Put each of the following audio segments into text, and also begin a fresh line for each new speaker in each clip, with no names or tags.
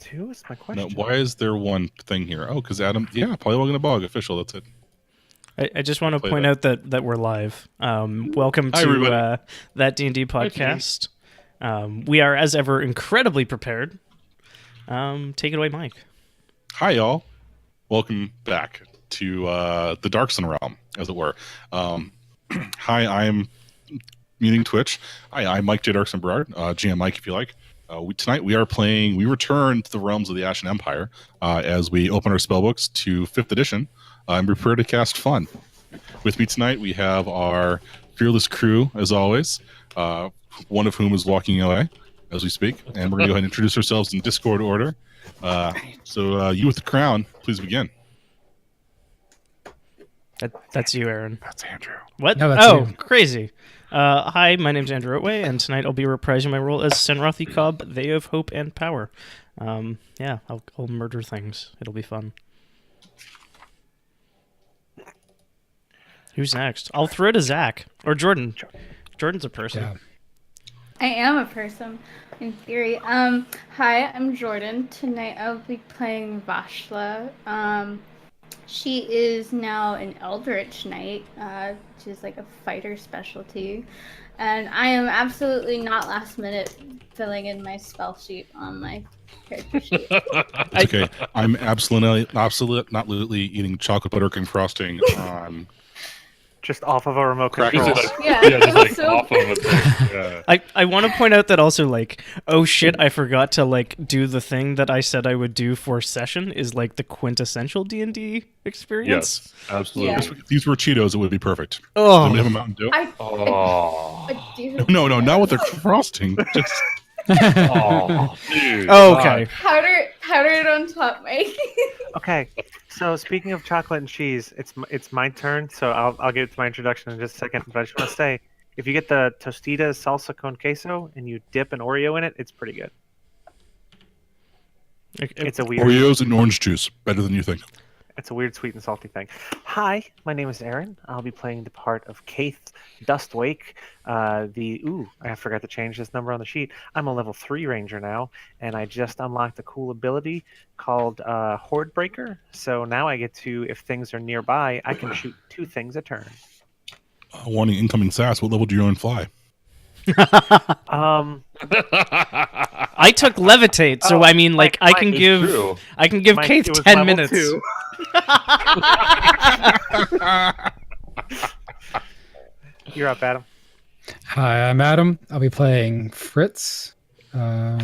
two? Is my
Now,
question.
why is there one thing here? Oh, because Adam, probably welcome to Bog official. That's it.
I just want to
Play
point out that we're live. Welcome
Hi,
to
everybody.
that D&D podcast. We are, as ever, incredibly prepared. Take it away, Mike.
Hi, y'all. Welcome back to the Darkson realm, as it were. Hi, I'm muting Twitch. Hi, I'm Mike J. Darkson Berard, GM Mike, if you like. Tonight we return to the realms of the Ashen Empire as we open our spellbooks to 5th edition and prepare to cast fun. With me tonight we have our fearless crew, as always, one of whom is walking away as we speak, and we're going to go ahead and introduce ourselves in Discord order. So you with the crown, please begin.
That's you, Aaron.
That's Andrew.
What?
No, that's you.
Crazy. Hi, my name's Andrew Otway, and tonight I'll be reprising my role as Senrothi Cobb, They of Hope and Power. I'll murder things. It'll be fun. Who's next? I'll throw it to Zach. Or Jordan. Jordan's a person.
Yeah.
I am a person, in theory. Hi, I'm Jordan. Tonight I'll be playing Vashla. She is now an Eldritch Knight, which is like a fighter specialty. And I am absolutely not last minute filling in my spell sheet on my character sheet.
It's okay. I'm absolutely eating chocolate buttercream frosting on
Just off of a remote
Crackers.
control.
Yeah,
just like
also-
off of it. Yeah.
I want to point out that also, like, oh shit, I forgot to, like, do the thing that I said I would do for session is, like, the quintessential D&D experience.
Yes, absolutely.
Yeah.
If these were Cheetos, it would be perfect.
Oh.
Somebody have a Mountain Dew?
Oh,
I do
No, not with the frosting. Just
oh, dude.
Oh, okay.
powder it on top, Mike.
Okay, so speaking of chocolate and cheese, it's my turn, so I'll get to my introduction in just a second. But I just want to say, if you get the Tostitas salsa con queso and you dip an Oreo in it, it's pretty good. It's a weird,
Oreos and orange juice. Better than you think.
it's a weird sweet and salty thing. Hi, my name is Aaron. I'll be playing the part of Kaith Dustwake. I forgot to change this number on the sheet. I'm a level 3 ranger now, and I just unlocked a cool ability called Horde Breaker. So now I get to, if things are nearby, I can shoot 2 things a turn.
Wanting incoming sass, what level do you own fly?
I took levitate, so I mean, like, I can
It's
give
true.
Mike,
Keith
it was
10
level
minutes.
2. You're up, Adam.
Hi, I'm Adam. I'll be playing Fritz. Yeah,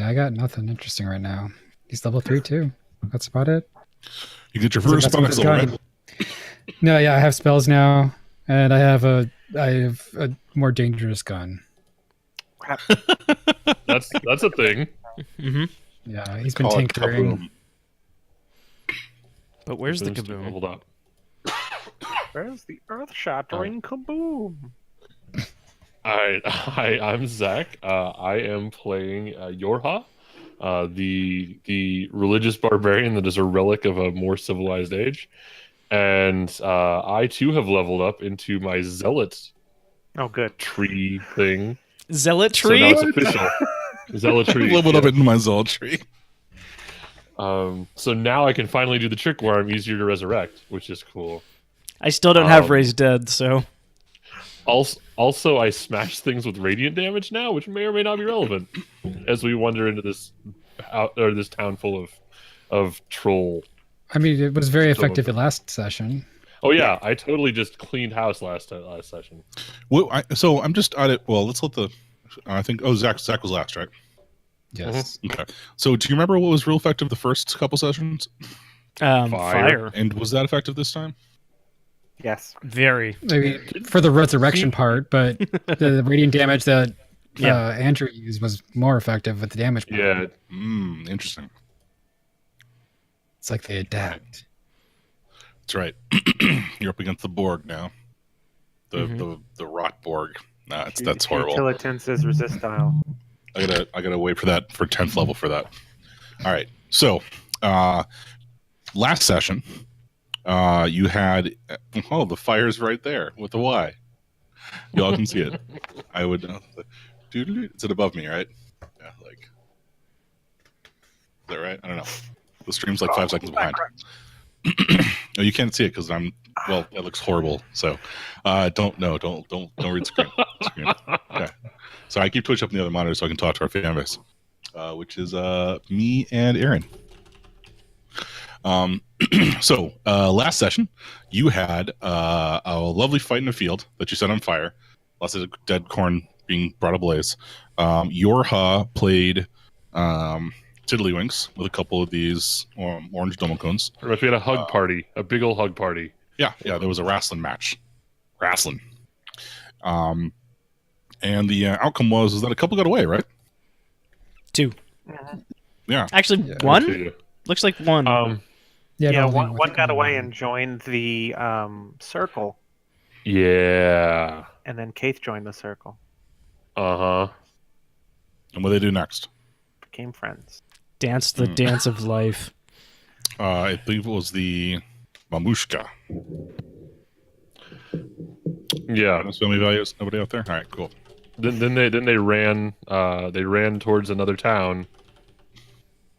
I got nothing interesting right now. He's level 3 too. That's about it.
You get your
So
first
that's what
bonus
it's
level,
got.
right?
No, yeah, I have spells now, and I have a more dangerous gun.
Crap.
That's a thing.
Mm-hmm.
Yeah, he's been
Call it
tinkering.
kaboom.
But where's the
Boomstick
kaboom?
leveled up.
Where's the earth-shattering kaboom?
All right. Hi, I'm Zach. I am playing Yorha, the religious barbarian that is a relic of a more civilized age, and I too have leveled up into my zealot
Oh, good.
tree thing.
Zealotry?
So now it's official. Zealotry.
Leveled up into my Zealotry.
So now I can finally do the trick where I'm easier to resurrect, which is cool.
I still don't have raised dead, so...
Also, I smash things with radiant damage now, which may or may not be relevant as we wander into this town full of troll.
I mean, it was very
Still
effective at last session.
Oh yeah, I totally just cleaned house last session.
Well, so I'm just at it. Well, let's let the. I think. Oh, Zach was last, right?
Yes.
Okay. So, do you remember what was real effective the first couple sessions?
Fire.
And was that effective this time?
Yes.
Very.
Maybe for the resurrection part, but the radiant damage that Andrew used was more effective with the damage part.
Yeah,
Interesting.
It's like they adapt.
That's right. You're up against the Borg now. The rot Borg. Nah, that's horrible.
Utilitants is resistile.
I gotta wait for that for 10th level for that. All right. So last session, you had the fire's right there with the Y. Y'all can see it. I would. Is it above me, right? Yeah, like it, right? I don't know. The stream's like 5 seconds behind. No, you can't see it because it looks horrible. So, don't read the screen. Okay. So I keep Twitch up in the other monitor so I can talk to our fan base, which is me and Aaron. So last session, you had a lovely fight in the field that you set on fire. Lots of dead corn being brought ablaze. Yorha played Tiddlywinks with a couple of these orange domocoons.
We had a hug party, a big old hug party.
Yeah, there was a wrestling match. Wrestling. And the outcome was that a couple got away, right?
2.
Yeah.
Actually,
Yeah.
1? Looks like 1.
Yeah, one got away and joined the circle,
Yeah.
and then Keith joined the circle.
Uh-huh.
And what do they do next?
Became friends.
Dance the dance of life.
I believe it was the Mamushka.
Yeah.
Bonus family values. Nobody out there? All right, cool.
Then they ran towards another town,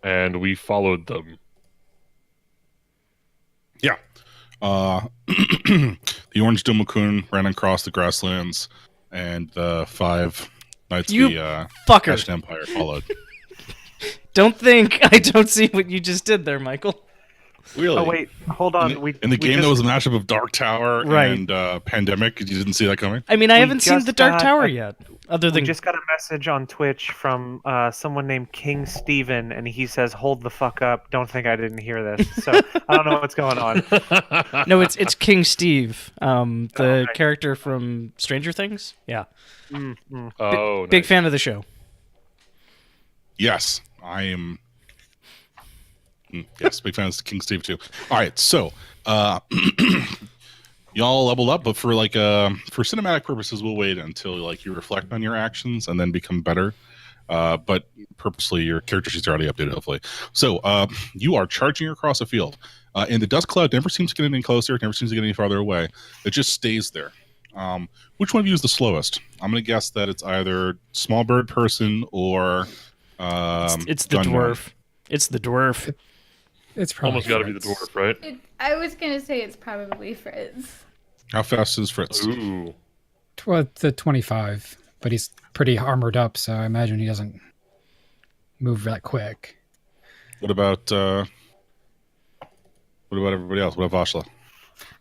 and we followed them.
Yeah. The orange Domakun ran across the grasslands, and the 5 knights of the
Fucker.
Ashen Empire followed.
Don't think I don't see what you just did there, Michael.
Really?
Oh wait, hold on.
In the game, there was a mashup of Dark Tower
Right.
and Pandemic. You didn't see that coming?
I mean, I
We
haven't seen
just
the Dark
got
Tower
a-
yet. Other
We
than
just got a message on Twitch from someone named King Steven, and he says, "Hold the fuck up! Don't think I didn't hear this." So I don't know what's going on.
no, it's King Steve, the
right.
character from Stranger Things. Yeah,
Oh,
big
nice.
fan of the show.
Yes, I am. Yes, big fan of King Steve too. All right, so y'all leveled up, but for for cinematic purposes, we'll wait until you reflect on your actions and then become better. But purposely, your character sheet's already updated, hopefully. So you are charging across a field, and the dust cloud never seems to get any closer. It never seems to get any farther away. It just stays there. Which one of you is the slowest? I'm going to guess that it's either small bird person or
It's the
gunman.
dwarf. It's the dwarf.
It's probably
Almost got to be the
Fritz.
dwarf, right?
I was gonna say it's probably Fritz.
How fast is Fritz?
Ooh.
The 25, but he's pretty armored up, so I imagine he doesn't move that quick.
What about everybody else? What about Vashla?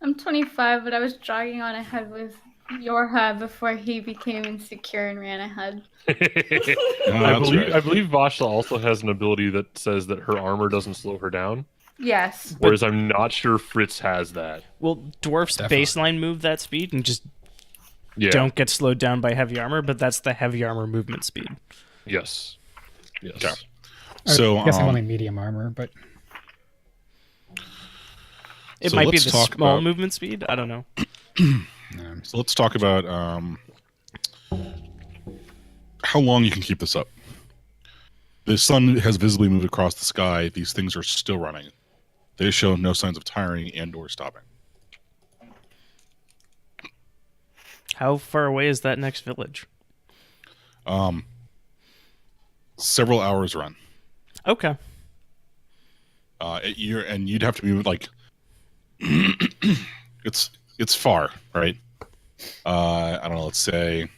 I'm 25, but I was jogging on ahead with Yorha before he became insecure and ran ahead.
I
that's right.
believe Vashla also has an ability that says that her armor doesn't slow her down.
Yes.
Whereas I'm not sure Fritz has that.
Well, dwarfs
Definitely.
baseline move that speed and just
Yeah.
don't get slowed down by heavy armor, but that's the heavy armor movement speed.
Yes. Yes.
Okay. So
I guess I'm only medium armor, but
It
So
might be
let's
the
talk
small
about-
movement speed. I don't know.
So let's talk about how long you can keep this up. The sun has visibly moved across the sky. These things are still running. They show no signs of tiring and/or stopping.
How far away is that next village?
Several hours run.
Okay.
You'd have to be like, it's far, right? I don't know. Let's say,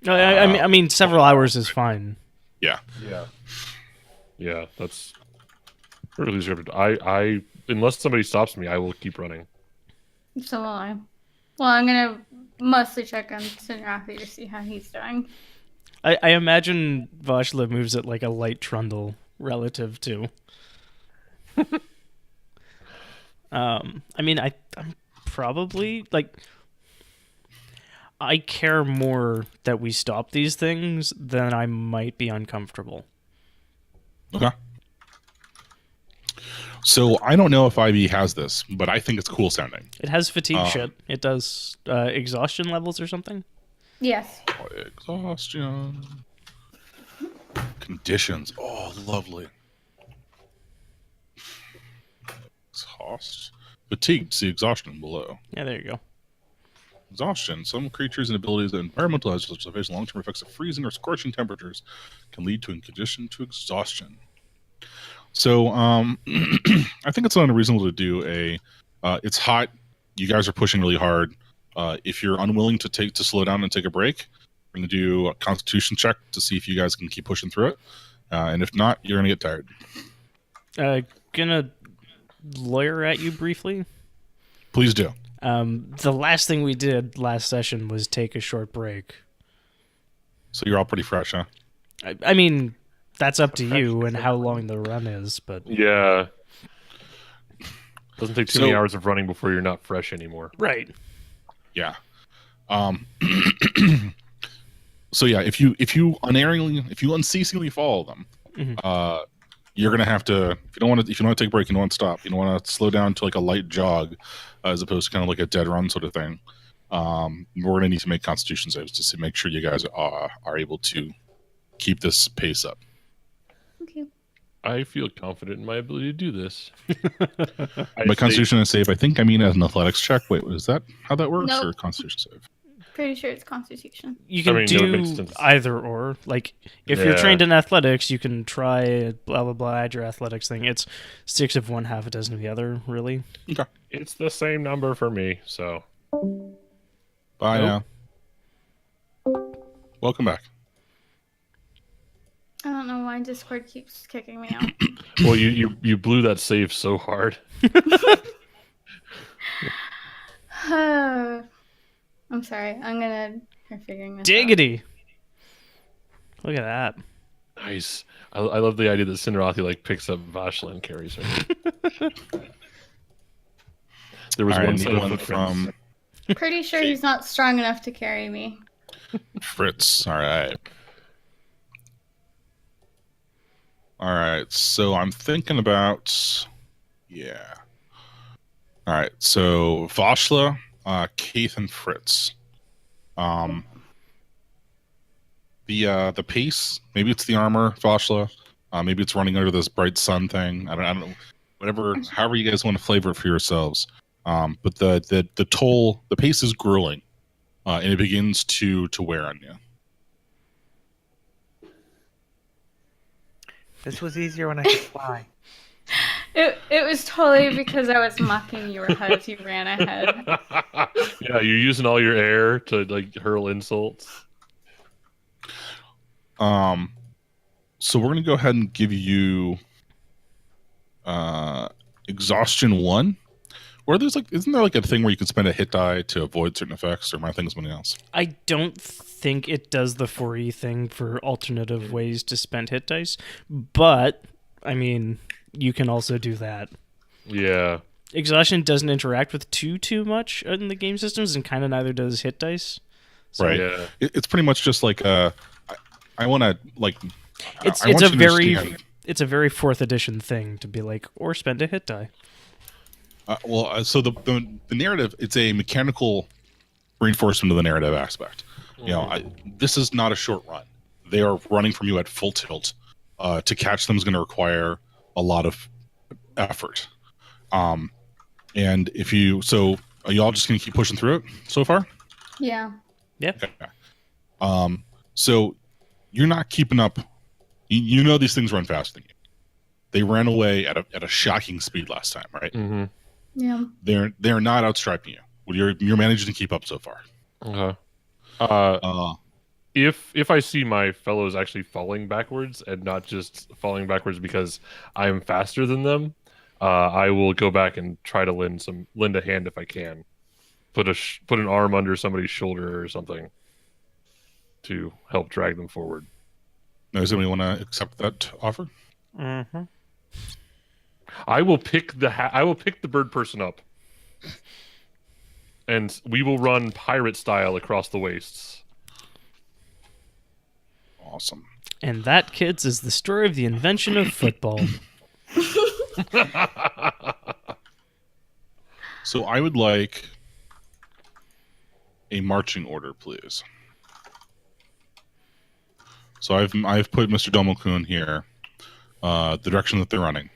No, I mean, several hours is fine.
yeah.
Yeah. Yeah, that's really scripted. I unless somebody stops me, I will keep running.
So will I. Well, I'm gonna mostly check on Sinrathi to see how he's doing.
I imagine Vashla moves at like a light trundle relative to. I mean, I'm probably like. I care more that we stop these things than I might be uncomfortable.
Okay. So I don't know if IB has this, but I think it's cool sounding.
It has fatigue shit. It does exhaustion levels or something.
Yes.
Exhaustion. Conditions. Oh, lovely. Exhaust. Fatigue. See exhaustion below.
Yeah, there you go.
Exhaustion. Some creatures and abilities that environmental hazards such as long-term effects of freezing or scorching temperatures can lead to a condition to exhaustion. So I think it's unreasonable to do a. It's hot. You guys are pushing really hard. If you're unwilling to slow down and take a break, we're going to do a Constitution check to see if you guys can keep pushing through it. And if not, you're going to get tired.
Gonna lawyer at you briefly.
Please do.
The last thing we did last session was take a short break.
So you're all pretty fresh, huh?
I mean, that's up to you and how long the run is, but
Yeah. Doesn't take too many hours of running before you're not fresh anymore.
right.
Yeah. So yeah, if you unceasingly follow them,
Mhm.
you're gonna have to. If you don't want to take a break, you don't want to stop. You don't want to slow down to like a light jog, as opposed to kind of like a dead run sort of thing. We're gonna need to make Constitution saves just to make sure you guys are able to keep this pace up.
Okay.
I feel confident in my ability to do this.
By Constitution save, I think I mean as an athletics check. Wait, is that how that works,
Nope.
or Constitution save?
Pretty sure it's Constitution.
You can
I mean, that makes
do
sense.
either or. Like, if you're
Yeah.
trained in athletics, you can try blah blah blah. Add your athletics thing. It's 6 of one, half a dozen of the other. Really.
Okay.
It's the same number for me, so
Bye
Nope.
now. Welcome back.
I don't know why Discord keeps kicking me out.
well, you blew that save so hard.
I'm sorry. I'm gonna try figuring this out.
Diggity. Look at that.
Nice. I love the idea that Cinerathi like picks up Vashla and carries her. There was
All right,
one
I
set
need
of
one
footprints.
from
Pretty sure he's not strong enough to carry me.
Fritz. All right. All right. So I'm thinking about, yeah. All right. So Vashla, Keith, and Fritz. The pace. Maybe it's the armor, Vashla. Maybe it's running under this bright sun thing. I don't know. Whatever. However you guys want to flavor it for yourselves. But the toll, the pace is grueling, and it begins to wear on you.
This was easier when I could fly.
It was totally because I was mocking you as you ran ahead.
Yeah, you're using all your air to like hurl insults.
So we're gonna go ahead and give you exhaustion 1. Or there's like, isn't there like a thing where you can spend a hit die to avoid certain effects, or am I thinking something else?
I don't think it does the 4E thing for alternative ways to spend hit dice, but I mean, you can also do that.
Yeah.
Exhaustion doesn't interact with too much in the game systems, and kind of neither does hit dice. So
Right.
Yeah.
It's pretty much just like I want to like.
It's
I want
a
you to
very
understand-
it's a very 4th edition thing to be like, or spend a hit die.
So the narrative, it's a mechanical reinforcement of the narrative aspect. You know, this is not a short run. They are running from you at full tilt. To catch them is going to require a lot of effort. And if you, so are y'all just going to keep pushing through it so far?
Yeah.
Yeah.
Okay. So you're not keeping up. You know these things run faster than you. They ran away at a shocking speed last time, right?
Mm-hmm.
Yeah.
They're not outstriping you. Well, you're managing to keep up so far.
Okay. If I see my fellows actually falling backwards and not just falling backwards because I'm faster than them, I will go back and try to lend a hand if I can. Put an arm under somebody's shoulder or something to help drag them forward.
Now, does anybody want to accept that offer?
Mm-hmm.
I will pick the bird person up, and we will run pirate style across the wastes.
Awesome.
And that, kids, is the story of the invention of football.
So I would like a marching order, please. So I've put Mr. Domokun here, the direction that they're running.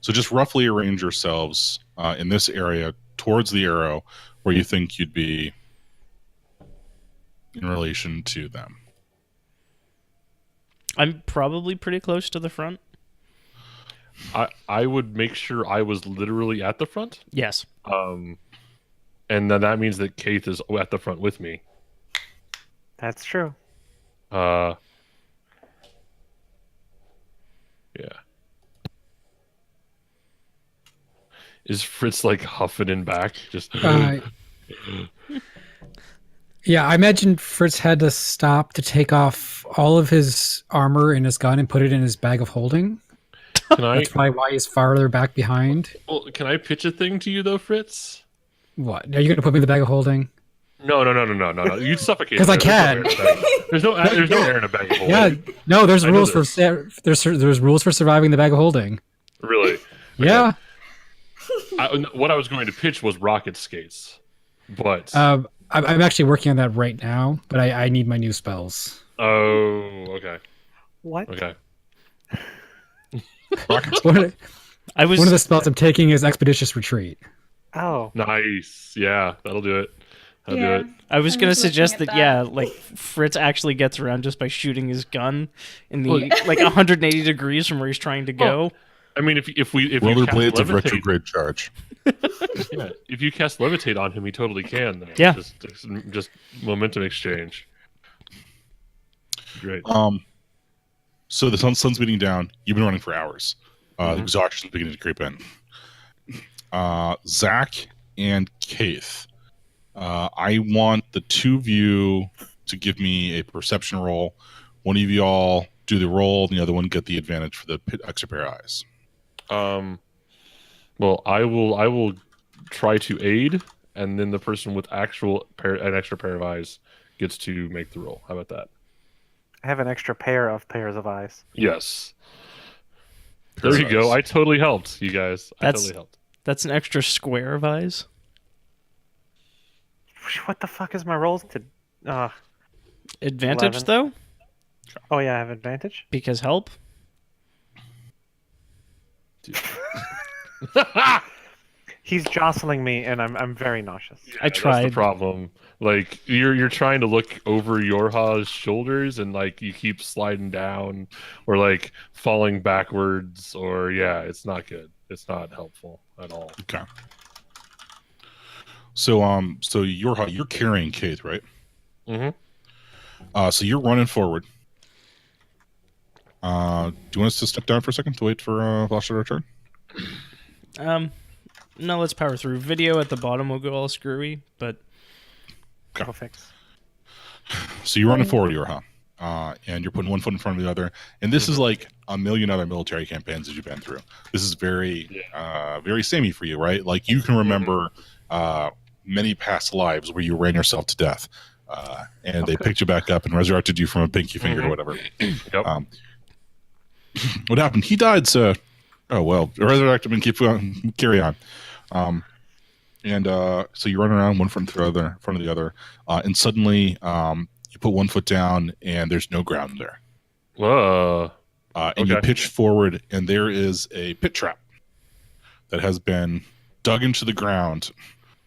So just roughly arrange yourselves in this area towards the arrow where you think you'd be in relation to them.
I'm probably pretty close to the front.
I would make sure I was literally at the front.
Yes.
And then that means that Keith is at the front with me.
That's true.
Yeah. Is Fritz like huffing and back? Just
Yeah, I imagine Fritz had to stop to take off all of his armor and his gun and put it in his bag of holding.
can I?
That's probably why he's farther back behind.
Well, can I pitch a thing to you though, Fritz?
What? Are you going to put me in the bag of holding?
No. You'd suffocate.
'Cause I
There's
can.
no air in a bag of holding.
Yeah, no. There's
I know
rules for there's rules for surviving the bag of holding.
Really.
Yeah.
What I was going to pitch was rocket skates, but
I'm actually working on that right now, but I need my new spells.
oh, okay,
What?
okay.
One
I was
of the spells I'm taking is Expeditious Retreat.
Oh.
Nice. Yeah, that'll do it. That'll do it.
I was
I'm
gonna
just looking
suggest
at
that,
that.
yeah, like Fritz actually gets around just by shooting his gun in the like 180 degrees from where he's trying to go.
I mean, if you
Rollerblades
cast
of
levitate,
retrograde charge.
yeah, if you cast levitate on him, he totally can. Though.
Yeah.
just momentum exchange. Great.
So the sun's beating down. You've been running for hours. The exhaustion's beginning to creep in. Zach and Keith, I want the two of you to give me a perception roll. One of you all do the roll, and the other one get the advantage for the extra pair of eyes.
Well, I will try to aid, and then the person with an extra pair of eyes gets to make the roll. How about that?
I have an extra pairs of eyes.
Yes. There you go. I totally helped you guys. I totally helped.
That's an extra square of eyes.
What the fuck is my rolls to?
Advantage
11.
though,
Oh yeah, I have advantage.
because help.
He's jostling me, and I'm very nauseous.
I
That's the
tried.
problem. Like you're trying to look over Yorha's shoulders, and like you keep sliding down, or like falling backwards, or it's not good. It's not helpful at all.
Okay. So you're carrying Keith, right?
Mm-hmm.
So you're running forward. Do you want us to step down for a second to wait for Vosh to return?
No, let's power through. Video at the bottom will go all screwy, but
Go fix.
So you're running forward, Yorha, and you're putting one foot in front of the other. And this is like a million other military campaigns that you've been through. This is very samey for you, right? Like you can remember many past lives where you ran yourself to death, and they picked you back up and resurrected you from a pinky finger or whatever.
Yep.
What happened? He died, so resurrect him and carry on. So you run around one front of the other, and suddenly you put one foot down and there's no ground there.
Whoa.
And you pitch forward, and there is a pit trap that has been dug into the ground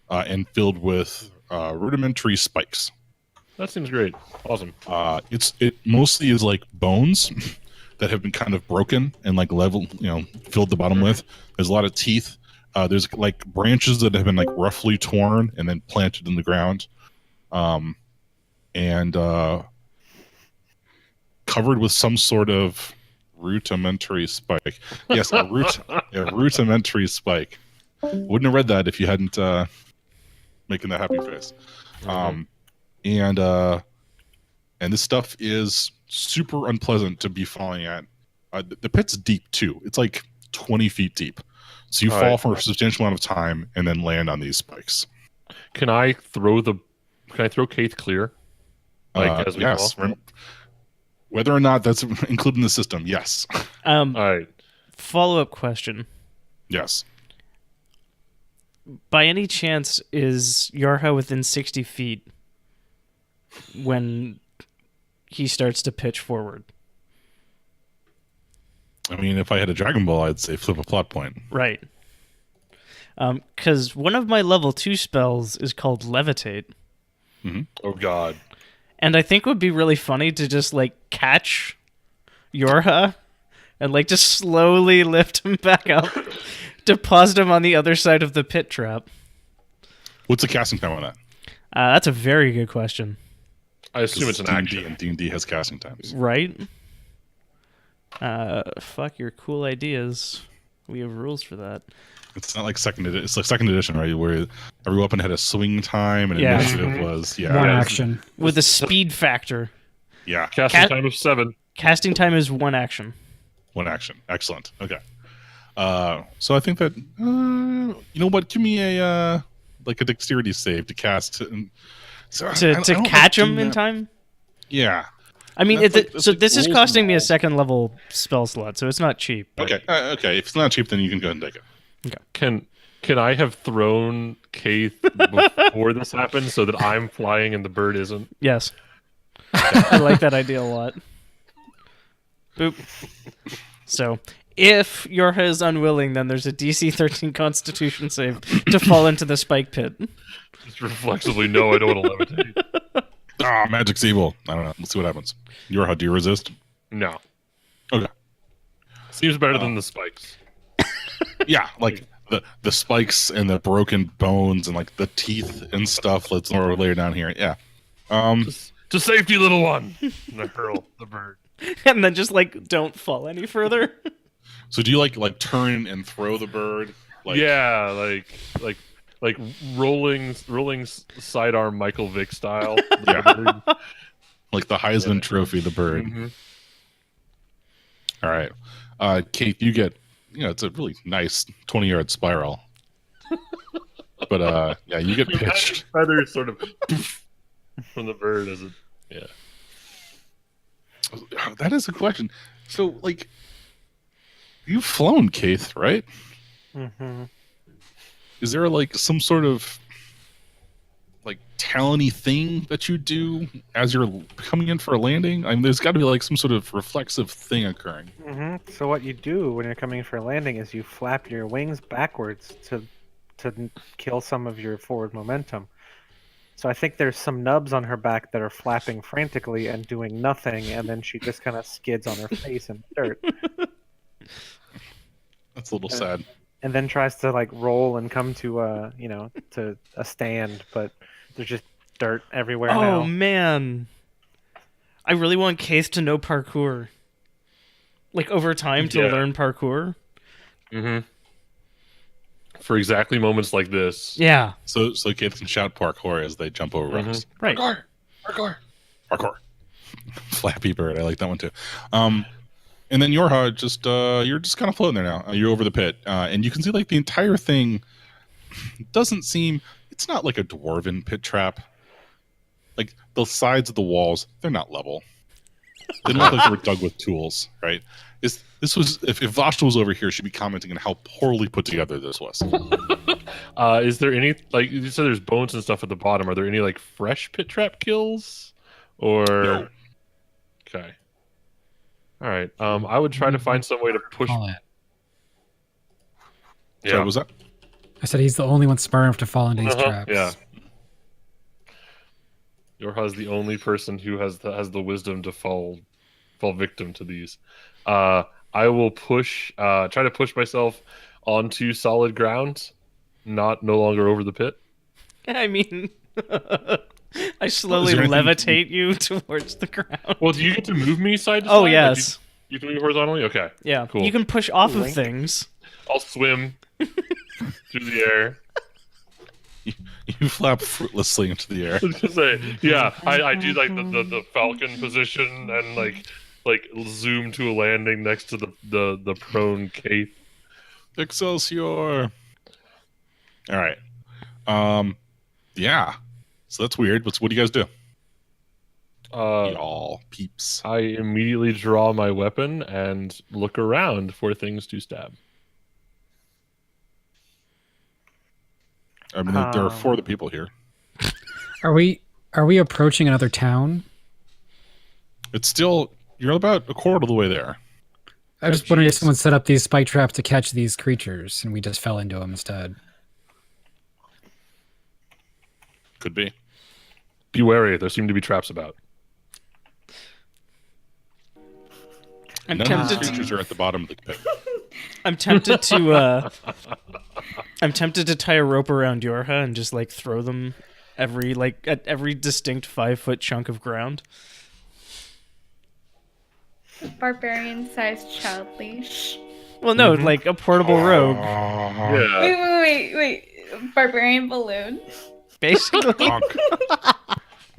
and filled with rudimentary spikes.
That seems great. Awesome.
It mostly is like bones that have been kind of broken and like filled the bottom with. There's a lot of teeth. There's like branches that have been like roughly torn and then planted in the ground, and covered with some sort of rudimentary spike. Yes, a rudimentary spike. Wouldn't have read that if you hadn't making that happy face. And this stuff is super unpleasant to be falling at. The pit's deep too. It's like 20 feet deep. So you fall for a substantial amount of time and then land on these spikes.
Can I throw Keith clear? As we
yes.
fall?
Whether or not that's included in the system, yes.
All right.
Follow-up question.
Yes.
By any chance, is Yarha within 60 feet when he starts to pitch forward?
I mean, if I had a Dragon Ball, I'd say flip a plot point.
Right. Because one of my level 2 spells is called Levitate.
Mm-hmm.
Oh, God.
And I think it would be really funny to just, like, catch Yorha and like just slowly lift him back up, deposit him on the other side of the pit trap.
What's the casting time on that?
That's a very good question.
I assume it's an action.
And D&D has casting times.
Right? Fuck your cool ideas. We have rules for that.
It's not like it's like second edition, right? Where every weapon had a swing time and
Yeah.
initiative was
One
Yeah.
action.
With a speed factor.
yeah,
Casting time of 7.
Casting time is 1 action.
one action. Excellent. Okay. So I think that you know what? Give me a like a dexterity save to cast so I
To
don't
catch
like
him
doing
in
that.
time?
Yeah.
I mean,
That's like- that's
so
like
this is
rules
costing me a
involved.
second level spell slot, so it's not cheap. but-
Okay. Okay. If it's not cheap, then you can go ahead and take it.
Can I have thrown Keith before this happened so that I'm flying and the bird isn't?
Yes. I like that idea a lot. Boop. So, if Yorha is unwilling, then there's a DC 13 Constitution save to fall into the spike pit.
Just reflexively, no, I don't want to levitate.
Ah, magic's evil. I don't know. Let's see what happens. How do you resist?
No.
Okay.
Seems better than the spikes.
Yeah, like the spikes and the broken bones and like the teeth and stuff. Let's layer down here. Yeah.
To safety, little one. And I hurl the bird.
And then just, like, don't fall any further.
So do you like turn and throw the bird? Like,
Yeah, like rolling sidearm Michael Vick style.
Yeah. Like the Heisman Trophy, the bird.
Mhm.
All right. Kate, you get, it's a really nice 20-yard spiral. But yeah, you get pitched.
Feathers sort of from the bird as it. Yeah.
That is a question. So, like, you've flown, Keith, right?
Mm-hmm.
Is there like some sort of like talent-y thing that you do as you're coming in for a landing? I mean, there's got to be like some sort of reflexive thing occurring.
Mm-hmm. So what you do when you're coming for a landing is you flap your wings backwards to kill some of your forward momentum. So I think there's some nubs on her back that are flapping frantically and doing nothing, and then she just kind of skids on her face in the dirt,
That's a little sad.
and then tries to like roll and come to to a stand, but there's just dirt everywhere
Oh,
now.
man. I really want Keith to know parkour. Like, over time to
Yeah.
learn parkour.
Mm-hmm. For exactly moments like this.
Yeah.
So Keith can shout parkour as they jump over rocks.
Right.
Parkour. Flappy Bird. I like that one too. And then Yorha, just you're just kind of floating there now. You're over the pit, and you can see like the entire thing doesn't seem. It's not like a dwarven pit trap. Like the sides of the walls, they're not level. They look like they were dug with tools, right? This was if Vashta was over here, she'd be commenting on how poorly put together this was.
Is there any, like you said, there's bones and stuff at the bottom? Are there any like fresh pit trap kills? Or
No.
Okay. All right. I would try to find some way to push.
Call it.
So what was that?
I said he's the only one smart enough to fall into these traps.
Yeah. Yorha's the only person who has the wisdom to fall victim to these. I will try to push myself onto solid ground, no longer over the pit.
I mean, I slowly
Is there anything-
levitate you towards the ground.
Well, do you get to move me side to side?
Oh,
Like,
yes.
you can move horizontally? Okay.
Yeah.
Cool.
You can push off of
Link.
things.
I'll swim through the air.
You flap fruitlessly into the air.
I was gonna say, yeah, I do like the falcon position and like zoom to a landing next to the prone Keith.
Excelsior. All right. Yeah. So that's weird. What do you guys do? Y'all peeps.
I immediately draw my weapon and look around for things to stab.
I mean, there are 4 other people here.
Are we approaching another town?
It's still, you're about a quarter of the way there.
I just wondered if someone set up these spike traps to catch these creatures, and we just fell into them instead.
Could be.
Be wary. There seem to be traps about.
I'm
None of these
tempted.
creatures are at the bottom of the pit.
I'm tempted to. I'm tempted to tie a rope around Yorha and just like throw them at every distinct 5-foot chunk of ground.
Barbarian-sized child leash.
Well, no, like a portable rope,
Yeah.
Wait. Barbarian balloon.
basically.
Honk.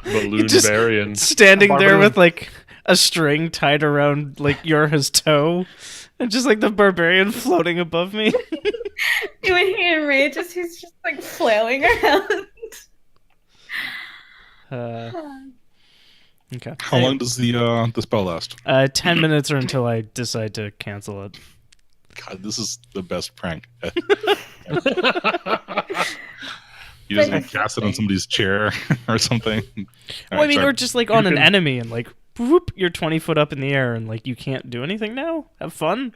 Balloon
Just-
Barian.
Standing there
Barbaloo.
with like a string tied around like Yorha's toe, and just like the barbarian floating above me.
When he enrages, he's just like flailing around.
Okay.
How long does the spell last?
10 minutes or until I decide to cancel it.
God, this is the best prank. You just like cast it on somebody's chair or something.
Well, I mean,
sorry.
or just like on an enemy and like, whoop, you're 20 foot up in the air and like you can't do anything now. Have fun.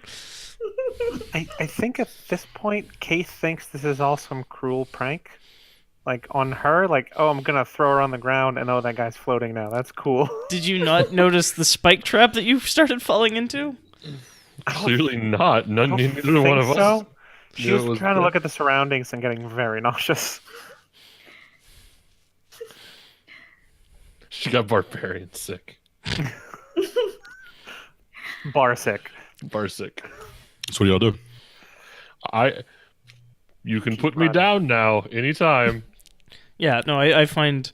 I think at this point, Keith thinks this is all some cruel prank. Like on her, like, oh, I'm gonna throw her on the ground, and oh, that guy's floating now. That's cool.
Did you not notice the spike trap that you started falling into?
Clearly not. None,
I don't
neither one of
think
us.
so. She
Yeah,
was
it was
trying to
good.
look at the surroundings and getting very nauseous.
She got barbarian sick.
Bar sick.
Bar sick.
So what do y'all do?
You can put me
running.
down now, anytime.
Yeah, no, I find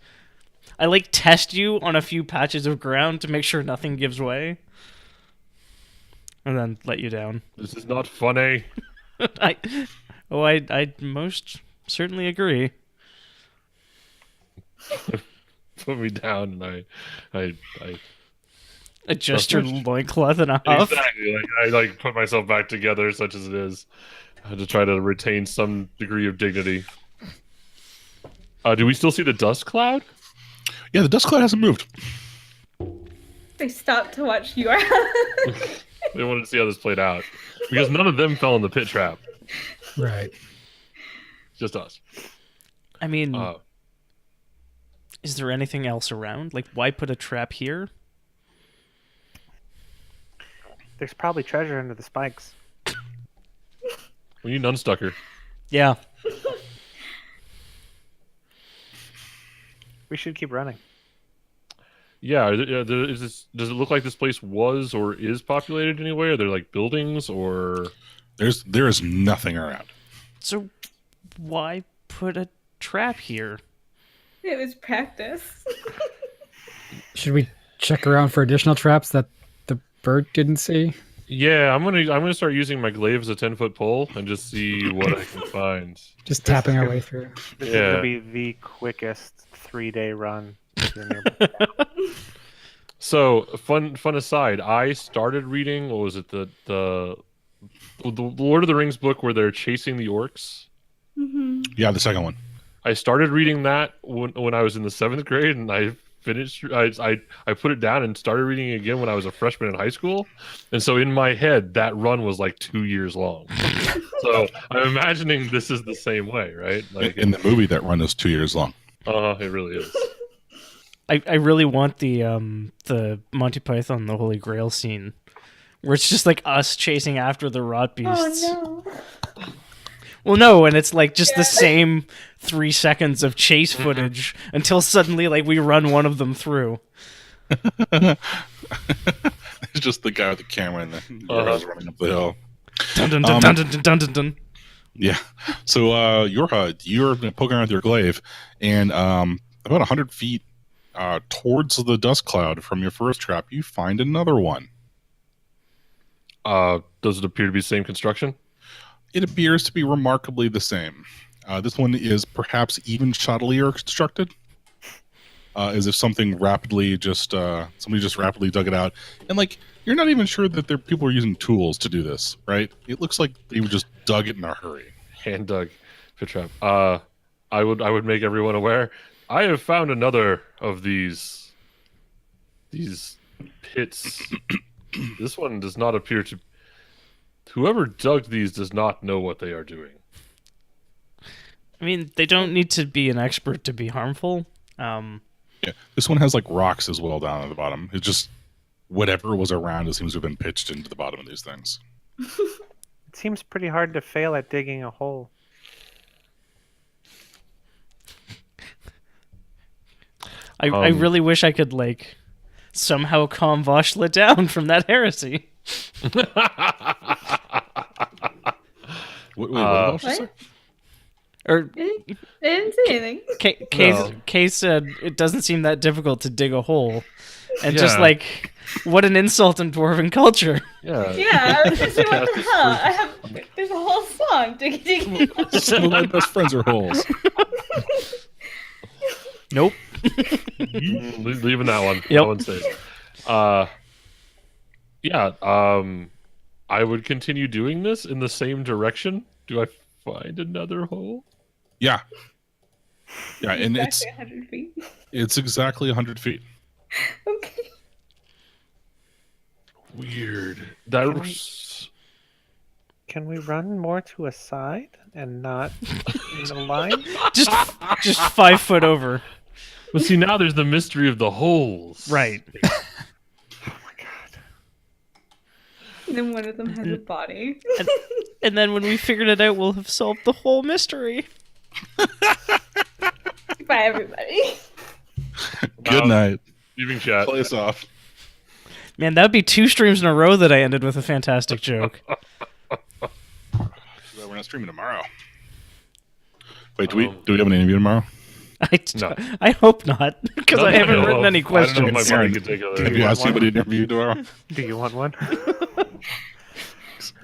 I like test you on a few patches of ground to make sure nothing gives way, and then let you down.
This is not funny.
I most certainly agree.
Put me down, and I
Adjust your
Perfect.
loincloth and a huff.
exactly like I like put myself back together, such as it is, to try to retain some degree of dignity. Do we still see the dust cloud?
Yeah, the dust cloud hasn't moved.
They stopped to watch your
They wanted to see how this played out because none of them fell in the pit trap.
Right.
Just us.
I mean,
Uh,
is there anything else around? Like, why put a trap here?
There's probably treasure under the spikes.
we need an unstucker.
Yeah.
We should keep running.
Yeah, does it look like this place was or is populated anyway? Are there like buildings or?
There is nothing around.
So, why put a trap here?
It was practice.
Should we check around for additional traps that the bird didn't see?
Yeah, I'm gonna start using my glaive as a 10-foot pole and just see what I can find.
Just tapping our way through.
This is
Yeah.
gonna be the quickest 3-day run. If you're nearby.
So fun aside, I started reading. What was it? The Lord of the Rings book where they're chasing the orcs.
Yeah, the second one.
I started reading that when I was in the 7th grade, and I finished. I put it down and started reading it again when I was a freshman in high school. And so in my head, that run was like 2 years long. So I'm imagining this is the same way, right? Like,
In the movie, that run is 2 years long.
it really is.
I really want the Monty Python the Holy Grail scene where it's just like us chasing after the rot beasts.
Oh no.
Well, no, and it's like just the same 3 seconds of chase footage until suddenly like we run one of them through.
It's just the guy with the camera and the girls running up the hill.
Dun dun dun dun dun dun dun dun dun.
Yeah. So, Yorha, you're poking around with your glaive, and about 100 feet towards the dust cloud from your first trap, you find another one.
Does it appear to be the same construction?
It appears to be remarkably the same. This one is perhaps even shoddilier constructed, as if something rapidly somebody just rapidly dug it out, and like you're not even sure that people are using tools to do this, right? It looks like they just dug it in a hurry.
Hand dug pit trap. I would make everyone aware. I have found another of these pits. This one does not appear to. Whoever dug these does not know what they are doing.
I mean, they don't need to be an expert to be harmful.
Yeah, this one has like rocks as well down at the bottom. It's just whatever was around it seems to have been pitched into the bottom of these things.
It seems pretty hard to fail at digging a hole.
I really wish I could like somehow calm Vashla down from that heresy.
Wait, what did Vashla say?
What?
Or
I didn't say anything.
Kay said it doesn't seem that difficult to dig a hole, and just
Yeah.
like what an insult in dwarven culture.
Yeah.
Yeah, I was just saying, what the hell? There's a whole song. Diggy.
Some of my best friends are holes.
Nope.
Leaving that one.
Yep.
That one stays. I would continue doing this in the same direction. Do I find another hole?
Yeah. Yeah, and
Exactly 100 feet.
it's exactly 100 feet.
Okay.
Weird. That's
Can we run more to a side and not in a line?
just 5 foot over.
but see now there's the mystery of the holes.
Right.
Oh my god.
And then one of them has a body.
And then when we figured it out, we'll have solved the whole mystery.
Bye, everybody.
Good night.
Leaving chat.
Play us off.
Man, that would be 2 streams in a row that I ended with a fantastic joke.
We're not streaming tomorrow. Wait, do we have an interview tomorrow?
No.
I hope not, because I haven't written any
I don't know
questions.
if my body could take a
Have you asked anybody to interview tomorrow?
Do you want one?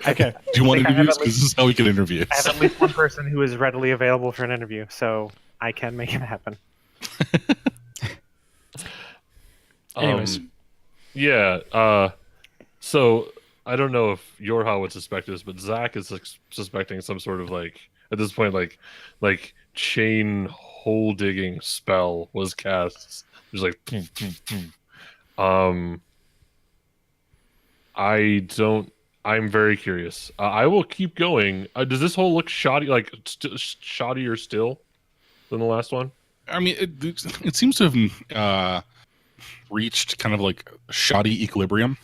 Okay.
Do you want
I think I have
interviews?
at
Because
least-
this is how we get interviews.
I have at least one person who is readily available for an interview, so I can make it happen.
Anyways.
Yeah. So I don't know if Yorha would suspect this, but Zach is suspecting some sort of like at this point like chain hole digging spell was cast. There's like I'm very curious. I will keep going. Does this hole look shoddy, like shoddier still than the last one?
I mean, it seems to have reached kind of like shoddy equilibrium.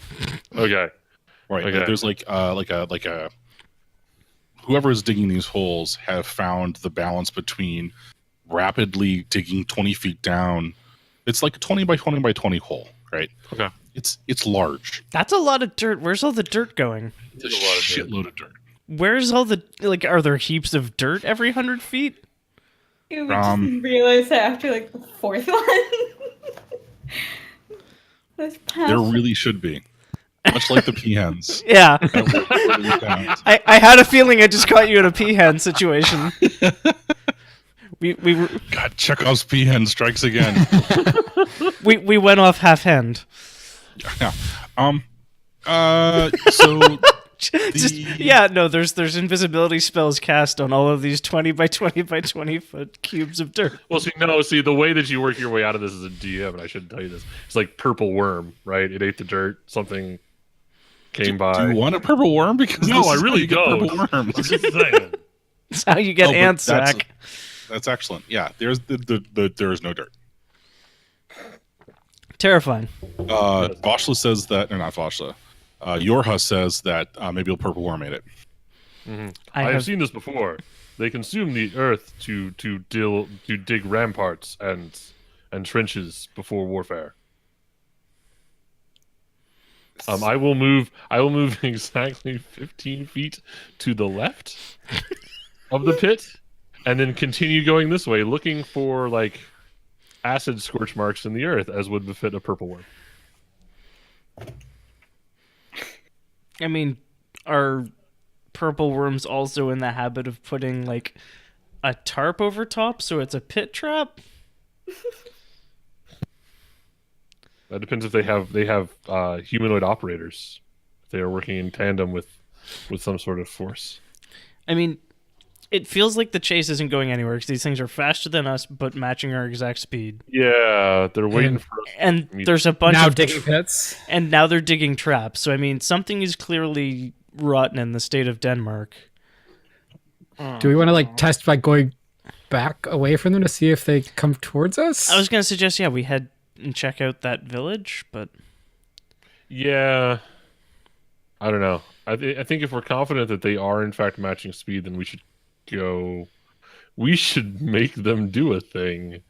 Okay.
Right.
Okay.
Like there's like a whoever is digging these holes have found the balance between rapidly digging 20 feet down. It's like a 20 by 20 by 20 hole, right?
Okay.
It's large.
That's a lot of dirt. Where's all the dirt going?
It's a
There's a lot of dirt.
shitload of dirt.
Where's all the are there heaps of dirt every 100 feet?
You just realize that after like the 4th one. That's past.
There really should be, much like the peahens.
Yeah.
That we found.
I had a feeling I just caught you in a peahen situation. We were,
God, Chekhov's peahen strikes again.
we went off half hand.
Yeah. So
There's invisibility spells cast on all of these 20 by 20 by 20 foot cubes of dirt.
Well, see, the way that you work your way out of this as a DM, and I shouldn't tell you this, it's like purple worm, right? It ate the dirt. Something came by.
do you want a purple worm? Because
No,
this
I
is how
really
you get
don't.
Purple worms.
I'm just saying.
That's how you get
Oh, but
ants,
that's-
Zach.
That's excellent. Yeah, there is no dirt.
Terrifying.
Vashla says that, or not Vashla. Yorha says that maybe a purple worm ate it.
I
have
have
seen this before. They consume the earth to dig ramparts and trenches before warfare. I will move exactly 15 feet to the left of the pit, and then continue going this way, looking for like acid scorch marks in the earth, as would befit a purple worm.
I mean, are purple worms also in the habit of putting like a tarp over top so it's a pit trap?
That depends if they have humanoid operators. If they are working in tandem with some sort of force.
I mean, it feels like the chase isn't going anywhere because these things are faster than us but matching our exact speed.
Yeah, they're waiting for us.
And there's a bunch
Now
of
digging pits.
and now they're digging traps. So I mean, something is clearly rotten in the state of Denmark.
Do we want to like test by going back away from them to see if they come towards us?
I was gonna suggest, we head and check out that village, but
Yeah. I don't know. I think if we're confident that they are in fact matching speed, then we should go. We should make them do a thing,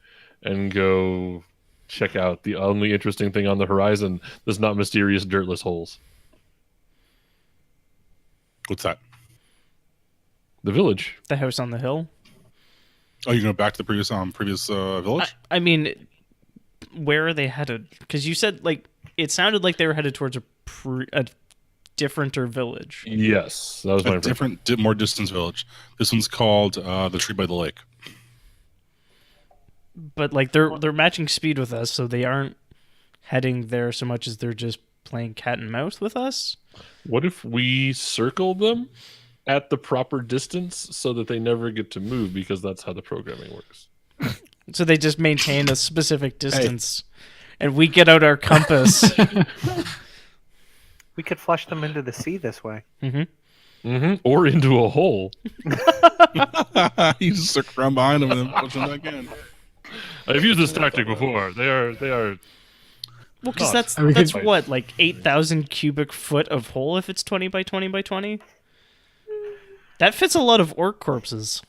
and go check out the only interesting thing on the horizon that's not mysterious dirtless holes.
What's that?
The village.
The house on the hill.
Oh, you're going back to the previous village?
I mean, where are they headed? Because you said it sounded like they were headed towards a differenter village.
Yes, that was my
A different, more distant village. This one's called the Tree by the Lake.
But they're matching speed with us, so they aren't heading there so much as they're just playing cat and mouse with us.
What if we circle them at the proper distance so that they never get to move, because that's how the programming works?
So they just maintain a specific distance, and we get out our compass.
We could flush them into the sea this way.
Or into a hole.
You just circle around behind them and then push them back in.
I've used this tactic before. They are.
Well, because
Nuts.
that's what, 8,000 cubic foot of hole if it's 20 by 20 by 20? That fits a lot of orc corpses.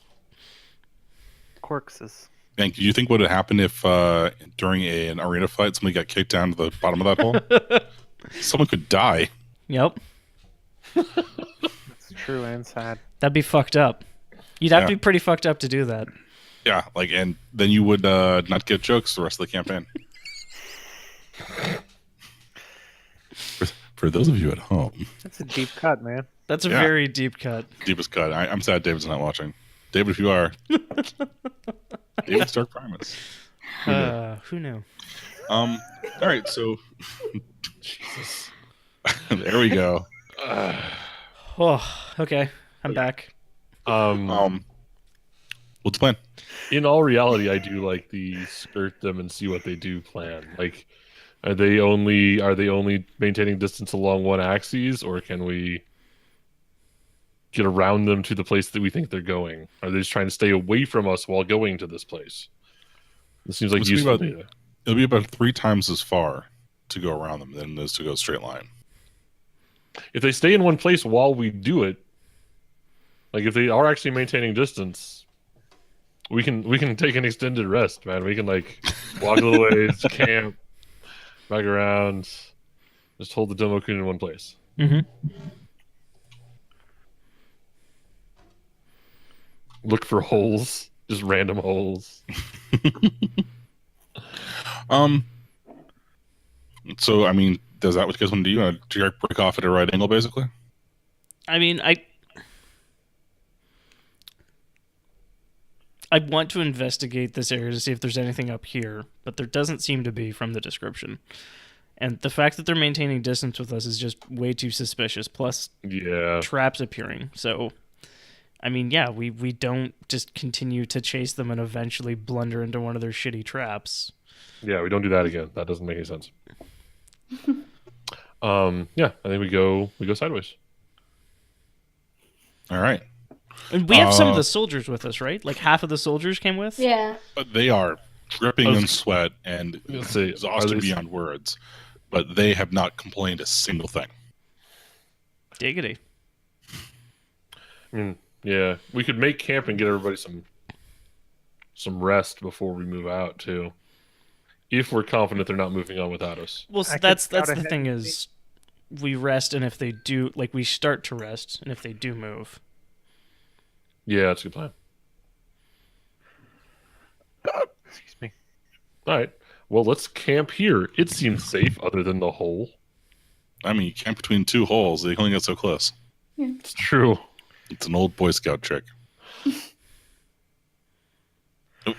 Corpses.
Hank, do you think what would happen if during an arena fight somebody got kicked down to the bottom of that hole? Someone could die.
Yep.
It's true and sad.
That'd be fucked up. You'd have to be pretty fucked up to do that.
Yeah, and then you would not get jokes the rest of the campaign. For those of you at home,
That's a deep cut, man.
That's a very deep cut.
deepest cut. I'm sad David's not watching. David, if you are, David Stark Primus.
Who knew?
All right, so
Jesus.
there we go.
Oh, okay. I'm back.
What's the plan?
In all reality, I do like the skirt them and see what they do plan. Are they only maintaining distance along one axis, or can we get around them to the place that we think they're going? Are they just trying to stay away from us while going to this place? It seems like useful data.
It'll be about 3 times as far to go around them than it is to go straight line.
If they stay in one place while we do it, if they are actually maintaining distance, we can take an extended rest, man. We can walk a little ways, camp, back around, just hold the Domokun in one place. Look for holes, just random holes.
So, I mean, does that what you guys want to do? You want to break off at a right angle, basically?
I mean, I want to investigate this area to see if there's anything up here, but there doesn't seem to be from the description. And the fact that they're maintaining distance with us is just way too suspicious, plus traps appearing. So, I mean, we don't just continue to chase them and eventually blunder into one of their shitty traps.
Yeah, we don't do that again. That doesn't make any sense. I think we go sideways.
All right.
And we have some of the soldiers with us, right? Half of the soldiers came with?
Yeah.
But they are dripping in sweat and exhausted beyond words. But they have not complained a single thing.
Diggity.
Yeah, we could make camp and get everybody some rest before we move out too, if we're confident they're not moving on without us.
Well, that's the thing is, we rest, and if they do, we start to rest, and if they do move.
Yeah, that's a good plan.
Excuse me.
All right. Well, let's camp here. It seems safe, other than the hole.
I mean, you camp between 2 holes. They only get so close.
It's true.
It's an old Boy Scout trick.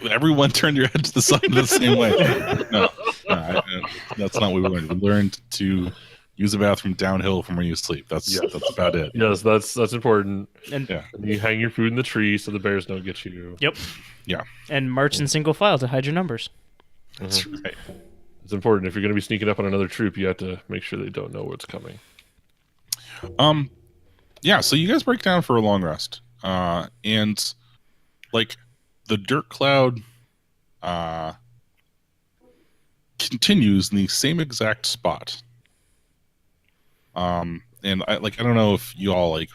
Everyone turned your head to the side the same way. No, that's not what we learned. We learned to use the bathroom downhill from where you sleep. That's about it.
Yes, that's important.
And
you hang your food in the tree so the bears don't get you.
Yep.
Yeah.
And march in single file to hide your numbers.
That's right.
It's important. If you're going to be sneaking up on another troop, you have to make sure they don't know what's coming.
Yeah, so you guys break down for a long rest. And the dirt cloud continues in the same exact spot And I don't know if you all like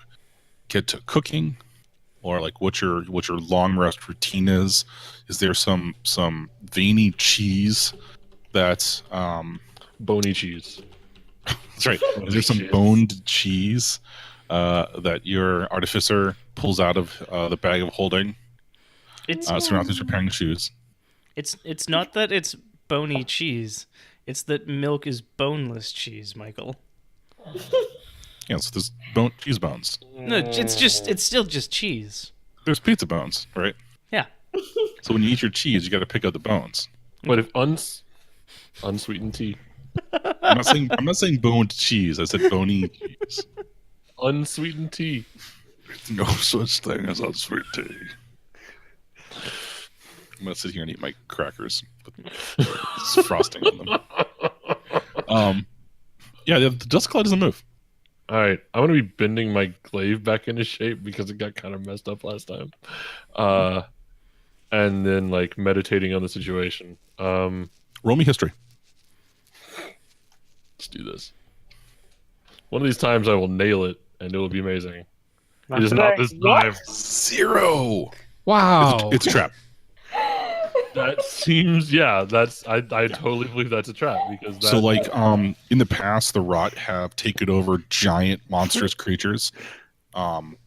get to cooking, or like what your long rest routine is. Is there some veiny cheese that's
Bony cheese.
that's right? Is there some boned cheese that your artificer pulls out of the bag of holding?
It's
Surrounding preparing shoes.
it's not that it's bony cheese. It's that milk is boneless cheese, Michael.
Yeah, so there's cheese bones.
No, it's still just cheese.
There's pizza bones, right?
Yeah.
So when you eat your cheese, you got to pick out the bones.
But if unsweetened tea.
I'm not saying boned cheese. I said bony cheese.
Unsweetened tea.
There's no such thing as unsweet tea. I'm gonna sit here and eat my crackers with frosting on them. Yeah, the dust cloud doesn't move.
All right, I'm gonna be bending my glaive back into shape because it got kind of messed up last time, and then like meditating on the situation.
Roll me history.
Let's do this. One of these times I will nail it, and it will be amazing. It is not this time.
0.
Wow.
It's a trap.
That seems, yeah. That's I totally believe that's a trap because that,
So like in the past, the rot have taken over giant monstrous creatures,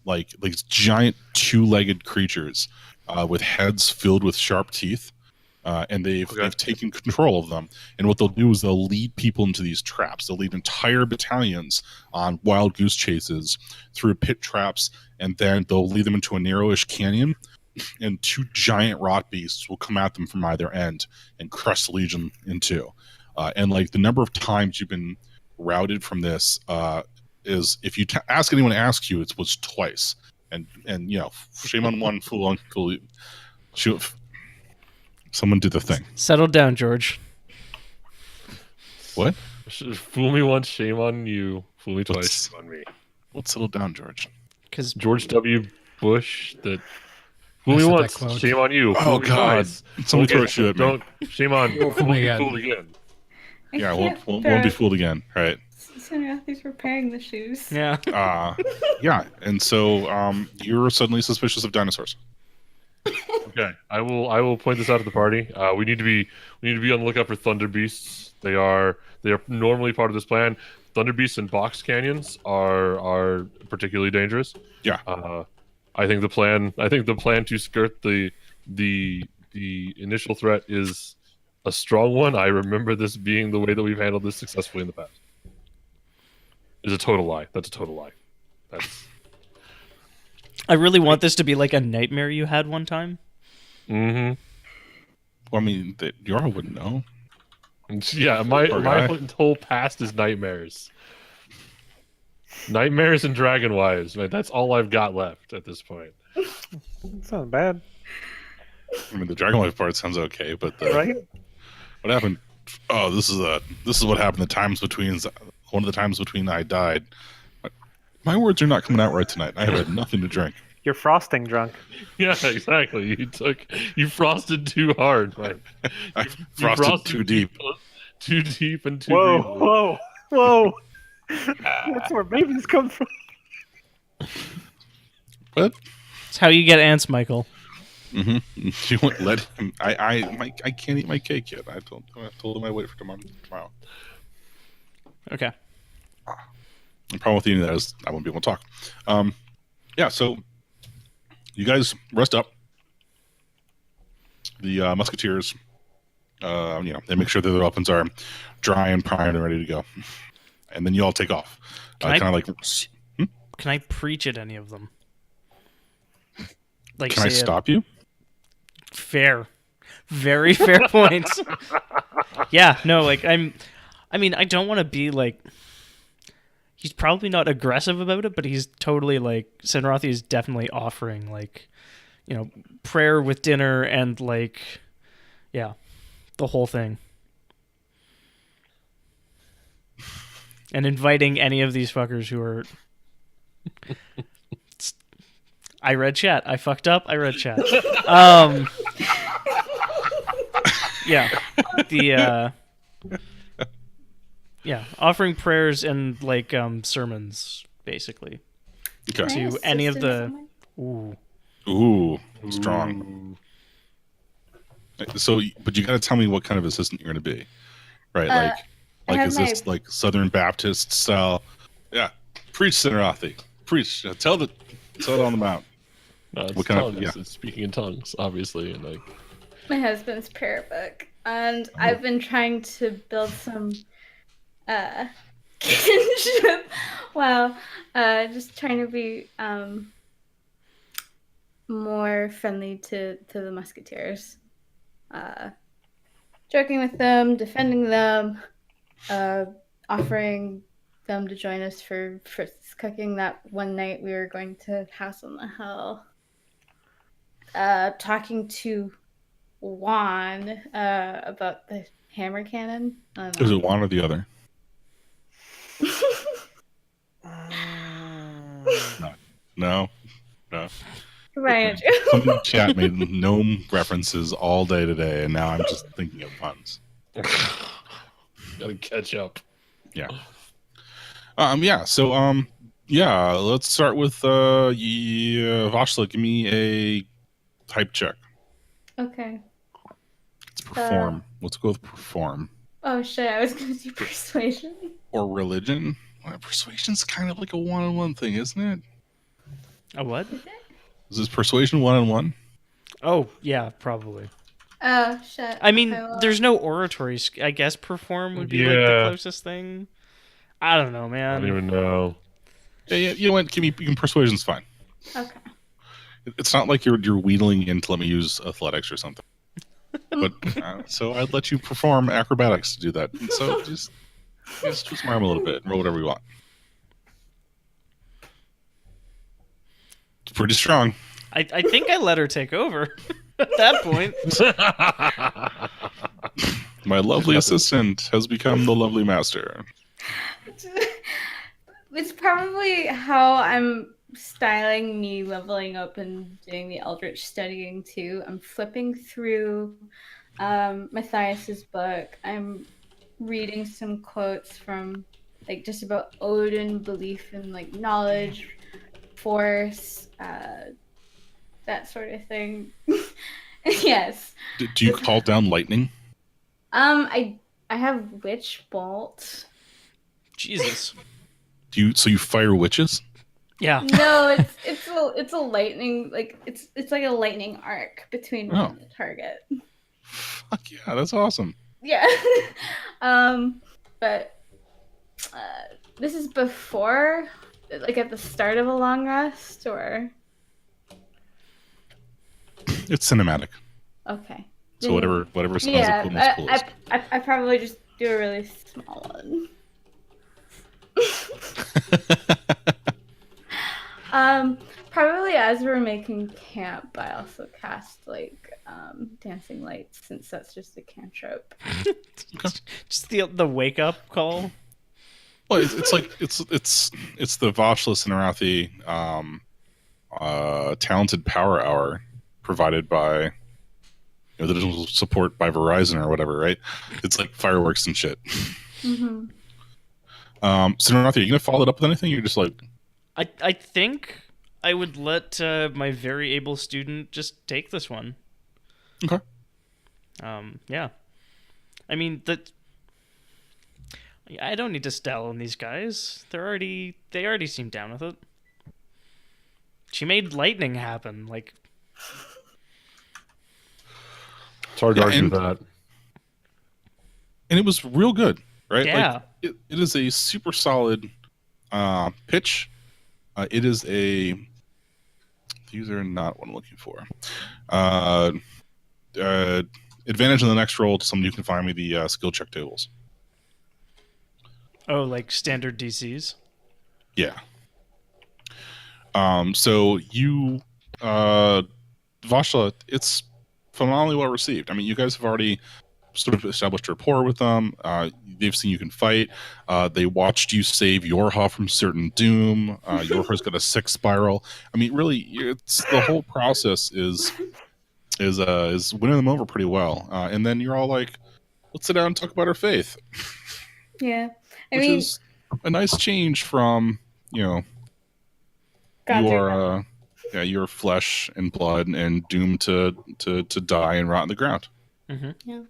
like giant 2-legged creatures with heads filled with sharp teeth. And they've taken control of them. And what they'll do is they'll lead people into these traps. They'll lead entire battalions on wild goose chases through pit traps, and then they'll lead them into a narrowish canyon. And 2 giant rot beasts will come at them from either end and crush the legion in 2. And like the number of times you've been routed from this is, if you ask anyone to ask you, it was twice. And you know, shame on one, fool on fool. Someone did the thing.
Settle down, George.
What?
Fool me once, shame on you. Fool me twice, shame on me.
Let's settle down, George.
Because
George W. Bush, that fool
I
me
said that
once,
quote.
shame on you.
Oh,
Fool me
God.
twice.
Someone
Fool
throw a shoe at me.
Don't shame on you.
Fool me again.
Fool again.
Yeah, won't be fooled again. Right.
He's repairing the shoes.
yeah,
Yeah. And so you're suddenly suspicious of dinosaurs.
Okay, I will point this out to the party. We need to be on the lookout for thunder beasts. They are normally part of this plan. Thunder beasts in box canyons are particularly dangerous.
Yeah.
I think the plan to skirt the initial threat is a strong one. I remember this being the way that we've handled this successfully in the past. It's a total lie. That's a total lie. That's
I really want this to be like a nightmare you had one time.
mm-hmm.
Well, I mean, Yara wouldn't know.
Yeah, my
guy.
whole past is nightmares. Nightmares and dragon wives, man. That's all I've got left at this point.
It's not bad,
I mean, the Dragon Life part sounds okay, but
right?
what happened? Oh, this is what happened. One of the times between I died. My words are not coming out right tonight. I have had nothing to drink.
You're frosting drunk.
Yeah, exactly. You frosted too hard, man.
I
You
frosted too deep.
Too deep and too
Whoa,
greedily.
whoa. That's where babies come from.
What?
It's how you get ants, Michael.
Mm-hmm. You won't let him. I can't eat my cake yet. I told him I wait for tomorrow.
Okay.
The problem with eating that is I won't be able to talk. Yeah, so you guys rest up. The musketeers, they make sure that their weapons are dry and primed and ready to go, and then you all take off.
Can
Kind of like,
Can I preach at any of them? Like,
can I
say
stop you?
Fair. Very fair point. Yeah, no, like I mean, I don't want to be like, he's probably not aggressive about it, but he's totally like, Senrathi is definitely offering like, prayer with dinner and like, yeah, the whole thing. And inviting any of these fuckers who are... I read chat. I fucked up. I read chat. Yeah. Yeah, offering prayers and like sermons, basically.
Okay.
Can I
To any of
assist in
the-
some way?
Ooh.
Ooh, strong. So, but you got to tell me what kind of assistant you're going to be, right?
I
Like
have
is this
my-
like Southern Baptist style? Yeah, preach, Cinerathy. Preach. Tell it on the mount.
No, it's
What kind of-
tongues.
yeah.
It's speaking in tongues, obviously, and like
My husband's prayer book, and I've been trying to build some kinship. Wow, just trying to be more friendly to the musketeers, joking with them, defending them, offering them to join us for Fritz cooking that one night we were going to House on the Hill. Talking to Juan about the hammer cannon. I don't
Is
know.
it one or the other? No.
Right.
Somebody in chat made gnome references all day today, and now I'm just thinking of puns.
gotta catch up.
Yeah. Yeah. So yeah. Let's start with Vashla. Give me a type check.
Okay.
It's perform. Let's go with perform
Oh shit! I was gonna do persuasion.
or religion. Well, persuasion's kind of like a one-on-one thing, isn't it?
A what?
Is it?
Is this persuasion one-on-one?
Oh, yeah, probably.
Oh shit!
I mean,
Okay, well,
there's no oratory. I guess perform would be like the
Yeah.
closest thing. I don't know,
I
man.
don't even know.
Yeah. You know what? Give me. Persuasion's fine.
Okay.
It's not like you're wheedling in to let me use athletics or something. But so I'd let you perform acrobatics to do that. And so just twist my arm a little bit and roll whatever you want. It's pretty strong.
I think I let her take over at that point.
My lovely assistant has become the lovely master.
It's probably how I'm styling me leveling up and doing the Eldritch studying too. I'm flipping through Matthias's book. I'm reading some quotes from like just about Odin, belief in like knowledge, force, that sort of thing. Yes.
Do you call down lightning?
I have Witch Bolt.
Jesus.
So you fire witches?
Yeah.
No, it's a lightning it's like a lightning arc between me and the target.
Fuck yeah, that's awesome.
Yeah. But this is before, like at the start of a long rest, or
It's cinematic.
okay.
So whatever sounds
Yeah,
the most coolest.
I probably just do a really small one. Probably as we're making camp, I also cast like dancing lights, since that's just a cantrip.
Just the wake up call.
Well, it's like it's the Vashla Cinerathi talented power hour provided by the digital support by Verizon or whatever, right? It's like fireworks and shit.
Mm-hmm.
Cinerathi, are you gonna follow it up with anything? You're just like,
I think I would let my very able student just take this one.
okay.
Yeah. I mean I don't need to style on these guys. They already seem down with it. She made lightning happen. Like,
It's hard to
Yeah,
argue
and-
that.
And it was real good, right?
yeah.
Like, it is a super solid pitch. It is a. These are not what I'm looking for. Advantage in the next roll to somebody who can find me the skill check tables.
Oh, like standard DCs.
Yeah. So you, Vashla, it's phenomenally well received. I mean, you guys have already sort of established a rapport with them. They've seen you can fight. They watched you save Yorha from certain doom. Yorha's got a 6 spiral. I mean, really, it's the whole process is winning them over pretty well. And then you're all like, let's sit down and talk about our faith.
Yeah. I
which
mean,
is a nice change from your
gotcha.
your flesh and blood and doomed to die and rot in the ground.
Mm-hmm.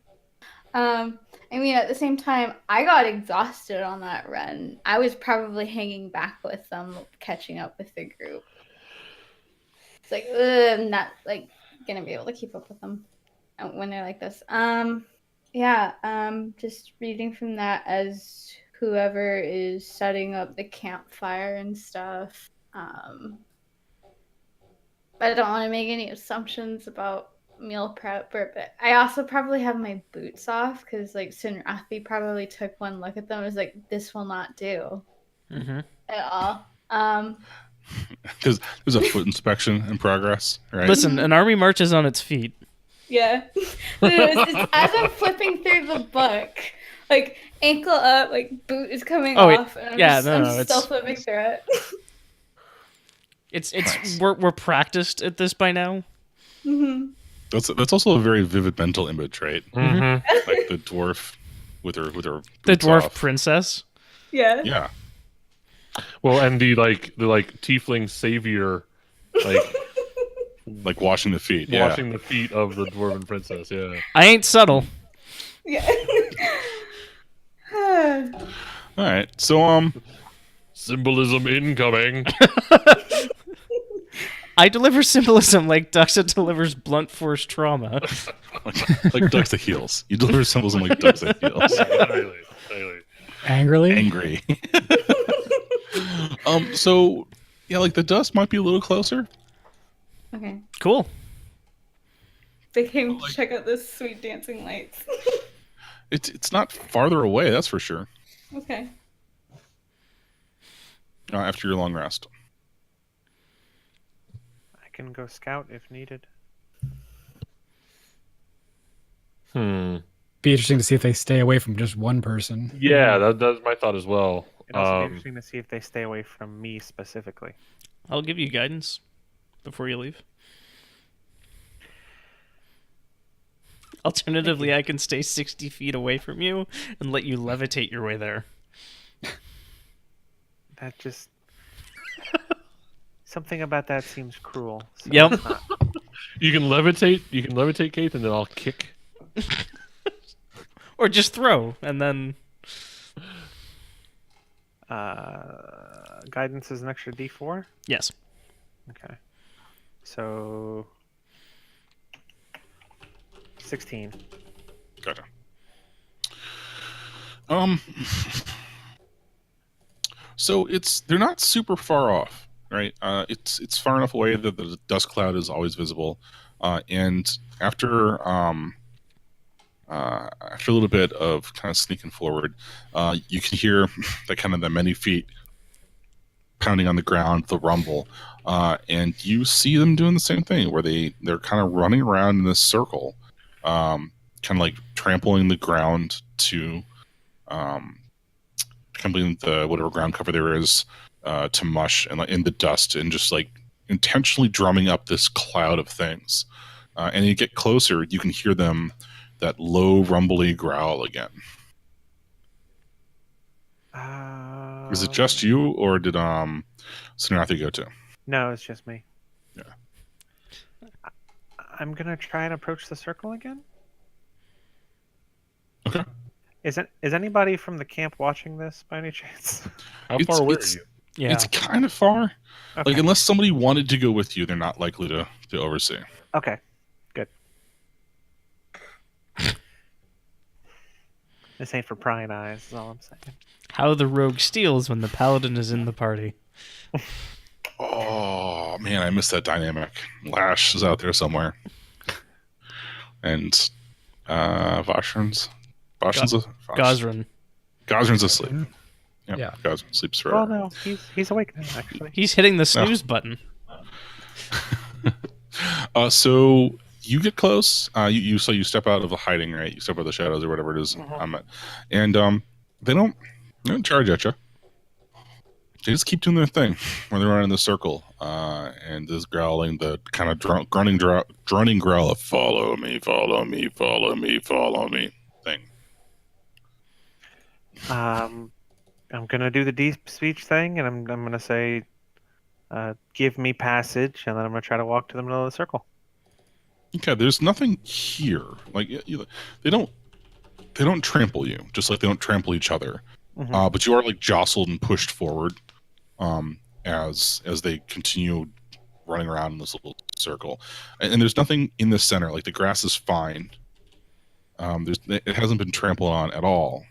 I mean, at the same time, I got exhausted on that run. I was probably hanging back with them, catching up with the group. It's like, ugh, I'm not like gonna be able to keep up with them when they're like this. Just reading from that as whoever is setting up the campfire and stuff. But I don't want to make any assumptions about meal prep, but I also probably have my boots off because like Sinrathi probably took one look at them and was like, this will not do
Mm-hmm.
at all.
Because there's a foot inspection in progress, right?
Listen, an army marches on its feet.
Yeah. It's as I'm flipping through the book, like ankle up, like boot is coming off, and I'm still flipping through it.
It's
Nice.
we're practiced at this by now.
Mm-hmm.
That's also a very vivid mental image, right?
Mm-hmm.
Like the dwarf with her
The
boots
dwarf
off.
princess.
Yeah.
Yeah.
Well, and the tiefling savior,
Like washing the feet.
washing the feet of the dwarven princess. Yeah.
I ain't subtle.
Yeah.
All right. So
Symbolism incoming.
I deliver symbolism like Duxa delivers blunt force trauma.
like Duxa heals. You deliver symbolism like Duxa heals.
Daily.
Angrily?
Angry. So yeah, like the dust might be a little closer.
Okay.
Cool.
They came to check out this sweet dancing lights.
It's not farther away, that's for sure.
Okay.
After your long rest.
I can go scout if needed.
Hmm.
Be interesting to see if they stay away from just one person.
Yeah, that's my thought as well.
It'd also be interesting to see if they stay away from me specifically.
I'll give you guidance before you leave. Alternatively, I can stay 60 feet away from you and let you levitate your way there.
That just something about that seems cruel. So
Yep.
it's not.
You can levitate. You can levitate, Kate, and then I'll kick.
Or just throw, and then...
Guidance is an extra D4.
Yes.
Okay. So 16.
Gotcha. So they're not super far off, right? It's far enough away that the dust cloud is always visible, and after a little bit of kind of sneaking forward, you can hear the many feet pounding on the ground, the rumble, and you see them doing the same thing where they're kind of running around in this circle, kind of like trampling the ground to completing the whatever ground cover there is to mush and in the dust, and just like intentionally drumming up this cloud of things. And you get closer, you can hear them, that low rumbly growl again. Is it just you, or did Sinrathi go too?
No, it's just me.
Yeah.
I'm gonna try and approach the circle again.
Okay.
Is anybody from the camp watching this by any chance?
How far away are you?
Yeah.
It's kind of far.
Okay.
Like, unless somebody wanted to go with you, they're not likely to oversee.
Okay. Good. This ain't for prying eyes, is all I'm saying.
How the rogue steals when the paladin is in the party.
Oh man, I missed that dynamic. Lash is out there somewhere, and Gosrin's asleep. Yep,
Yeah.
Gosrin sleeps
Well,
forever.
no, he's awake now, actually.
He's hitting the snooze button.
So you get close. You step out of the hiding, right? You step out of the shadows or whatever it is. And they don't charge at you. They just keep doing their thing when they're running in the circle, and this growling, the kind of droning growl of "follow me, follow me, follow me, follow me" thing.
I'm gonna do the deep speech thing, and I'm gonna say, "Give me passage," and then I'm gonna try to walk to the middle of the circle.
Okay, there's nothing here. Like they don't trample you, just like they don't trample each other.
Mhm.
But you are like jostled and pushed forward, as they continue running around in this little circle. And there's nothing in the center. Like the grass is fine. It hasn't been trampled on at all.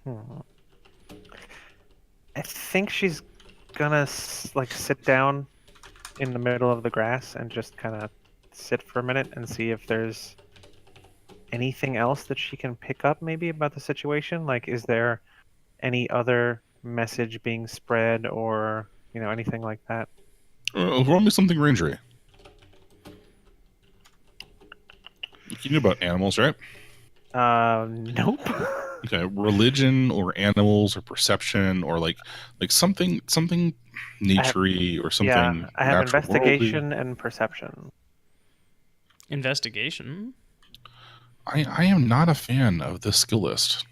Hmm. I think she's gonna like sit down in the middle of the grass and just kind of sit for a minute and see if there's anything else that she can pick up maybe about the situation. Like, is there any other message being spread or anything like that?
Roll me something rangery. You know about animals, right?
Nope.
Okay, religion or animals or perception or like something naturey or something.
Yeah, I have
natural
investigation and perception.
Investigation.
I am not a fan of this skill list.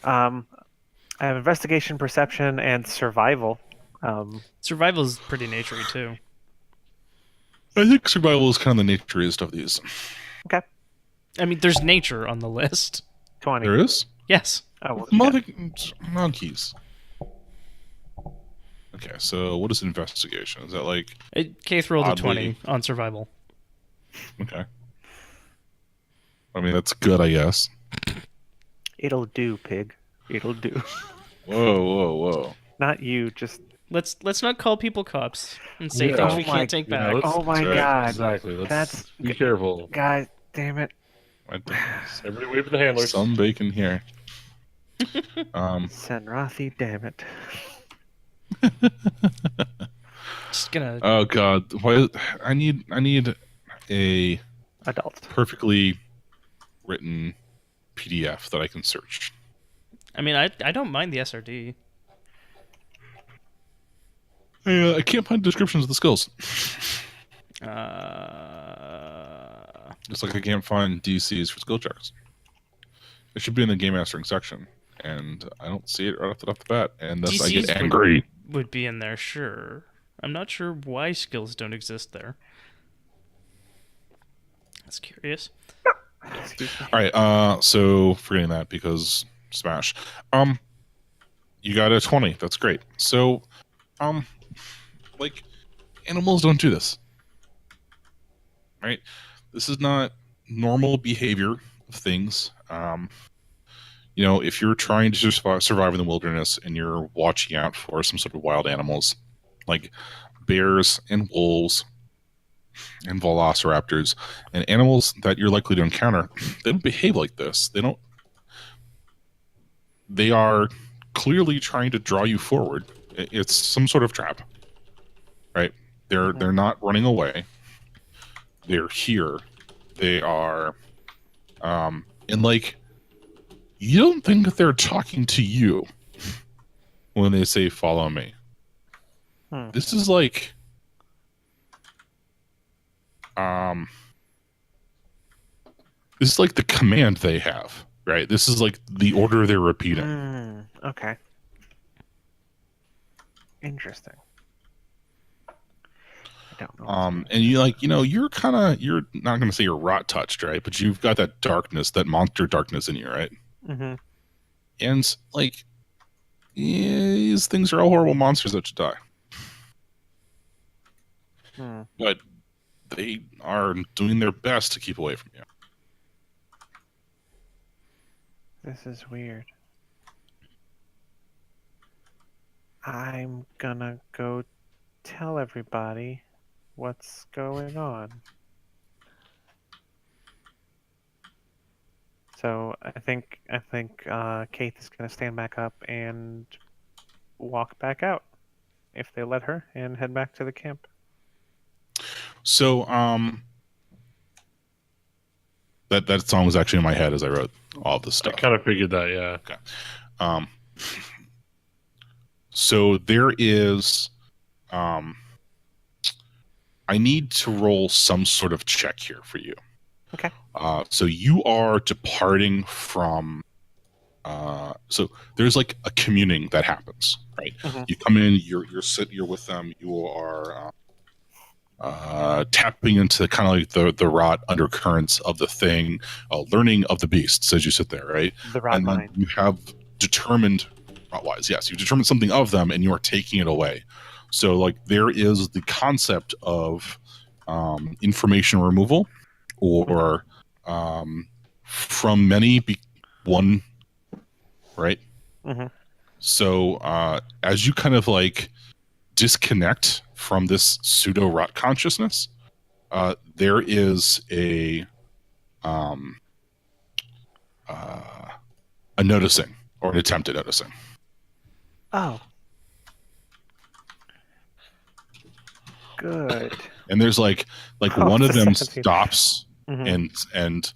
I have investigation, perception, and survival.
Survival's pretty naturey too.
I think survival is kind of the naturiest of these.
Okay.
I mean, there's nature on the list.
20.
There is?
Yes.
Oh, well,
Monkeys. Okay, so what is investigation? Is that like...
Keith rolled a
Oddly.
20 on survival.
Okay. I mean, that's good, I guess.
It'll do, pig. It'll do.
Whoa.
Not you, just...
Let's not call people cops and say
Yeah.
things
Oh
we
my-
can't take
You know,
back.
let's-
Oh my
That's right.
god.
Exactly. Let's
That's...
be careful.
Guys, damn it.
Everybody wait for the handlers.
Some bacon here.
Senrathi, damn it.
Just gonna.
Oh god, why? I need a
Adult.
perfectly written PDF that I can search.
I mean, I don't mind the SRD.
I can't find descriptions of the skills. Just like I can't find DCs for skill checks. It should be in the game mastering section, and I don't see it right off the bat, and thus I
DCs
get angry.
would be in there, sure. I'm not sure why skills don't exist there. That's curious.
Excuse me.
All right, so forgetting that because smash. You got a 20. That's great. So, like, animals don't do this, right? This is not normal behavior of things. If you're trying to survive in the wilderness and you're watching out for some sort of wild animals, like bears and wolves and velociraptors and animals that you're likely to encounter, they don't behave like this. They are clearly trying to draw you forward. It's some sort of trap, right? They're not running away. They're here. They are, and like, you don't think that they're talking to you when they say "follow me." This is like, this is like the command they have, right? This is like the order they're repeating.
Okay. Interesting. I don't know.
And you're not going to say you're rot touched, right? But you've got that darkness, that monster darkness in you, right?
Mm-hmm.
And like, these things are all horrible monsters that should die. But they are doing their best to keep away from you.
This is weird. I'm gonna go tell everybody what's going on. So I think Keith is gonna stand back up and walk back out, if they let her, and head back to the camp.
So that song was actually in my head as I wrote all of this
I
stuff.
kind of figured that, yeah.
So there is, I need to roll some sort of check here for you.
Okay.
So you are departing from So there's like a communing that happens, right?
Mhm.
You come in, you're with them, you are tapping into kind of like the rot undercurrents of the thing, learning of the beasts as you sit there, right?
The rot
And then
mind.
you have determined, rot-wise, yes, you determined something of them, and you are taking it away. So like there is the concept of information removal, or from many one, right?
Mm-hmm.
So as you kind of like disconnect from this pseudo rot consciousness, there is a noticing, or an attempt at noticing.
Oh. Good.
And there's like
Oh,
one of
it's a
them
17.
stops
Mhm.
and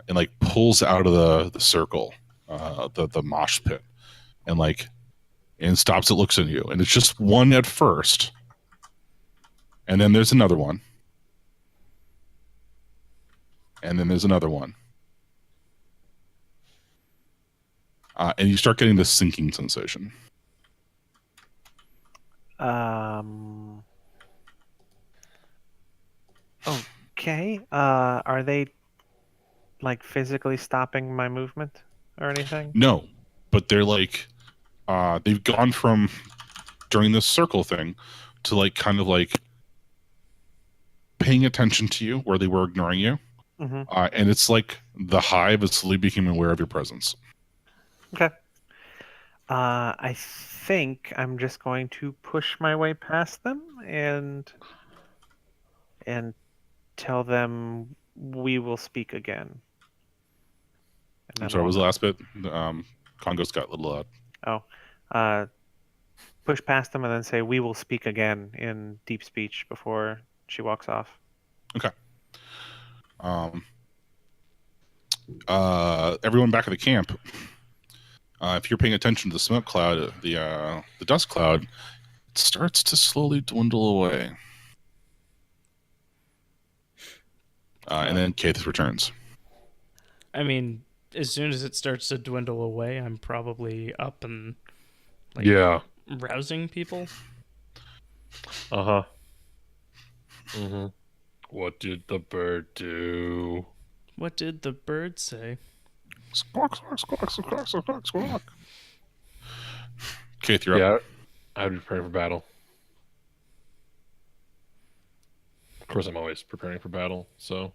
like pulls out of the circle, the mosh pit, and stops. It looks at you, and it's just one at first, and then there's another one, and then there's another one, and you start getting this sinking sensation.
Okay. Are they like physically stopping my movement or anything?
No, but they're like they've gone from during this circle thing to like kind of like paying attention to you where they were ignoring you.
Mm-hmm.
And it's like the hive is slowly becoming aware of your presence.
Okay. I think I'm just going to push my way past them and tell them we will speak again. And
I'm
then
sorry, what was the
I'll-
last bit? Congo's got a little loud.
push past them and then say we will speak again in deep speech before she walks off.
Okay. Everyone back at the camp. If you're paying attention to the smoke cloud, the dust cloud, it starts to slowly dwindle away. And then Kaith returns.
I mean, as soon as it starts to dwindle away, I'm probably up and like
Yeah.
rousing people.
Uh-huh. Mm-hmm. What did the bird do?
What did the bird say?
Squawk, squawk, squawk, squawk, squawk, squawk. Kaith, you're up.
Yeah, I'd be preparing for battle. Of course, I'm always preparing for battle, so...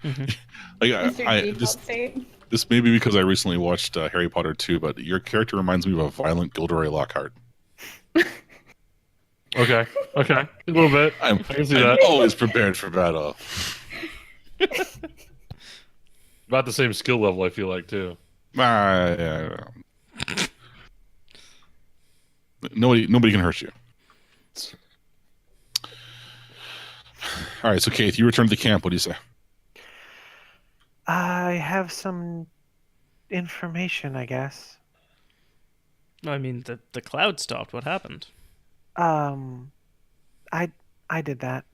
It's your default state.
This may be because I recently watched Harry Potter 2, but your character reminds me of a violent Gilderoy Lockhart.
Okay, a little bit. I can see that.
Always prepared for battle.
About the same skill level, I feel like, too.
Yeah. Nobody can hurt you. All right, so Kaith, you return to the camp. What do you say?
I have some information, I guess.
I mean, the cloud stopped. What happened?
I did that.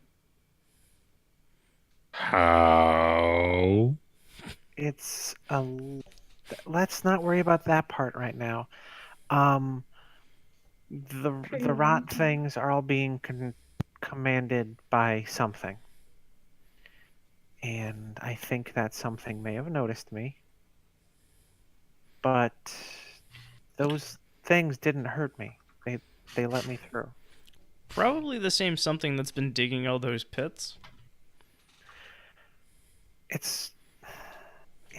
How?
It's let's not worry about that part right now. The rot things are all being commanded by something. And I think that something may have noticed me. But those things didn't hurt me. They let me through.
Probably the same something that's been digging all those pits.
It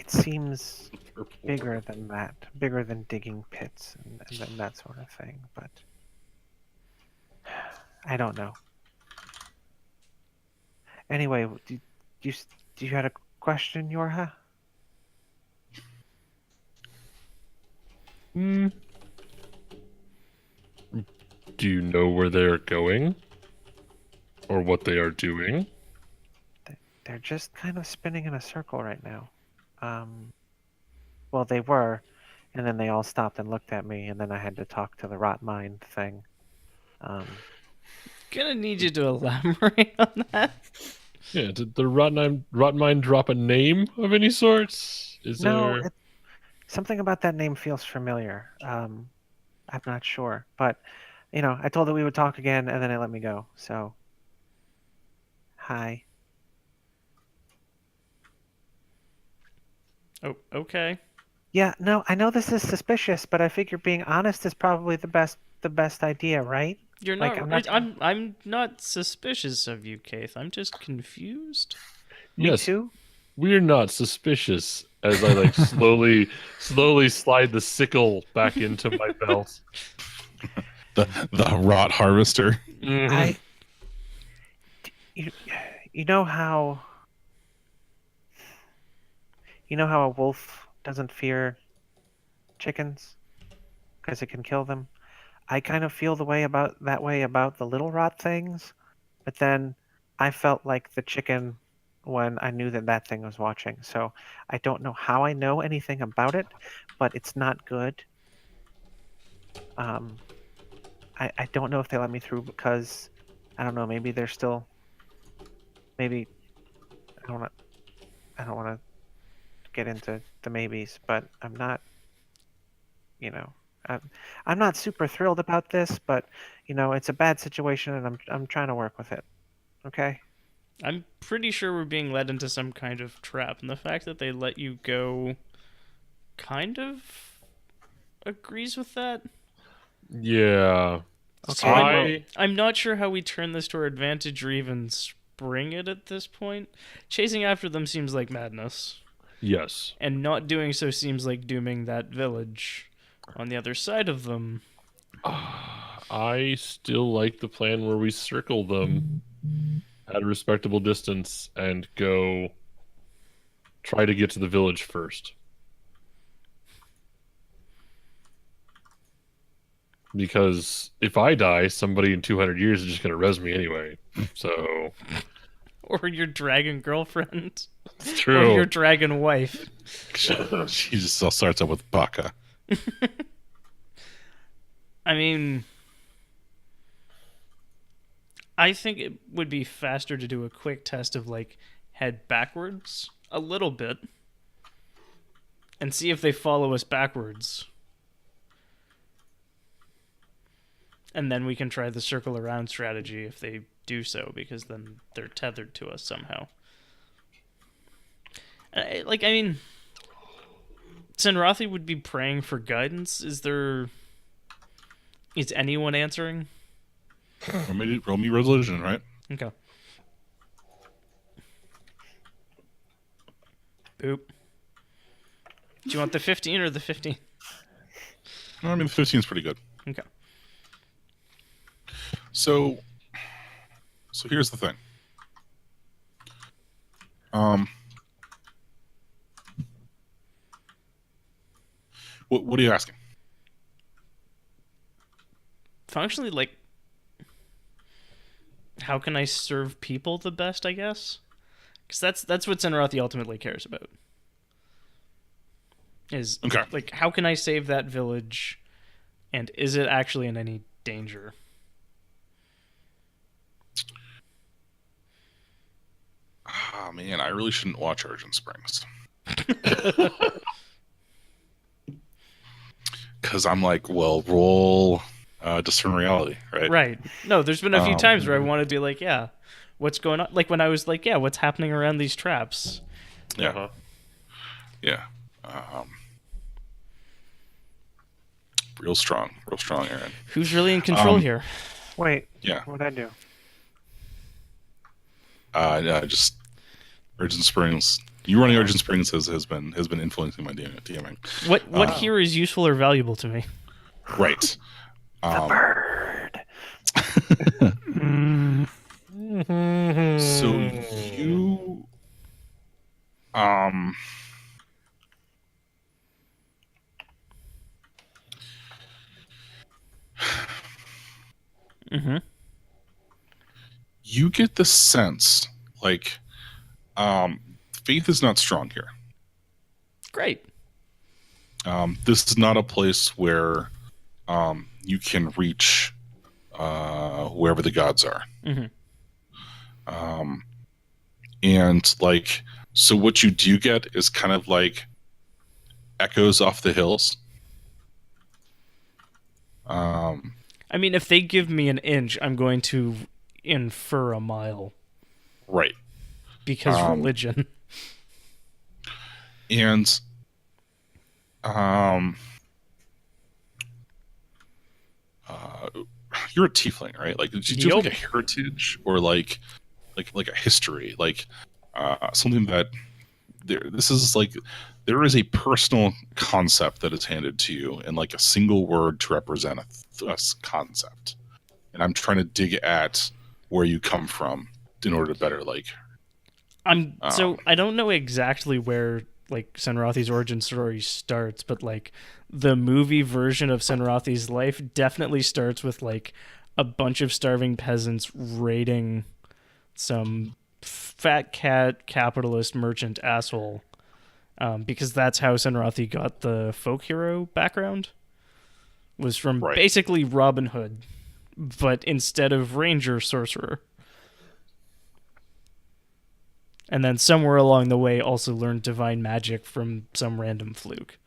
seems bigger than that. Bigger than digging pits and that sort of thing. But I don't know. Anyway, do you have a question, Yorha?
Do you know where they're going? Or what they are doing?
They're just kind of spinning in a circle right now. Well, they were, and then they all stopped and looked at me, and then I had to talk to the rot mind thing.
Gonna need you to elaborate on that.
Yeah, did the Rotmine drop a name of any sorts? Is
No,
there?
something about that name feels familiar. I'm not sure, but I told it we would talk again, and then it let me go. So, hi.
Oh, okay.
Yeah, no, I know this is suspicious, but I figure being honest is probably the best idea, right?
You're
Like,
not.
I'm not.
I'm not suspicious of you, Keith. I'm just confused.
Me
Yes,
too.
we're not suspicious. As I like slowly slide the sickle back into my belt.
The rot harvester.
Mhm.
I. You, you know how. You know how a wolf doesn't fear chickens because it can kill them. I kind of feel that way about the little rot things, but then I felt like the chicken when I knew that thing was watching. So I don't know how I know anything about it, but it's not good. Um, I don't know if they let me through because I don't know. Maybe they're still. Maybe I don't want to get into the maybes, but I'm not. You know, I'm not super thrilled about this, but it's a bad situation, and I'm trying to work with it. Okay.
I'm pretty sure we're being led into some kind of trap, and the fact that they let you go kind of agrees with that.
Yeah.
Okay.
I'm not sure how we turn this to our advantage or even spring it at this point. Chasing after them seems like madness,
Yes.
and not doing so seems like dooming that village on the other side of them.
I still like the plan where we circle them at a respectable distance and go try to get to the village first. Because if I die, somebody in 200 years is just going to res me anyway. So,
Or your dragon girlfriend.
it's
Or
true.
your dragon wife.
She just all starts out with baka.
I mean, I think it would be faster to do a quick test of, like, head backwards a little bit and see if they follow us backwards. And then we can try the circle around strategy if they do so, because then they're tethered to us somehow. I mean, Senrathi would be praying for guidance. Is anyone answering?
Roll me resolution, right?
Okay. Boop. Do you want the 15 or the 15?
I mean, the 15 is pretty good.
Okay.
So here's the thing. What are you asking?
Functionally, like, how can I serve people the best, I guess? Because that's what Senrathi ultimately cares about. Is,
Okay.
like, how can I save that village, and is it actually in any danger?
Ah, man, I really shouldn't watch Origin Springs. Because I'm like, well, roll discern reality, right?
Right. No, there's been a few
Um,
times where I want to be like, yeah, what's going on? Like when I was like, yeah, what's happening around these traps?
Yeah.
Uh-huh.
Yeah. Real strong, Aaron.
Who's really in control here?
Wait.
Yeah.
What'd I do?
Just Origin Springs. You running Origin Springs has been influencing my DMing.
What here is useful or valuable to me?
Right.
Bird.
So you
Mm-hmm.
you get the sense like faith is not strong here.
Great.
This is not a place where you can reach wherever the gods are.
Mm-hmm.
And like, so what you do get is kind of like echoes off the hills.
I mean, if they give me an inch, I'm going to infer a mile
Right.
because religion.
And you're a tiefling, right? Like, did you have like a heritage or like a history, like something that this is like there is a personal concept that is handed to you in like a single word to represent a concept, and I'm trying to dig at where you come from in order to better like.
So I don't know exactly where like Senrathi's origin story starts, but like the movie version of Senrathi's life definitely starts with like a bunch of starving peasants raiding some fat cat capitalist merchant asshole, because that's how Senrathi got the folk hero background, was from basically Robin Hood, but instead of ranger, sorcerer. And then somewhere along the way also learned divine magic from some random fluke.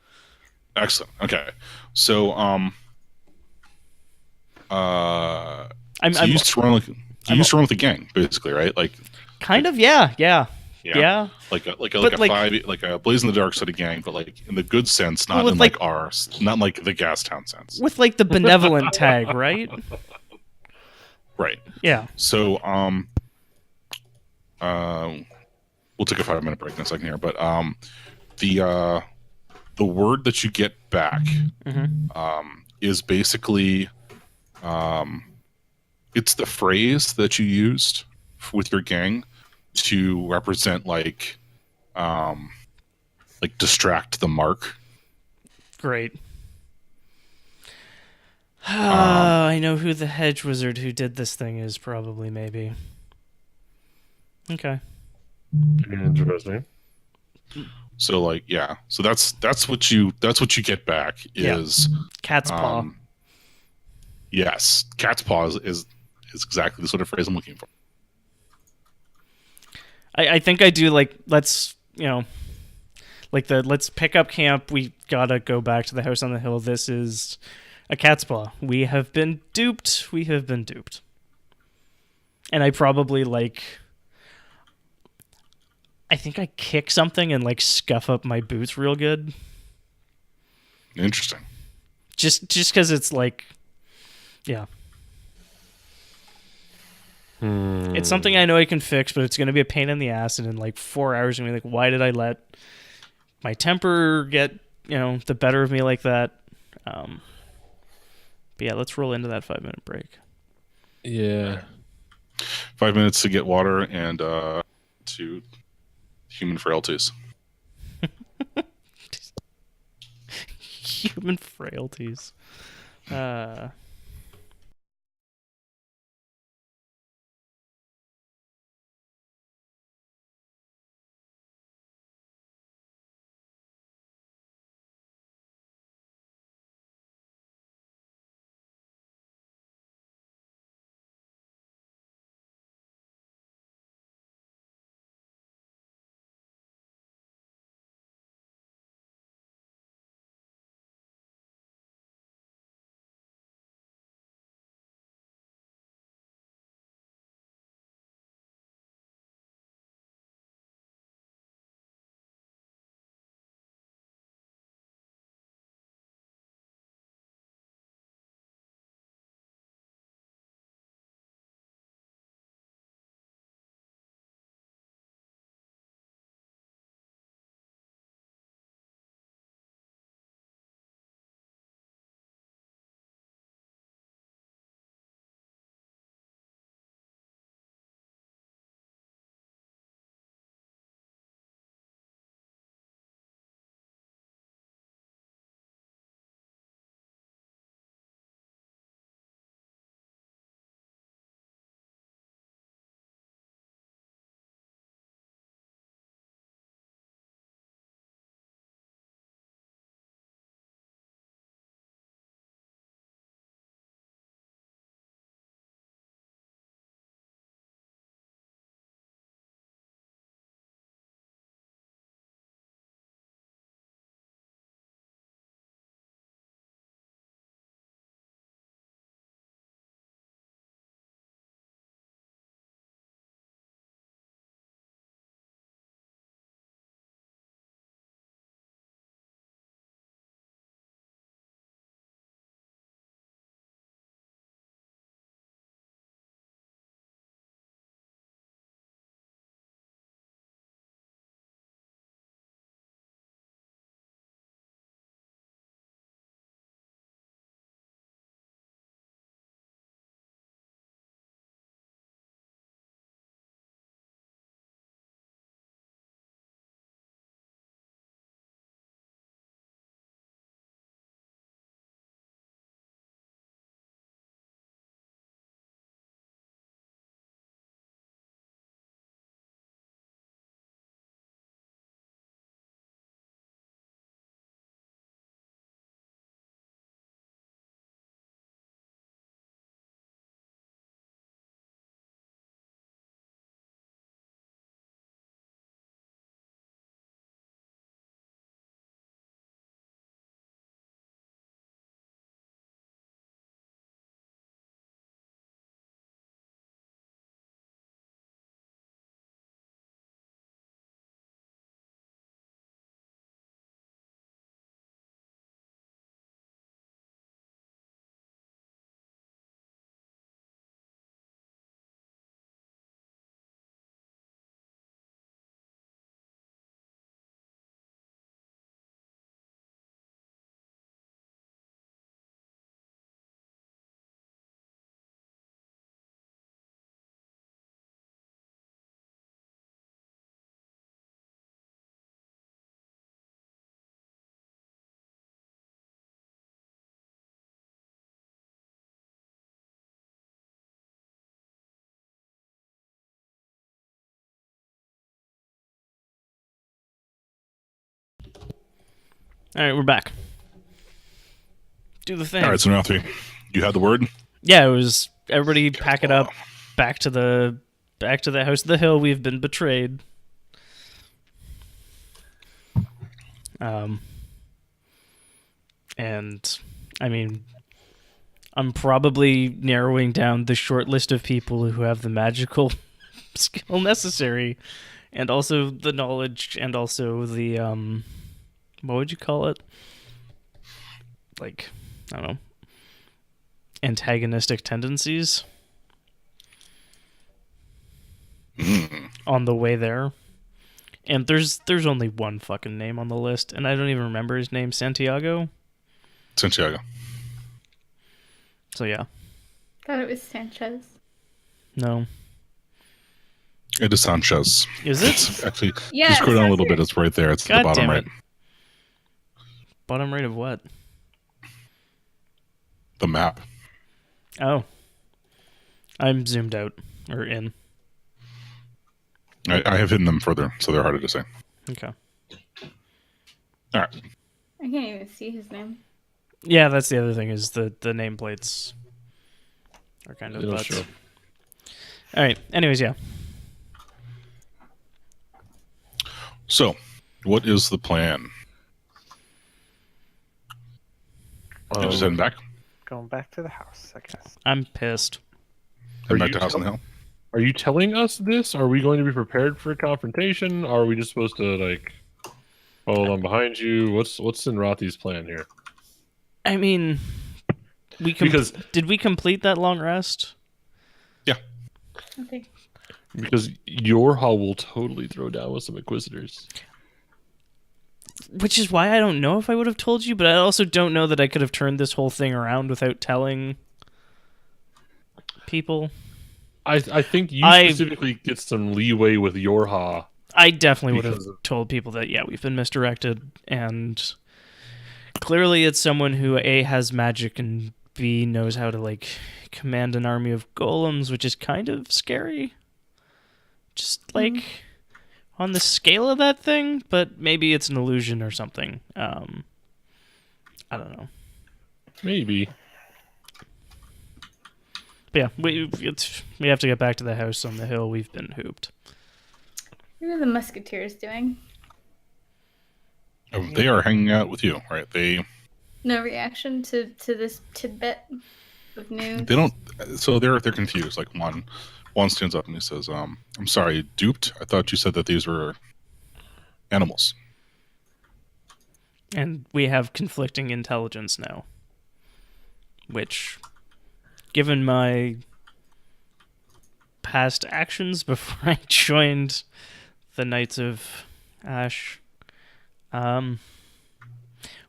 Excellent. Okay. So you used to run with the gang, basically, right? Like
kind of, yeah.
Like a Blaze in the Dark sort of gang, but like in the good sense, not in like ours, not like the Gastown sense.
With like the benevolent tag, right?
Right.
Yeah.
So we'll take a 5-minute break in a second here, but the word that you get back is basically it's the phrase that you used with your gang to represent like distract the mark.
Great. I know who the hedge wizard who did this thing is, probably, maybe. Okay.
Interesting.
So like, yeah. So that's what you get back is
cat's paw.
Yes, cat's paw is exactly the sort of phrase I'm looking for.
I think I do like let's pick up camp. We gotta go back to the house on the hill. This is a cat's paw. We have been duped. And I probably I think I kick something and like scuff up my boots real good.
Interesting.
Just because it's like, yeah. It's something I know I can fix, but it's going to be a pain in the ass, and in like 4 hours, I'm going to be like, why did I let my temper get, the better of me like that? But yeah, let's roll into that 5-minute break.
Yeah.
5 minutes to get water and to human frailties.
Human frailties. All right, we're back. Do the thing.
All right, so now 3. You had the word?
Yeah, it was everybody pack it up,
Wow.
back to the house of the hill. We've been betrayed. And I mean, I'm probably narrowing down the short list of people who have the magical skill necessary, and also the knowledge, and also the what would you call it? Like, I don't know, antagonistic tendencies on the way there. And there's only one fucking name on the list, and I don't even remember his name. Santiago?
Santiago.
So yeah.
Thought it was Sanchez.
No.
It is Sanchez.
Is it?
It's actually,
Yeah,
you scroll down a little
Sanchez.
bit. It's right there. It's at
God
the bottom
damn
right.
it. Bottom right of what?
The map.
Oh. I'm zoomed out. Or in.
I have hidden them further, so they're harder to say.
Okay.
All right.
I can't even see his name.
Yeah, that's the other thing, is the nameplates are kind of
It'll
butts.
show.
Alright, anyways, yeah.
So, what is the plan? You're just heading back?
Going back to the house, I guess.
I'm pissed.
Heading
Are
back
you
to House on the Hill?
Are you telling us this? Are we going to be prepared for a confrontation? Are we just supposed to like follow along behind you? What's Sinrathi's plan here?
I mean,
Because
did we complete that long rest?
Okay.
because Yorha will totally throw down with some Inquisitors.
Which is why I don't know if I would have told you, but I also don't know that I could have turned this whole thing around without telling people.
I think you
I-
specifically get some leeway with Yorha.
I definitely would have
Because of-
told people that, yeah, we've been misdirected, and clearly it's someone who A, has magic, and B, knows how to, like, command an army of golems, which is kind of scary. Just, like, on the scale of that thing, but maybe it's an illusion or something. I don't know.
Maybe.
But yeah, we have to get back to the house on the hill. We've been hooped.
What are the Musketeers doing?
They are hanging out with you, right? They
No reaction to this tidbit of news?
don't. So they're confused. Like one stands up and he says, "I'm sorry, duped. I thought you said that these were animals."
And we have conflicting intelligence now. Which, given my past actions before I joined the Knights of Ash,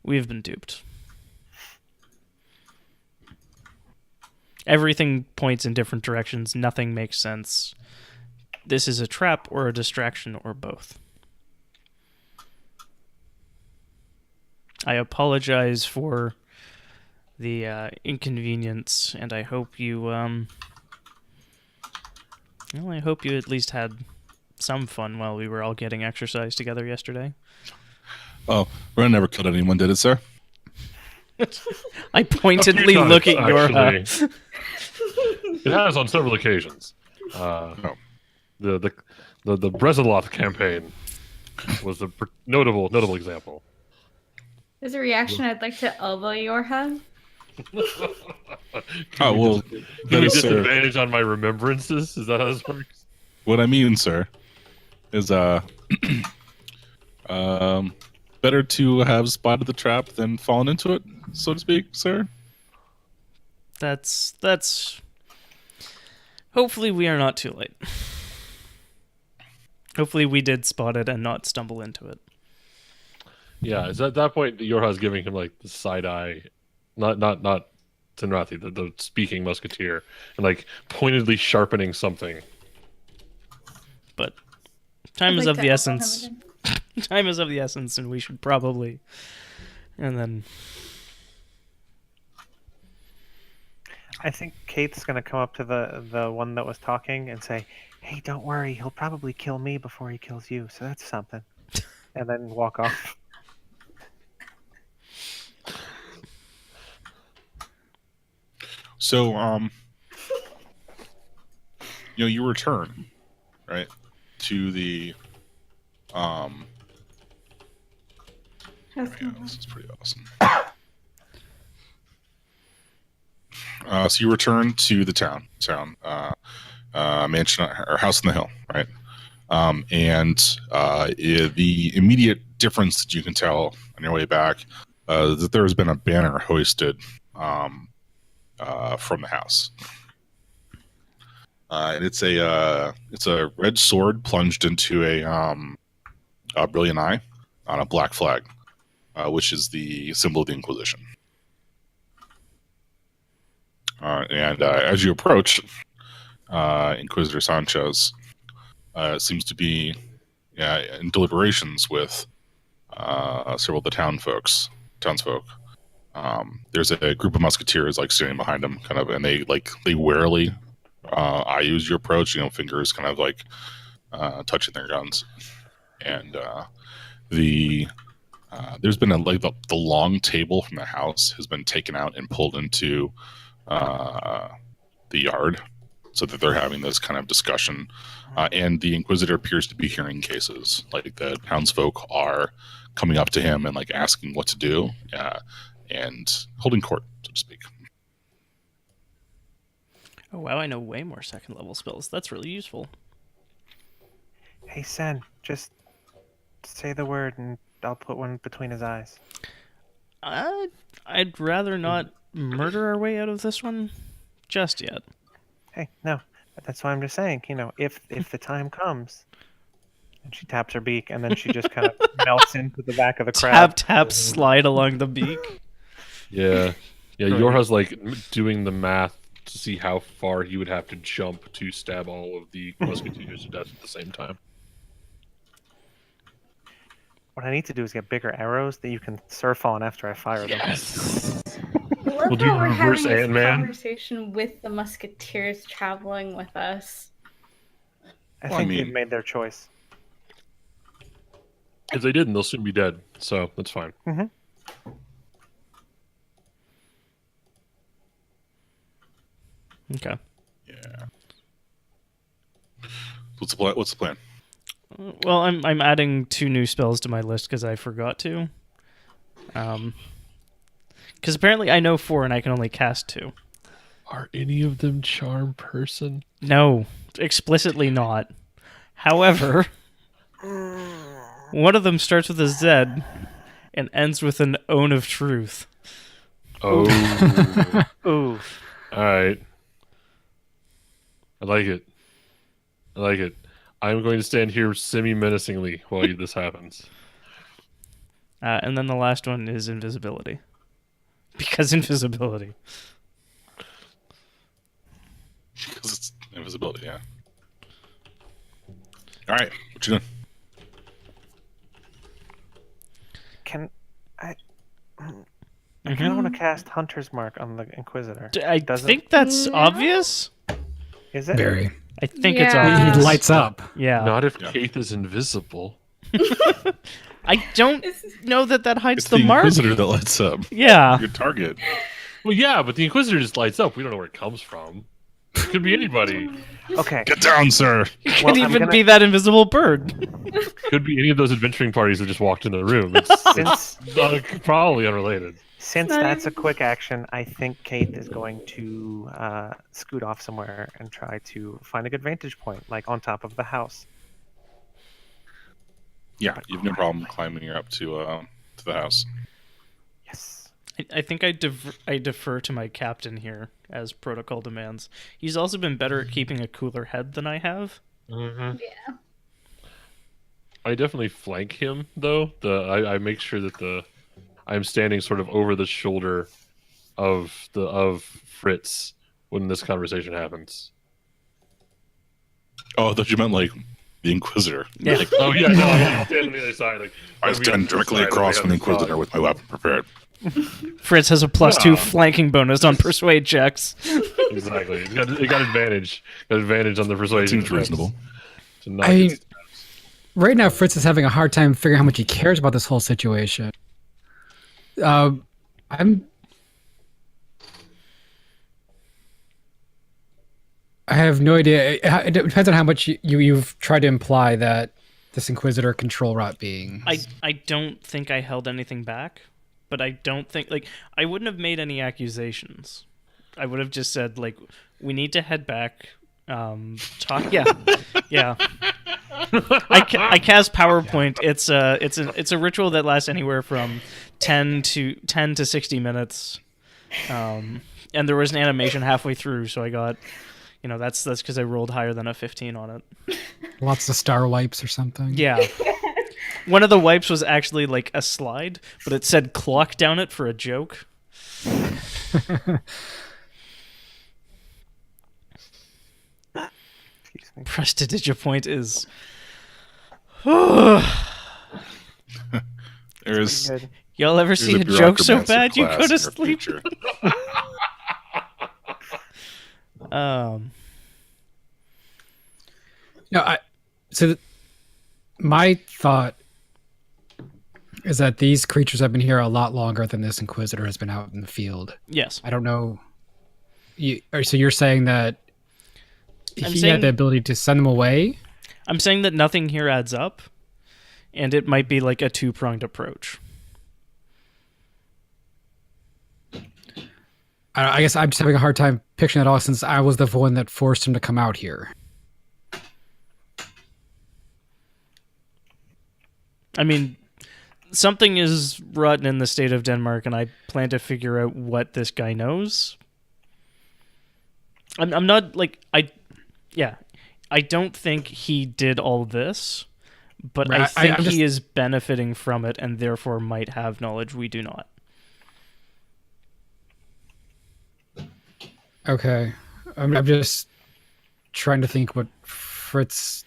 we've been duped. Everything points in different directions. Nothing makes sense. This is a trap or a distraction or both. I apologize for the inconvenience, and I hope you, well, I hope you at least had some fun while we were all getting exercise together yesterday.
Oh, Ren never killed anyone, did it, sir?
I pointedly
A few times,
look at your...
actually. It has on several occasions. The Breziloth campaign was a notable example.
As a reaction, I'd like to elbow Yorha.
Oh, well,
Give
that
me
is, sir.
disadvantage on my remembrances? Is that how this works?
What I mean, sir, is better to have spotted the trap than fallen into it, so to speak, sir.
That's... Hopefully we are not too late. Hopefully we did spot it and not stumble into it.
Yeah, is at that point Yorha's giving him like the side eye, not Sinrathi, the speaking musketeer, and like pointedly sharpening something.
But time
I'd
is
like
of
to
the
elbow him
essence.
again.
Time is of the essence, and we should probably... And then...
I think Kate's gonna come up to the one that was talking and say, "Hey, don't worry, he'll probably kill me before he kills you, so that's something." And then walk off.
So, you return, right, to the, yeah, this is pretty awesome. So you return to the town, mansion or house on the hill, right? The immediate difference that you can tell on your way back that there has been a banner hoisted from the house, and it's a red sword plunged into a brilliant eye on a black flag, which is the symbol of the Inquisition. As you approach, Inquisitor Sanchez seems to be in deliberations with several of the townsfolk. There's a group of musketeers like standing behind him, kind of, and they warily eye you as you approach. Fingers kind of like touching their guns, and there's been the long table from the house has been taken out and pulled into the yard, so that they're having this kind of discussion, and the Inquisitor appears to be hearing cases. Like the townsfolk are coming up to him and like asking what to do, and holding court, so to speak.
Oh wow, I know way more second level spells. That's really useful.
Hey, Sen, just say the word and I'll put one between his eyes.
I'd rather not murder our way out of this one just yet.
Hey, no, that's why I'm just saying, if the time comes. And she taps her beak, and then she just kind of melts into the back of the crowd.
Tap, slide along the beak.
Yeah. Yorha's like doing the math to see how far he would have to jump to stab all of the musketeers to death at the same time.
What I need to do is get bigger arrows that you can surf on after I fire them.
Yes.
I love
We'll do
how we're
reverse
having this
Ant-Man.
conversation with the musketeers traveling with us.
I
Well,
think
I mean-
they've made their choice.
If they didn't, they'll soon be dead. So that's fine.
Mm-hmm.
Okay.
Yeah. What's the plan?
Well, I'm adding 2 new spells to my list because I forgot to. Because apparently I know 4 and I can only cast 2.
Are any of them charm person?
No, explicitly not. However, one of them starts with a Z and ends with an own of truth.
Oh.
Ooh.
All right. I like it. I'm going to stand here semi-menacingly while this happens.
And then the last one is invisibility. Because invisibility.
Because it's invisibility, yeah. All right, what you doing?
Can I kind of want to cast Hunter's Mark on the Inquisitor.
I think that's obvious.
Is it?
Very.
I think it's
Yeah.
obvious.
He lights up.
Yeah.
Not if
Yeah.
Keith is invisible.
I don't know that hides
It's
the mark.
Inquisitor that lights up.
Yeah.
Your target.
Well, yeah, but the Inquisitor just lights up. We don't know where it comes from. It could be anybody.
Okay.
Get down, sir.
It
Well,
could
I'm
even
gonna-
be that invisible bird.
Could be any of those adventuring parties that just walked in the room. It's probably unrelated.
Since
Not
that's a
even-
quick action, I think Kate is going to scoot off somewhere and try to find a good vantage point, like on top of the house.
Yeah, you've no problem climbing up to the house.
Yes.
I think I defer to my captain here, as protocol demands. He's also been better at keeping a cooler head than I have.
Mm-hmm.
Yeah.
I definitely flank him, though. I make sure that I'm standing sort of over the shoulder of Fritz when this conversation happens.
Oh, I thought you meant like the Inquisitor.
Yeah.
Like,
Oh yeah, no, I stand on the other side. Like
I stand directly across from the Inquisitor with my weapon prepared.
Fritz has a +2
Yeah.
flanking bonus on persuade checks.
Exactly. It got advantage. Got advantage on the persuasion.
Seems reasonable.
To not
I-
get-
Right now, Fritz is having a hard time figuring how much he cares about this whole situation. I'm have no idea. It depends on how much you've tried to imply that this Inquisitor control rot being.
I don't think I held anything back, but I don't think I wouldn't have made any accusations. I would have just said we need to head back. Talk. Yeah. I cast PowerPoint. It's a ritual that lasts anywhere from 10 to 60 minutes. And there was an animation halfway through, so I got, that's because I rolled higher than a 15 on it.
Lots of star wipes or something.
Yeah. One of the wipes was actually a slide, but it said clock down it for a joke. Prestidigipoint is.
There's
Y'all ever see a joke so bad you go to sleep?
My thought is that these creatures have been here a lot longer than this Inquisitor has been out in the field.
Yes.
I don't know. So you're saying that he had the ability to send them away?
I'm saying that nothing here adds up, and it might be a two-pronged approach.
I guess I'm just having a hard time picturing that all since I was the one that forced him to come out here.
I mean, something is rotten in the state of Denmark, and I plan to figure out what this guy knows. I'm not I don't think he did all this, but I think he is benefiting from it and therefore might have knowledge we do not.
Okay. I'm just trying to think what Fritz's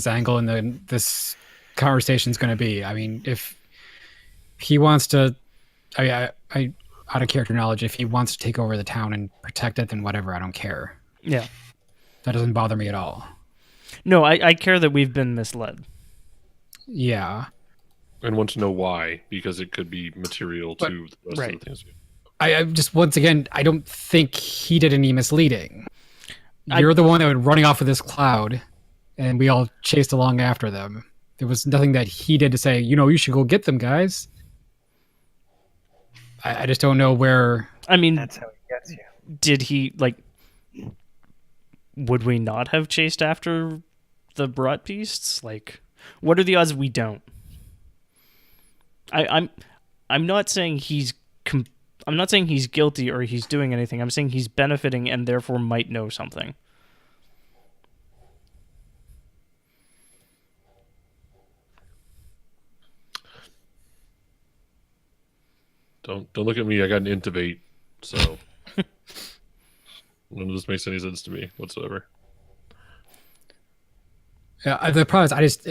angle in this conversation is going to be. I mean, if he wants to, I out of character knowledge, if he wants to take over the town and protect it, then whatever, I don't care.
Yeah.
That doesn't bother me at all.
No, I care that we've been misled.
Yeah.
And want to know why, because it could be material to the rest of the things.
I just, once again, I don't think he did any misleading. You're the one that was running off with this cloud, and we all chased along after them. There was nothing that he did to say, you should go get them, guys. I just don't know where...
I mean... That's how he gets you.
Did he, would we not have chased after the brought beasts? What are the odds we don't? I'm not saying I'm not saying he's guilty or he's doing anything. I'm saying he's benefiting and therefore might know something.
Don't look at me. I got an intubate, so none of this makes any sense to me whatsoever.
Yeah, the problem is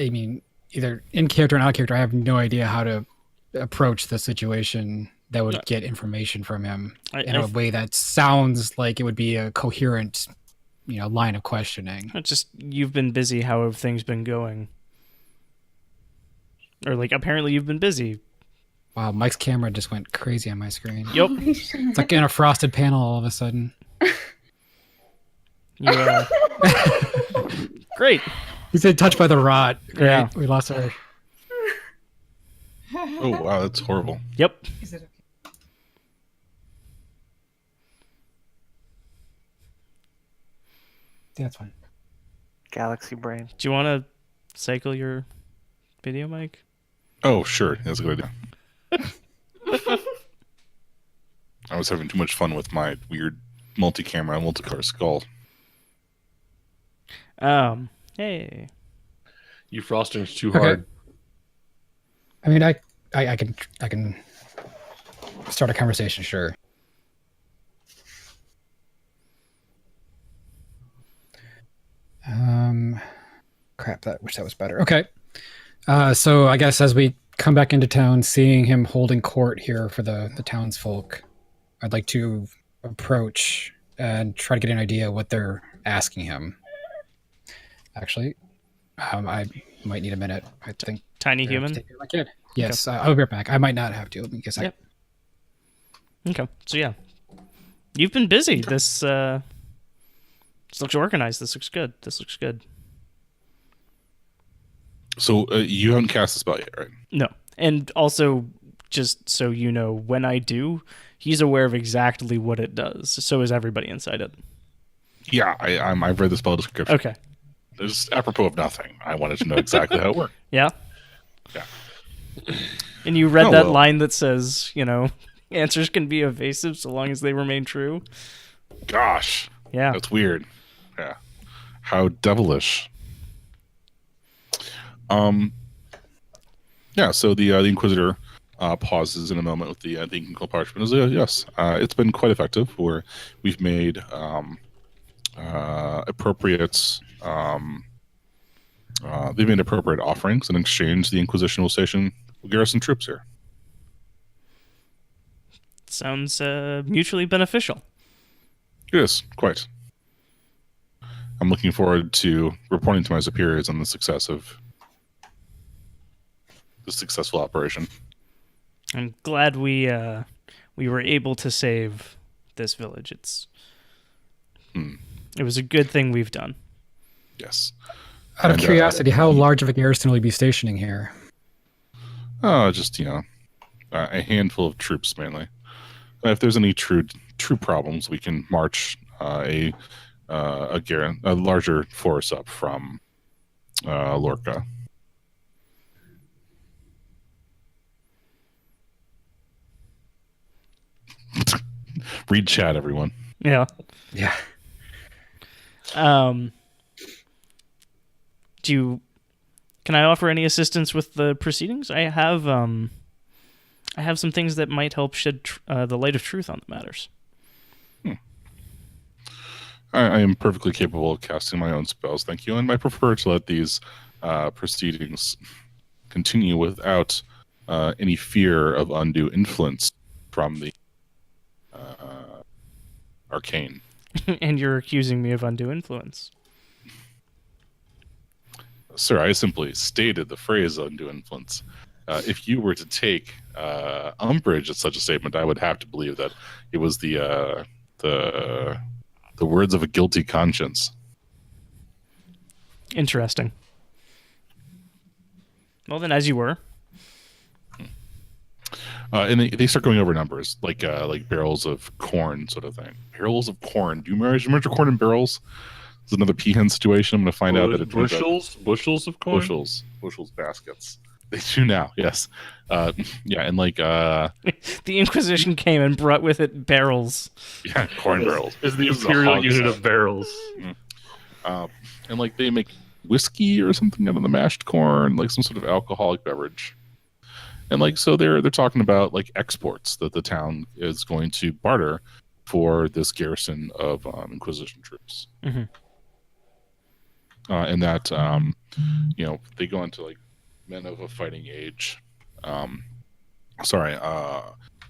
either in character or out of character, I have no idea how to approach the situation that would get information from him in a way that sounds like it would be a coherent, line of questioning.
It's just, you've been busy. How have things been going? Or apparently you've been busy.
Wow, Mike's camera just went crazy on my screen.
Yep.
It's like in a frosted panel all of a sudden.
Yeah. Great.
He said touched by the rot. Great.
Yeah.
We lost our...
Oh, wow, that's horrible.
Yep.
Is it okay? Yeah, that's fine.
Galaxy brain.
Do you want to cycle your video, Mike?
Oh, sure. That's a good idea. I was having too much fun with my weird multi-camera, multicolor skull.
Hey.
You frosting's too hard.
I mean, I can start a conversation, sure. Crap, wish that was better. Okay. So I guess as we come back into town, seeing him holding court here for the townsfolk, I'd like to approach and try to get an idea what they're asking him. Actually, I might need a minute. I think
Tiny human?
My kid. Yes, okay. I'll be right back. I might not have to. Let me guess.
Yep. Okay, so yeah. You've been busy this This looks organized. This looks good. This looks good.
So you haven't cast the spell yet, right?
No. And also, just so you know, when I do, he's aware of exactly what it does. So is everybody inside it.
Yeah, I've read the spell description.
Okay.
There's apropos of nothing. I wanted to know exactly how it worked.
Yeah?
Yeah.
And you read
Oh,
that
well.
line that says, answers can be evasive so long as they remain true.
Gosh,
Yeah.
that's weird. Yeah, how devilish. Yeah. So the Inquisitor pauses in a moment with the inking parchment. Yes, it's been quite effective. We've made appropriate. They've made appropriate offerings. In exchange, the Inquisition will station garrison troops here.
Sounds mutually beneficial.
It is, quite. I'm looking forward to reporting to my superiors on the success of the successful operation.
I'm glad we were able to save this village. It was a good thing we've done.
Yes.
Out of
And,
curiosity, how large of a garrison will you be stationing here?
Just a handful of troops mainly. If there's any true problems, we can march a larger force up from Lorca. Read chat, everyone.
Yeah.
Yeah.
Can I offer any assistance with the proceedings? I have some things that might help shed the light of truth on the matters.
I am perfectly capable of casting my own spells, thank you, and I prefer to let these proceedings continue without any fear of undue influence from the arcane.
And you're accusing me of undue influence.
Sir, I simply stated the phrase undue influence. If you were to take umbrage at such a statement, I would have to believe that it was the words of a guilty conscience.
Interesting. Well, then, as you were.
And they start going over numbers, like barrels of corn, sort of thing. Barrels of corn. Do you measure corn in barrels? It's another peahen situation. I'm going to find out that it turns out
bushels of corn.
bushels, baskets. They do now. Yes. Yeah, and
The Inquisition came and brought with it barrels.
yeah, corn barrels.
Is the
This is a
imperial
hog
unit
set.
of barrels.
And they make whiskey or something out of the mashed corn, like some sort of alcoholic beverage. And so they're talking about exports that the town is going to barter for this garrison of Inquisition troops.
Mm-hmm.
And that they go into men of a fighting age.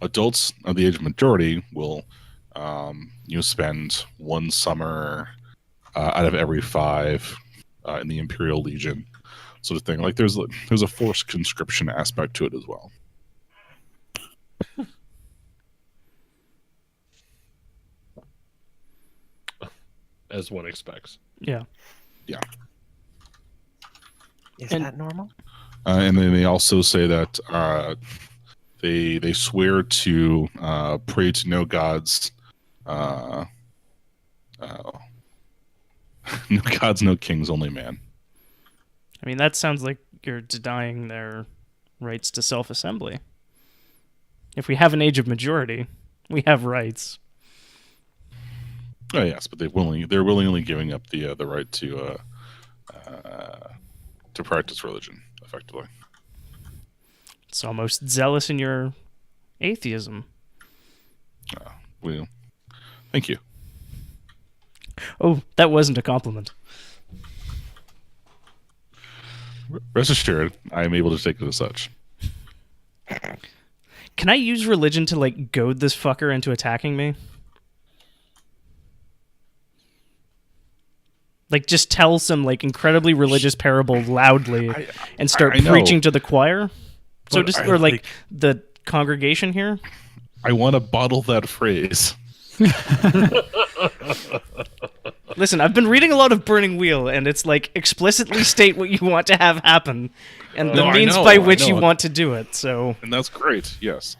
Adults of the age of majority will spend one summer out of every 5 in the Imperial Legion, sort of thing. There's a forced conscription aspect to it as well.
As one expects.
Yeah.
Yeah.
Is
And-
that normal?
And then they also say that they swear to pray to no gods, no gods, no kings, only man.
I mean, that sounds like you're denying their rights to self-assembly. If we have an age of majority, we have rights.
Oh yes, but they're willingly giving up the right to practice religion effectively.
It's almost zealous in your atheism.
Well, thank you.
Oh, that wasn't a compliment.
Rest assured, I am able to take it as such.
Can I use religion to goad this fucker into attacking me? Just tell some incredibly religious parable loudly and start
I know.
preaching to the choir. So
But
the congregation here.
I want to bottle that phrase.
Listen, I've been reading a lot of Burning Wheel, and it's like explicitly state what you want to have happen, and the
No, I
means
know,
by
I
which you
know.
want to do it. So
And that's great. Yes,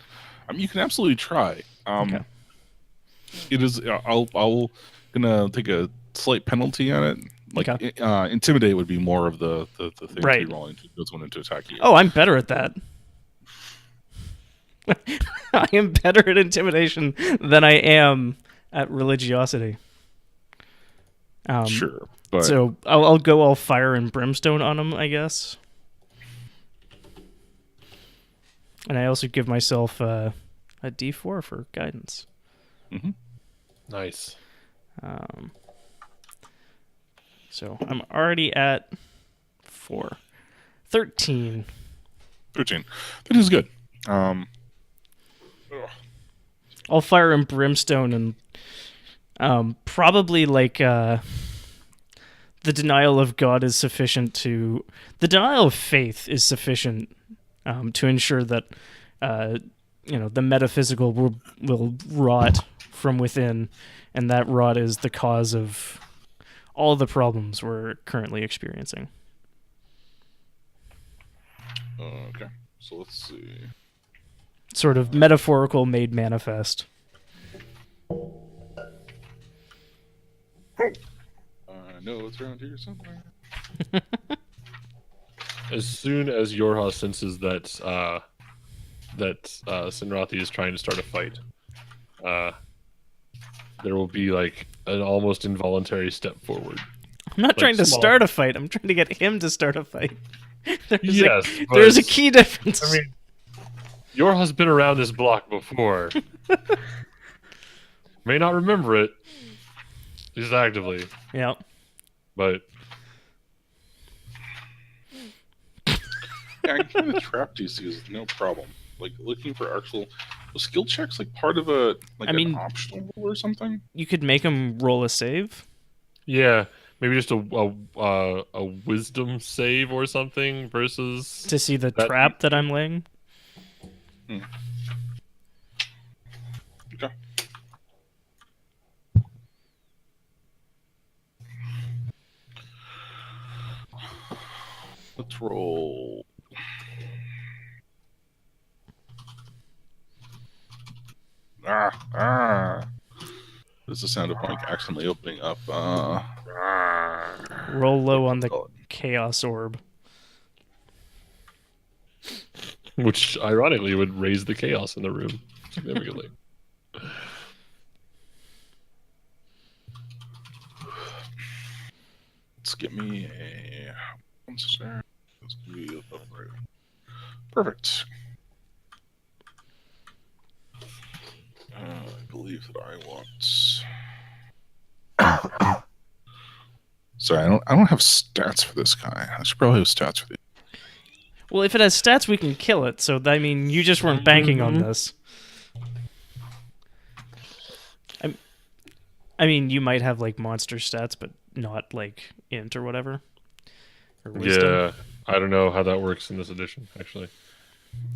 you can absolutely try.
Okay.
It is. I'll gonna take a slight penalty on it. Like
Okay.
intimidate would be more of the thing to
Right.
be rolling to go someone to attack you.
Oh, I'm better at that. I am better at intimidation than I am at religiosity.
Sure, but
So I'll go all fire and brimstone on him, I guess. And I also give myself a D4 for guidance.
Nice.
So I'm already at 4. 13.
13. That is good.
All fire and brimstone, and probably like the denial of God is sufficient to... The denial of faith is sufficient to ensure that the metaphysical will rot from within, and that rot is the cause of all the problems we're currently experiencing.
Okay, so let's see.
Sort of metaphorical made manifest.
I know it's around here somewhere.
As soon as Yorha senses that Sinrathi is trying to start a fight, there will be like an almost involuntary step forward.
I'm not trying to
small.
start a fight. I'm trying to get him to start a fight.
Yes,
there's a
but-
key difference.
I mean, Yorha's been around this block before. May not remember it exactly,
Yeah.
Yeah,
but
I can kind of trap DCs, no problem. Like looking for actual skill checks, like part of a an optional rule or something.
You could make him roll a save.
yeah, maybe just a wisdom save or something versus
To see the
That-
trap that I'm laying.
Okay. Let's roll. This is the sound of Mike accidentally opening up.
Roll low on the chaos orb.
which ironically would raise the chaos in the room significantly.
Let's get me a monster. Let's give me a upgrade. Perfect. I believe that I want. Sorry, I don't have stats for this guy. I should probably have stats for these.
Well, if it has stats, we can kill it. So, I mean, you just weren't banking on this. I mean, you might have, like, monster stats, but not, like, int or whatever. Or wisdom.
Yeah, I don't know how that works in this edition, actually.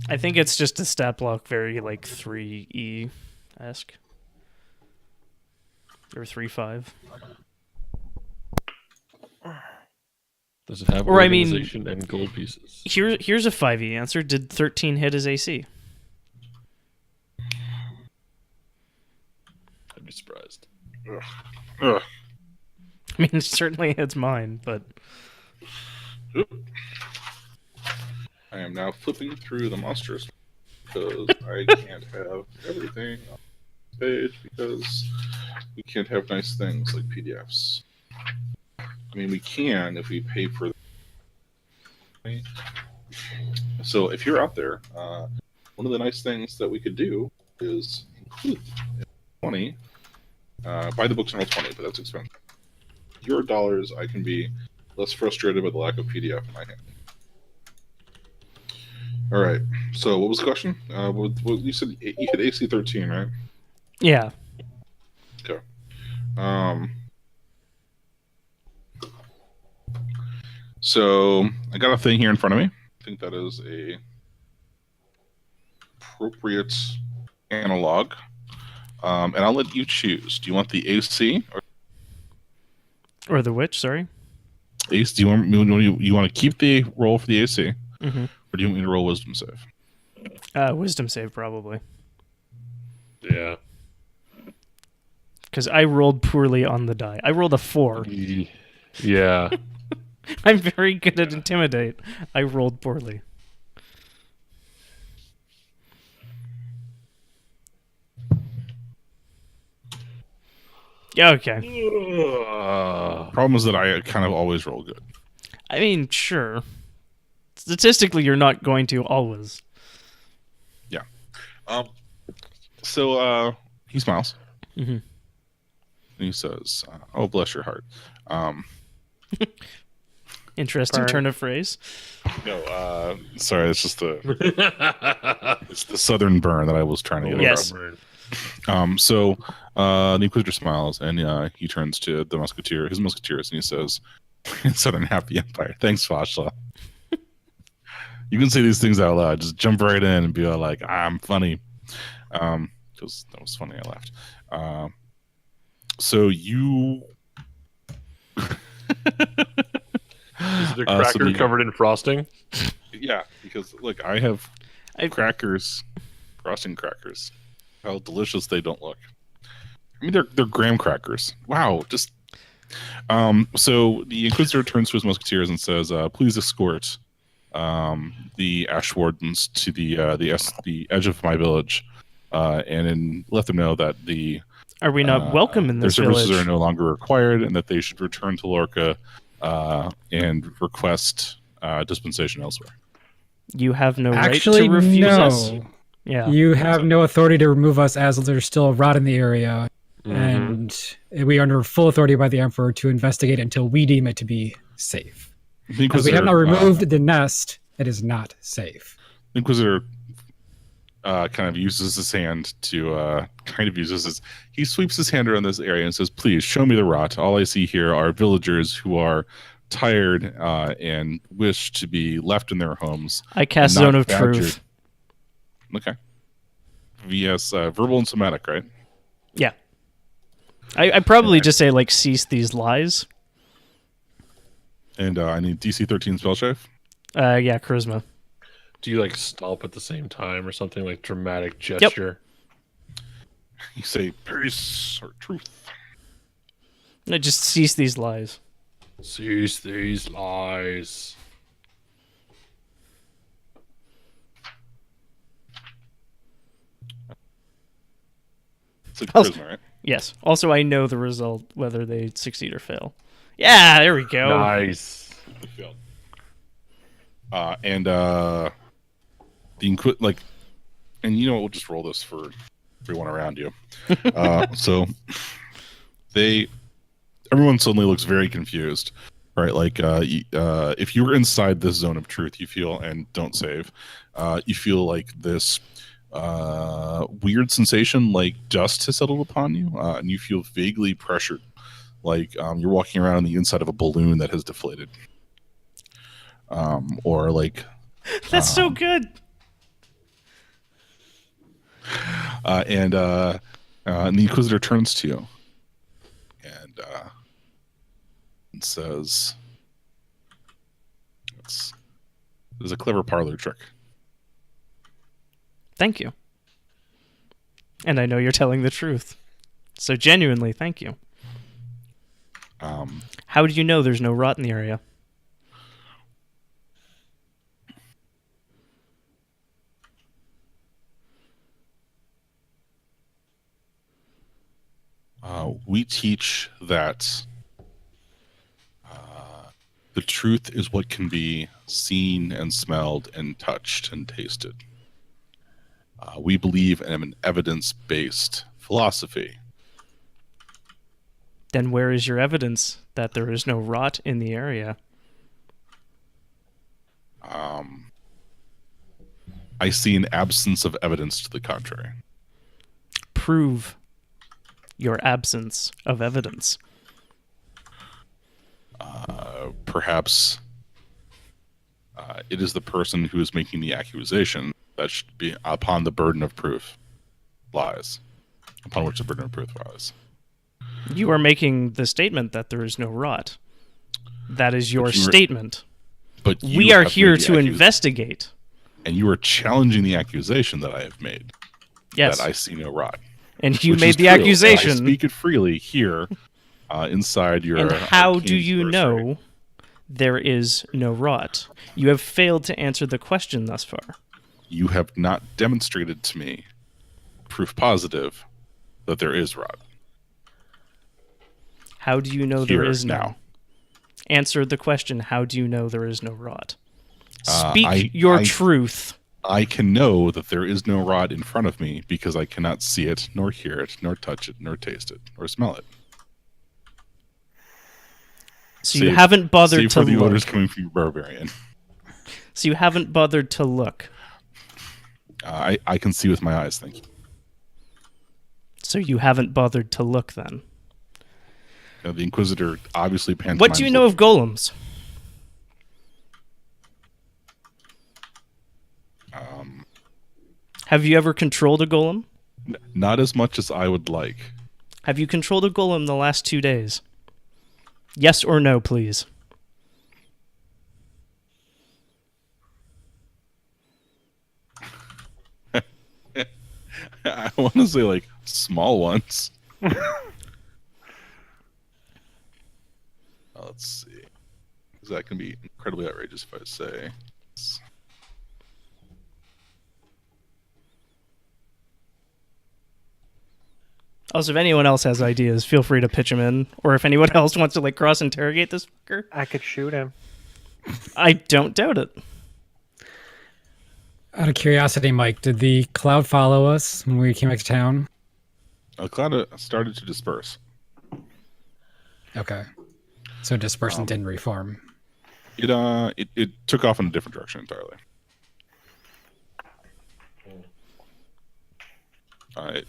I think it's just a stat block very, like, 3E-esque. Or 3-5.
Does it have
Or, I mean-
organization and gold pieces?
Here's a 5E answer. Did 13 hit his AC?
I'd be surprised.
Ugh.
I mean, it certainly hits mine, but...
Oop. I am now flipping through the monsters because I can't have everything on the page because we can't have nice things like PDFs. I mean, we can if we pay for. So if you're out there, one of the nice things that we could do is include 20. Buy the books and roll 20, but that's expensive. Your dollars, I can be less frustrated with the lack of PDF in my hand. All right. So what was the question? What you said you hit AC 13, right?
Yeah.
Okay. So I got a thing here in front of me. I think that is a appropriate analog. And I'll let you choose. Do you want the AC or
Or the witch, sorry.
Ace, do you want to keep the roll for the AC,
Mm-hmm.
or do you want me to roll wisdom save?
Wisdom save, probably.
Yeah.
Because I rolled poorly on the die. I rolled a 4.
Yeah.
I'm very good at Intimidate. I rolled poorly. Yeah, okay.
Problem is that I kind of always roll good.
I mean, sure. Statistically, you're not going to always.
So he smiles.
Mm-hmm.
And he says, "Oh, bless your heart."
Interesting
Burn.
turn of phrase.
No, sorry, it's just it's the southern burn that I was trying to get
Yes.
across. So the Inquisitor smiles and he turns to the musketeer, his musketeers, and he says, "In southern half the empire, thanks, Vashla." You can say these things out loud. Just jump right in and be all like, "I'm funny." Because that was funny. I laughed. So you.
Is the cracker covered in frosting?
Yeah, because look, I have crackers, frosting crackers. How delicious they don't look. I mean, they're graham crackers. Wow, just. So the Inquisitor turns to his musketeers and says, "Please escort the Ash Wardens to the edge of my village, and let them know that
Are we not welcome in
their
this
services
village?
are no longer required, and that they should return to Lorca and request dispensation elsewhere."
You have no
Actually,
right to refuse
no.
us. Yeah.
You have no authority to remove us as there's still a rot in the area,
Mhm.
and we are under full authority by the Emperor to investigate until we deem it to be safe.
The
Because we have
Inquisitor,
not removed the nest, it is not safe.
the Inquisitor kind of uses his hand to he sweeps his hand around this area and says, "Please show me the rot. All I see here are villagers who are tired and wish to be left in their homes."
I cast
and not
Zone of
badgered.
Truth.
Okay. VS verbal and somatic, right?
Yeah. I probably just say, like, cease these lies.
And I need DC 13 spell save.
Yeah, charisma.
Do you like stomp at the same time or something like dramatic gesture?
You say peace or truth.
No, just cease these lies.
Cease these lies.
It's a
Also-
charisma, right?
Yes. Also, I know the result, whether they succeed or fail. Yeah, there we go.
Nice.
They failed. And the and we'll just roll this for everyone around you. So everyone suddenly looks very confused, right? Like if you were inside this zone of truth, you feel, and don't save, you feel like this weird sensation, like dust has settled upon you, and you feel vaguely pressured, like you're walking around on the inside of a balloon that has deflated, or like
That's so good.
and the Inquisitor turns to you and says, "This is a clever parlor trick."
Thank you. And I know you're telling the truth. So genuinely, thank you. How do you know there's no rot in the area?
We teach that the truth is what can be seen and smelled and touched and tasted. We believe in an evidence-based philosophy.
Then where is your evidence that there is no rot in the area?
I see an absence of evidence to the contrary.
Prove your absence of evidence.
Perhaps it is the person who is making the accusation that should be upon the burden of proof lies. Upon which the burden of proof lies.
You are making the statement that there is no rot. That is your
But you were-
statement.
But
We
you
are
have
here
made the
to investigate.
and you are challenging the accusation that I have made.
Yes.
That I see no rot.
And you
Which
made
is
the
true.
accusation.
I speak it freely here inside your.
And how do
arcane
you
adversary.
know there is no rot? You have failed to answer the question thus far.
You have not demonstrated to me proof positive that there is rot.
How do you know there
Here,
is no?
now.
Answer the question, how do you know there is no rot?
Uh,
Speak your
I-
truth.
I can know that there is no rot in front of me because I cannot see it, nor hear it, nor touch it, nor taste it, nor smell it.
So you haven't bothered
save
to
for the odors
look.
coming from your barbarian.
So you haven't bothered to look.
I can see with my eyes, thank you.
So you haven't bothered to look then.
The Inquisitor obviously pantomimes.
What do you know of golems? Have you ever controlled a golem?
Not as much as I would like.
Have you controlled a golem the last 2 days? Yes or no, please.
I want to say like small ones. Let's see. 'Cause that can be incredibly outrageous if I say.
Also, if anyone else has ideas, feel free to pitch them in. Or if anyone else wants to like cross-interrogate this fucker,
I could shoot him.
I don't doubt it.
Out of curiosity, Mike, did the cloud follow us when we came back to town?
Cloud started to disperse.
Okay. So dispersion didn't reform.
It took off in a different direction entirely.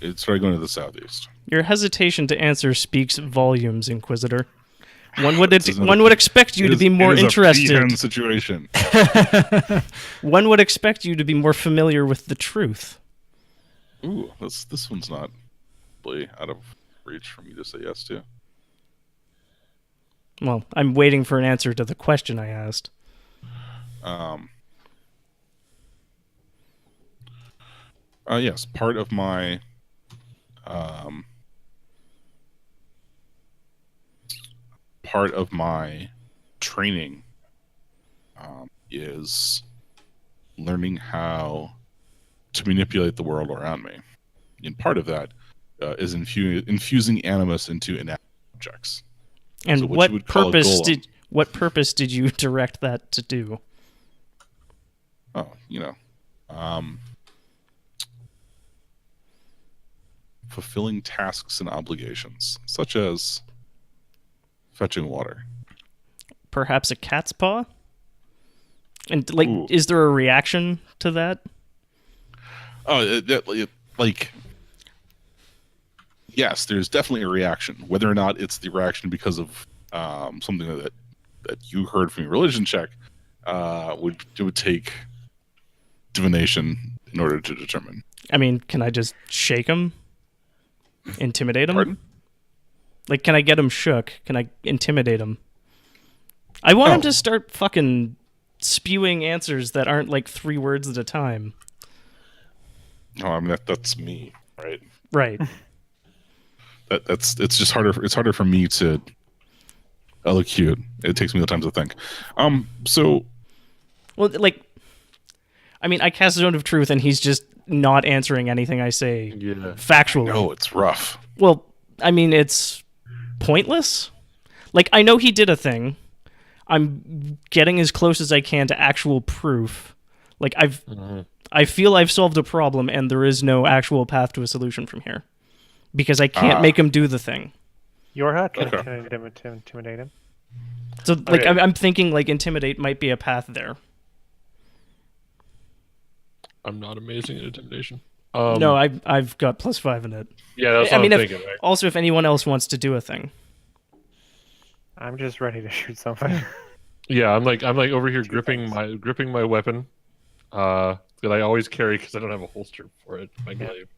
It started going to the southeast.
Your hesitation to answer speaks volumes, Inquisitor. One would
This
one would expect you to be more
it is
interested.
a peahen situation.
One would expect you to be more familiar with the truth.
Ooh, this one's not really out of reach for me to say yes to.
Well, I'm waiting for an answer to the question I asked.
Yes, part of my training is learning how to manipulate the world around me. And part of that is infusing animus into inanimate objects.
And
So what
what
you would call a
purpose
golem.
what purpose did you direct that to do?
Oh, fulfilling tasks and obligations, such as fetching water.
Perhaps a cat's paw? And like,
Ooh.
is there a reaction to that?
Oh, yes, there's definitely a reaction. Whether or not it's the reaction because of something that you heard from your religion check, would take divination in order to determine.
I mean, can I just shake him? Intimidate him?
Pardon?
Like, can I get him shook? Can I intimidate him? I want him
Oh.
to start fucking spewing answers that aren't like 3 words at a time.
No, I mean that's me, right?
Right.
It's just harder. It's harder for me to elocute. It takes me the time to think. So
Well, like, I mean, I cast Zone of Truth and he's just not answering anything I say
Yeah.
factually.
no, it's rough.
Well, I mean, it's pointless. Like, I know he did a thing. I'm getting as close as I can to actual proof. Like, I feel I've solved a problem and there is no actual path to a solution from here. Because I can't make him do the thing.
Yorha can
Okay.
intimidate him.
So, like,
Okay.
I'm thinking, like, intimidate might be a path there.
I'm not amazing at intimidation.
No, I've got +5 in it.
Yeah, that's
I
what
mean,
I'm
if-
thinking. Right?
Also, if anyone else wants to do a thing.
I'm just ready to shoot something.
Yeah, I'm like over here gripping my weapon, that I always carry because I don't have a holster for it. My glaive,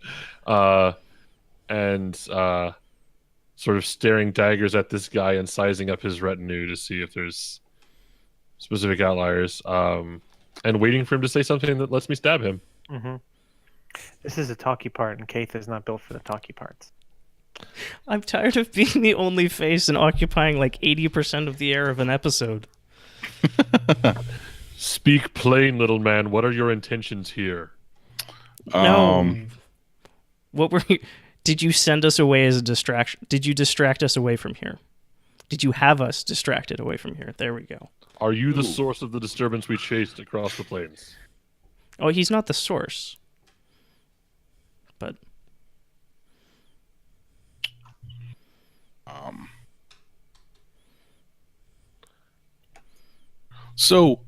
and sort of staring daggers at this guy and sizing up his retinue to see if there's specific outliers, and waiting for him to say something that lets me stab him.
Mm-hmm. This is a talkie part, and Keith is not built for the talkie parts.
I'm tired of being the only face and occupying like 80% of the air of an episode.
Speak plain, little man. What are your intentions here?
No. What were you... Did you send us away as a distraction? Did you distract us away from here? Did you have us distracted away from here? There we go.
Are you the source of the disturbance we chased across the plains?
Oh, he's not the source. But...
So,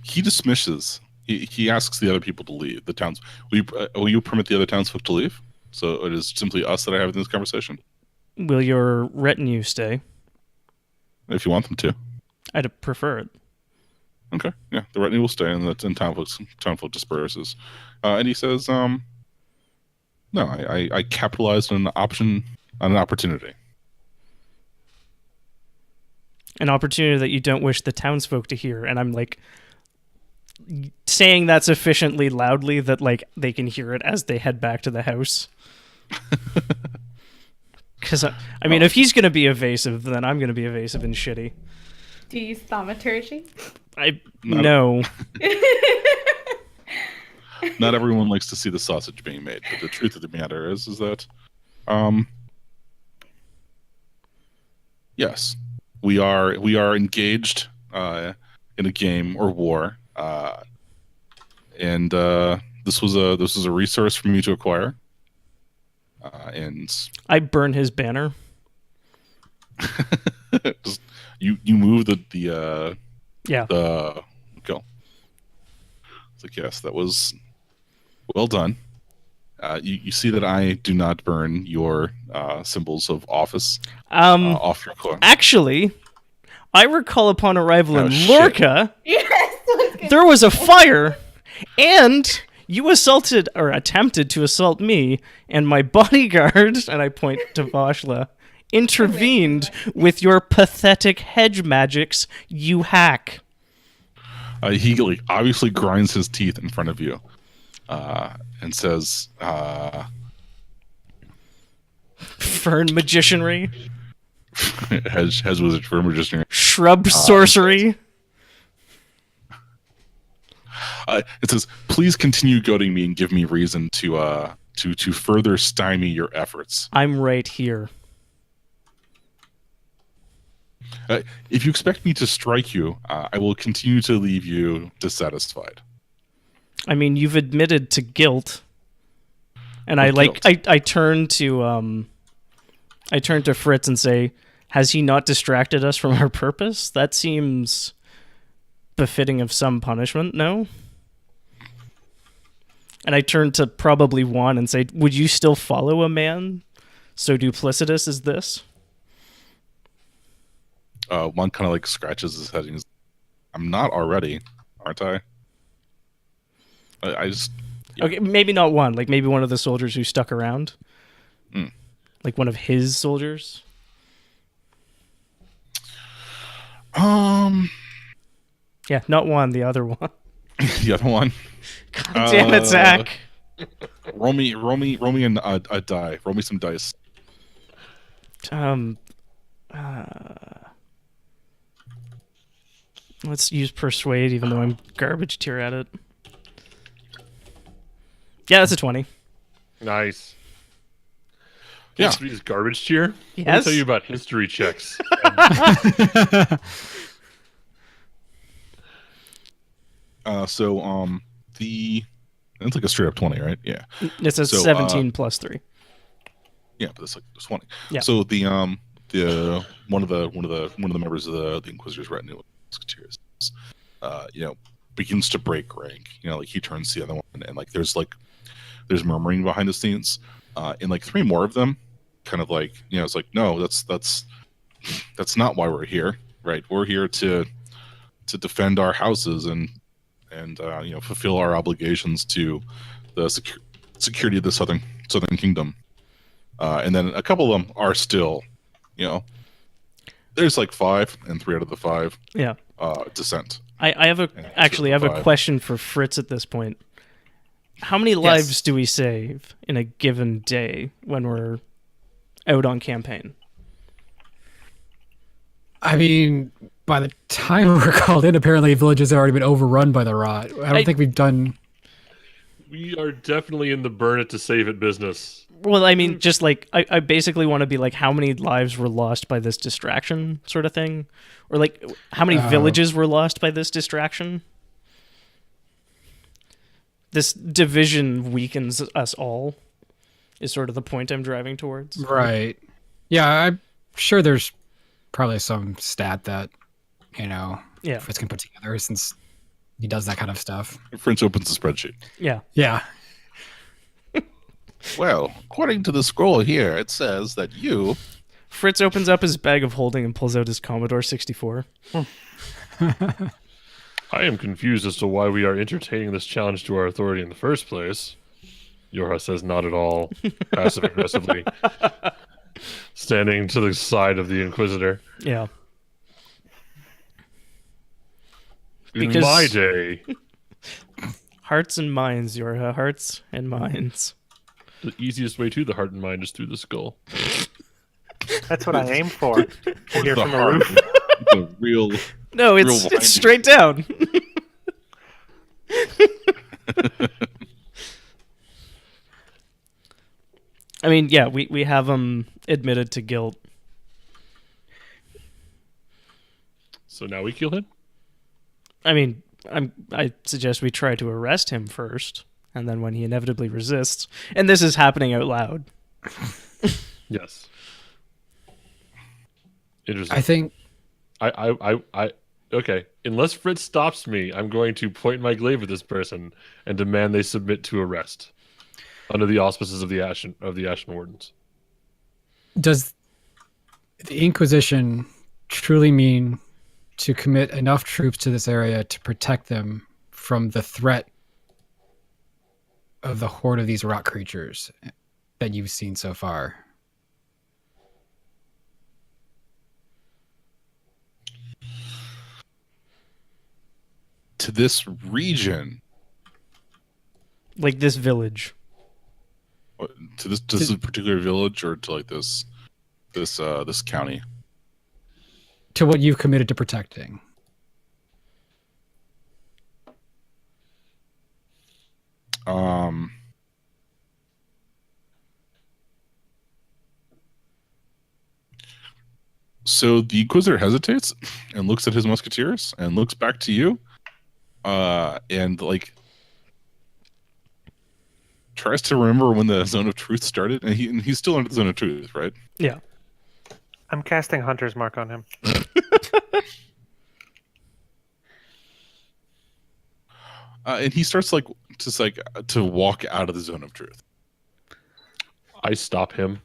he dismisses. He asks the other people to leave. The towns. Will you permit the other townsfolk to leave? So it is simply us that are having this conversation.
Will your retinue stay?
If you want them to.
I'd prefer it.
Okay. Yeah, the retinue will stay, and townfolk disperses. And he says, "No, I capitalized on an opportunity."
An opportunity that you don't wish the townsfolk to hear, and I'm like saying that sufficiently loudly that like they can hear it as they head back to the house. Because I mean, if he's gonna be evasive, then I'm gonna be evasive and shitty.
Do you use thaumaturgy?
No.
Not everyone likes to see the sausage being made, but the truth of the matter is that, yes, we are engaged in a game or war, and this was a resource for me to acquire, and
I burn his banner.
just, you move the go. It's like, yes, that was well done. You see that I do not burn your symbols of office off your core.
Actually, I recall upon arrival in
shit.
Lorca,
Yes.
there was a fire, and you assaulted or attempted to assault me, and my bodyguard, and I point to Vashla, intervened with your pathetic hedge magics, you hack.
He like, obviously grinds his teeth in front of you and says,
Fern magicianry.
has wizard for magician.
Shrub sorcery.
It says, please continue goading me and give me reason to further stymie your efforts.
I'm right here.
If you expect me to strike you, I will continue to leave you dissatisfied.
I mean, you've admitted to guilt, and I turn to Fritz and say, "Has he not distracted us from our purpose? That seems befitting of some punishment, no?" And I turn to probably Juan and say, "Would you still follow a man so duplicitous as this?"
One kind of like scratches his head and he's, I'm not already, aren't I? I just... Yeah.
Okay, maybe not one. Like maybe one of the soldiers who stuck around. Like one of his soldiers.
Yeah,
not one, the other one.
the other one.
God damn it, Zach.
Roll me a die. Roll me some dice.
Let's use persuade, even though I'm garbage tier at it. Yeah, that's a 20.
Nice.
Yeah.
History's garbage tier?
Yes.
Let me tell you about history checks.
It's like a straight up 20, right? Yeah.
It's a 17 plus 3.
Yeah, but it's like 20.
Yeah.
So the one of the members of the Inquisitor's retinue, begins to break rank. Like he turns to the other one, and like there's murmuring behind the scenes, and like 3 more of them, kind of like it's like, no, that's not why we're here, right? We're here to defend our houses and fulfill our obligations to the security of the Southern Kingdom. And then a couple of them are still, there's like 5, and 3 out of the 5
Yeah.
descent.
I have a
And
actually I have a
5.
question for Fritz at this point. How many lives do we save in a given day when we're out on campaign?
I mean, by the time we're called in, apparently villages have already been overrun by the rot. I don't think we've done.
We are definitely in the burn it to save it business.
Well, I mean, just like I basically want to be like, how many lives were lost by this distraction, sort of thing, or like how many villages were lost by this distraction. This division weakens us all, is sort of the point I'm driving towards.
Right. Yeah, I'm sure there's probably some stat that, Fritz can put together since he does that kind of stuff.
Fritz opens the spreadsheet.
Yeah.
Yeah.
Well, according to the scroll here, it says that you...
Fritz opens up his bag of holding and pulls out his Commodore 64.
I am confused as to why we are entertaining this challenge to our authority in the first place. Yorha says not at all, passive-aggressively, standing to the side of the Inquisitor.
Yeah.
In
Because-
my day,
Hearts and minds, Yorha. Hearts and minds.
the easiest way to the heart and mind is through the skull.
That's what I aim for. Here
the
from the
heart,
roof.
the real...
No,
Real
it's
winding.
straight down. I mean, yeah, we have him admitted to guilt.
So now we kill him?
I mean, I suggest we try to arrest him first, and then when he inevitably resists, and this is happening out loud.
Yes. Interesting.
I think
I okay. Unless Fritz stops me, I'm going to point my glaive at this person and demand they submit to arrest under the auspices of the Ashen Wardens.
does the Inquisition truly mean to commit enough troops to this area to protect them from the threat of the horde of these rock creatures that you've seen so far?
To this region,
Like this village.
to this particular village, or to like this county.
To what you've committed to protecting.
So the Inquisitor hesitates and looks at his musketeers and looks back to you, and like tries to remember when the zone of truth started, and he's still under the zone of truth, right?
Yeah.
I'm casting Hunter's Mark on him.
And he starts to walk out of the zone of truth.
I stop him.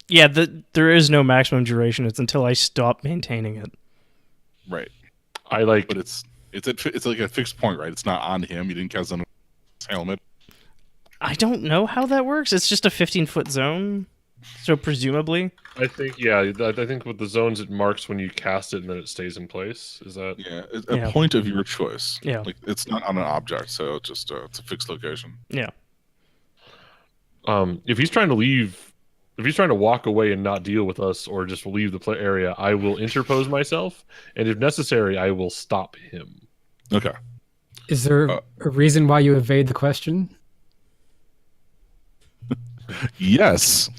Yeah, there is no maximum duration. It's until I stop maintaining it.
Right.
But
It's like a fixed point, right? It's not on him. You didn't cast on his helmet.
I don't know how that works. It's just a 15-foot zone. So presumably.
I think I think with the zones it marks when you cast it and then it stays in place. Is that
Yeah, it's a point of your choice.
Yeah.
Like it's not on an object, so it's just it's a fixed location.
Yeah.
if he's trying to leave, if he's trying to walk away and not deal with us or just leave the play area, I will interpose myself, and if necessary, I will stop him.
Okay.
Is there a reason why you evade the question?
Yes.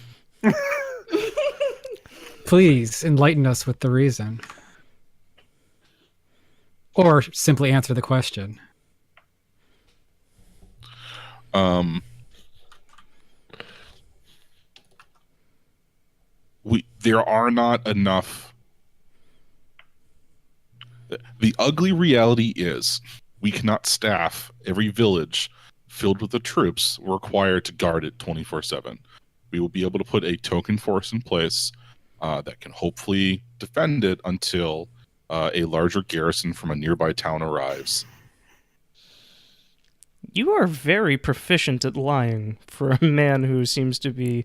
Please enlighten us with the reason. Or simply answer the question.
There are not enough. The ugly reality is we cannot staff every village filled with the troops required to guard it 24/7. We will be able to put a token force in place that can hopefully defend it until a larger garrison from a nearby town arrives.
You are very proficient at lying for a man who seems to be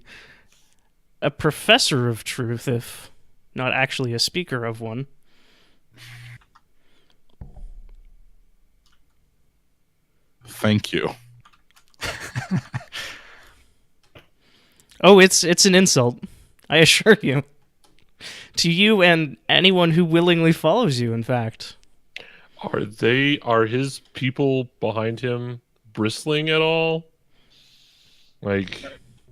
a professor of truth, if not actually a speaker of one.
Thank you.
Oh, it's an insult, I assure you. To you and anyone who willingly follows you, in fact.
Are his people behind him bristling at all? Like,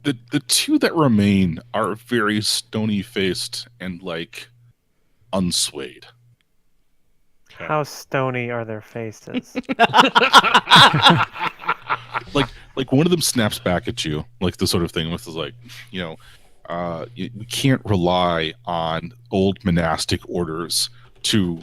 The two that remain are very stony faced and like unswayed.
How stony are their faces?
Like one of them snaps back at you, like the sort of thing with like, we can't rely on old monastic orders to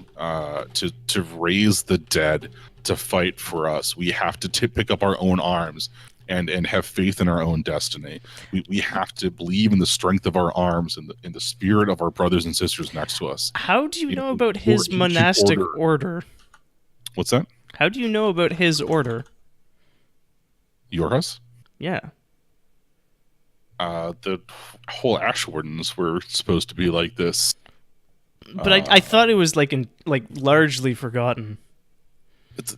raise the dead to fight for us. We have to pick up our own arms and have faith in our own destiny. We have to believe in the strength of our arms and in the spirit of our brothers and sisters next to us.
How do you know
know,
about
or
his
ancient
monastic
order.
order?
What's that?
How do you know about his order?
Your house?
Yeah.
The whole Ash Wardens were supposed to be like this.
But I thought it was like largely forgotten.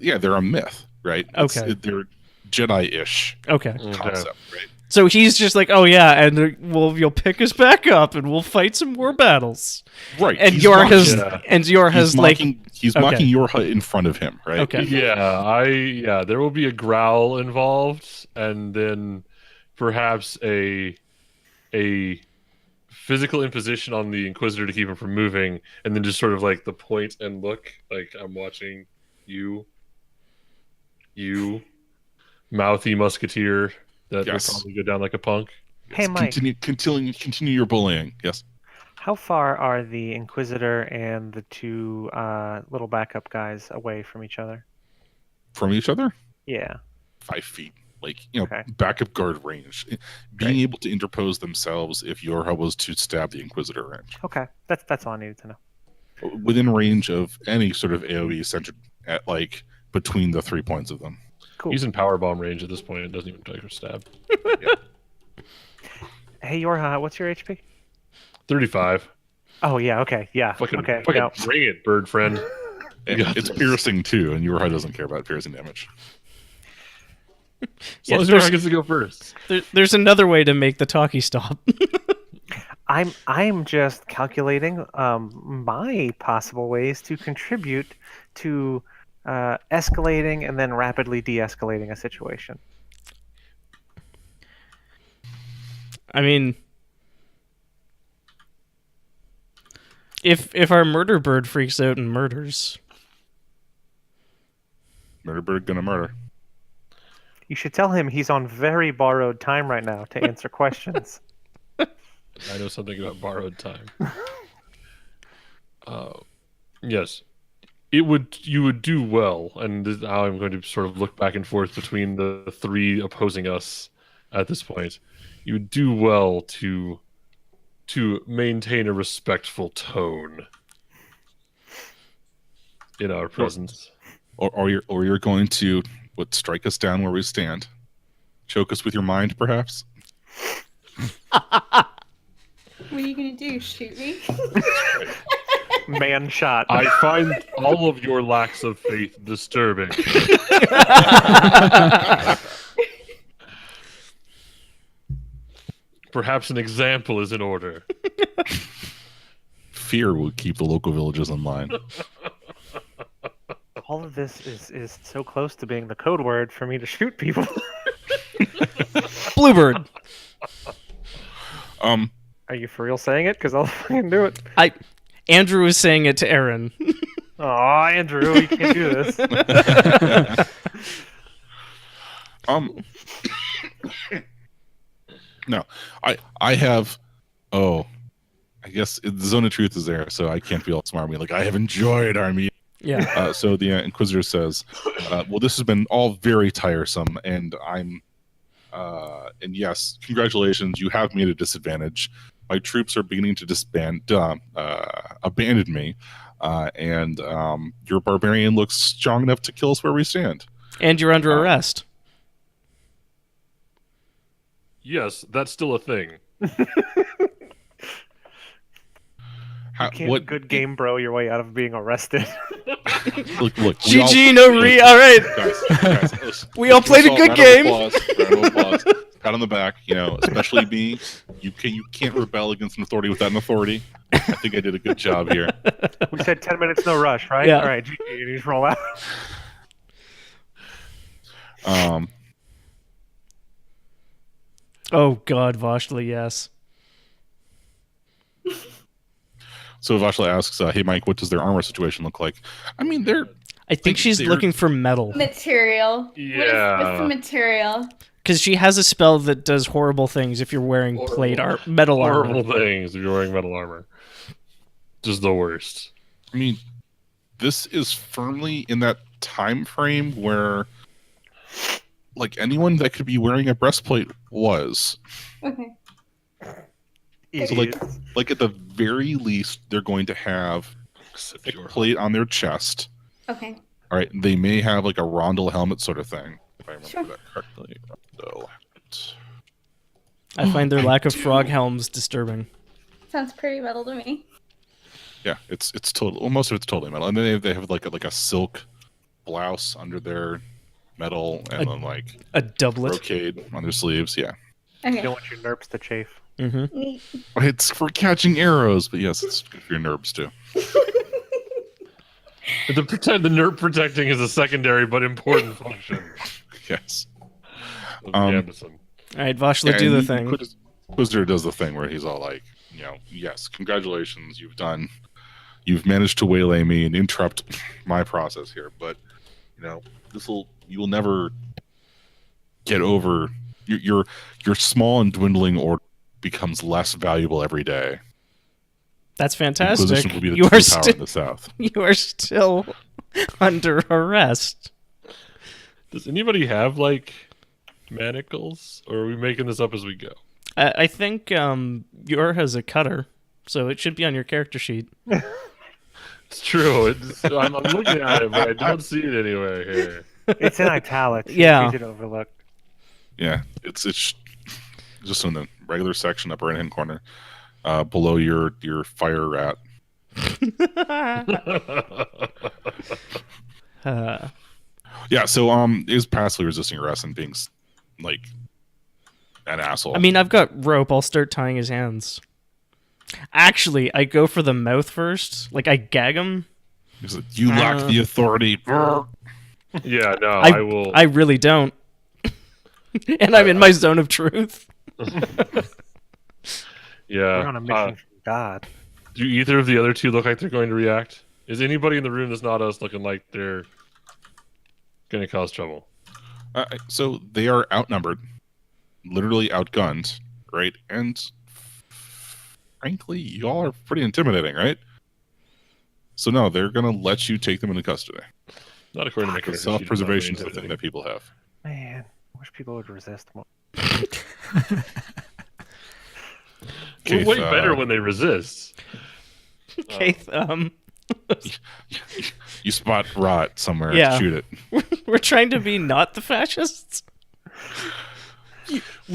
They're a myth, right?
Okay.
They're Jedi-ish
Okay.
concept, right?
So he's just like, oh yeah, and you'll pick us back up, and we'll fight some more battles.
Right.
And
he's
Yor
mocking-
has
he's
Okay.
mocking your hut in front of him, right?
Okay.
yeah, there will be a growl involved, and then perhaps a physical imposition on the Inquisitor to keep him from moving, and then just sort of like the point and look, like I'm watching you, mouthy musketeer that
Yes.
will probably go down like a punk.
Hey, Mike.
Continue your bullying. Yes.
How far are the Inquisitor and the two little backup guys away from each other?
From each other?
Yeah.
5 feet. Like,
Okay.
backup guard range. Being
Great.
able to interpose themselves if Yorha was to stab the Inquisitor range.
Okay. That's all I needed to know.
Within range of any sort of AoE centered at like between the 3 points of them.
Cool.
He's in power bomb range at this point. It doesn't even take a stab.
Hey, Yorha, what's your HP?
35.
Oh yeah. Okay. Yeah.
Fucking
okay.
bring
No.
it, bird friend. got
It's
this.
piercing too, and Yorha doesn't care about piercing damage.
As
Yeah,
long as
there's-
Yorha gets to go first.
there's another way to make the talkie stop.
I'm just calculating my possible ways to contribute to escalating and then rapidly de-escalating a situation.
I mean, if our murder bird freaks out and murders,
Murder bird gonna murder.
You should tell him he's on very borrowed time right now to answer questions.
I know something about borrowed time. Yes, you would do well, and this is how I'm going to sort of look back and forth between the three opposing us at this point. You would do well to maintain a respectful tone in our presence.
Or you're going to strike us down where we stand. Choke us with your mind, perhaps?
What are you gonna do? Shoot me?
Man shot.
I find all of your lacks of faith disturbing. Perhaps an example is in order.
Fear will keep the local villages in line.
All of this is so close to being the code word for me to shoot people.
Bluebird.
Are you for real saying it? Because I'll fucking do it.
Andrew is saying it to Aaron.
Aw, Andrew, you can't do this.
No, I have. Oh, I guess the zone of truth is there, so I can't be all smart. Like, I have enjoyed our meeting.
Yeah.
So the Inquisitor says, "Well, this has been all very tiresome, and and yes, congratulations, you have me at a disadvantage. My troops are beginning to abandon me, and your barbarian looks strong enough to kill us where we stand."
And you're under arrest.
Yes, that's still a thing.
You can't good game bro your way out of being arrested.
Look.
GG, no re. All right.
Guys, listen,
We all played a good game.
Round of applause. Pat on the back. Especially me. You can't rebel against an authority without an authority. I think I did a good job here.
We said 10 minutes, no rush, right?
Yeah.
All right, GG, you just roll out.
Oh God, Vashla, yes.
So Vashla asks, "Hey Mike, what does their armor situation look like?" I mean,
I think she's looking for metal
Material.
Yeah.
What's the material?
because she has a spell that does horrible things if you're wearing metal armor.
Horrible things if you're wearing metal armor. Just the worst.
I mean, this is firmly in that time frame where, like, anyone that could be wearing a breastplate was.
Okay.
So, like at the very least, they're going to have a plate on their chest.
Okay.
All right, they may have like a rondel helmet sort of thing, if I remember
Sure.
that correctly. Rondel helmet.
I find their lack of frog helms disturbing.
Sounds pretty metal to me.
Yeah, it's total. Well, most of it's totally metal, and then they have like a silk blouse under their metal, and then like
A doublet.
brocade on their sleeves. Yeah,
Okay.
You don't want your nerps to chafe.
Mm-hmm.
Neat.
it's for catching arrows, but yes, it's good for your nerves too.
The nerf protecting is a secondary but important function
Yes.
of Gambeson.
All right, Vashla, do the
and
thing.
Quizzer does the thing where he's all like, yes, congratulations, you've managed to waylay me and interrupt my process here, but you will never get over your small and dwindling order becomes less valuable every day.
That's fantastic.
Inquisition will be the
You
true
are
power
still
in the South.
you are still under arrest.
Does anybody have like manacles, or are we making this up as we go?
I think Yor has a cutter, so it should be on your character sheet.
It's true. I'm looking at it, but I don't see it anywhere here.
It's in italics.
Yeah.
It's easy to overlook.
Yeah, it's just in the regular section, upper right-hand corner, below your fire rat. Yeah, so is passively resisting arrest and being like an asshole.
I mean, I've got rope. I'll start tying his hands. Actually, I go for the mouth first. Like, I gag him.
He's like, you lack the authority.
Yeah, no, I will.
I really don't. And I'm in my zone of truth.
Yeah.
We're on a mission from God.
Do either of the other two look like they're going to react? Is anybody in the room that's not us looking like they're going to cause trouble?
So they are outnumbered, literally outgunned, right? And frankly, y'all are pretty intimidating, right? So no, they're going to let you take them into custody.
Not according to my character sheet,
Self-preservation is
it's
the
not
thing
really
that people have.
Man, I wish people would resist more.
We're way better when they resist.
Keith,
You spot rot somewhere,
Yeah.
shoot it.
we're trying to be not the fascists.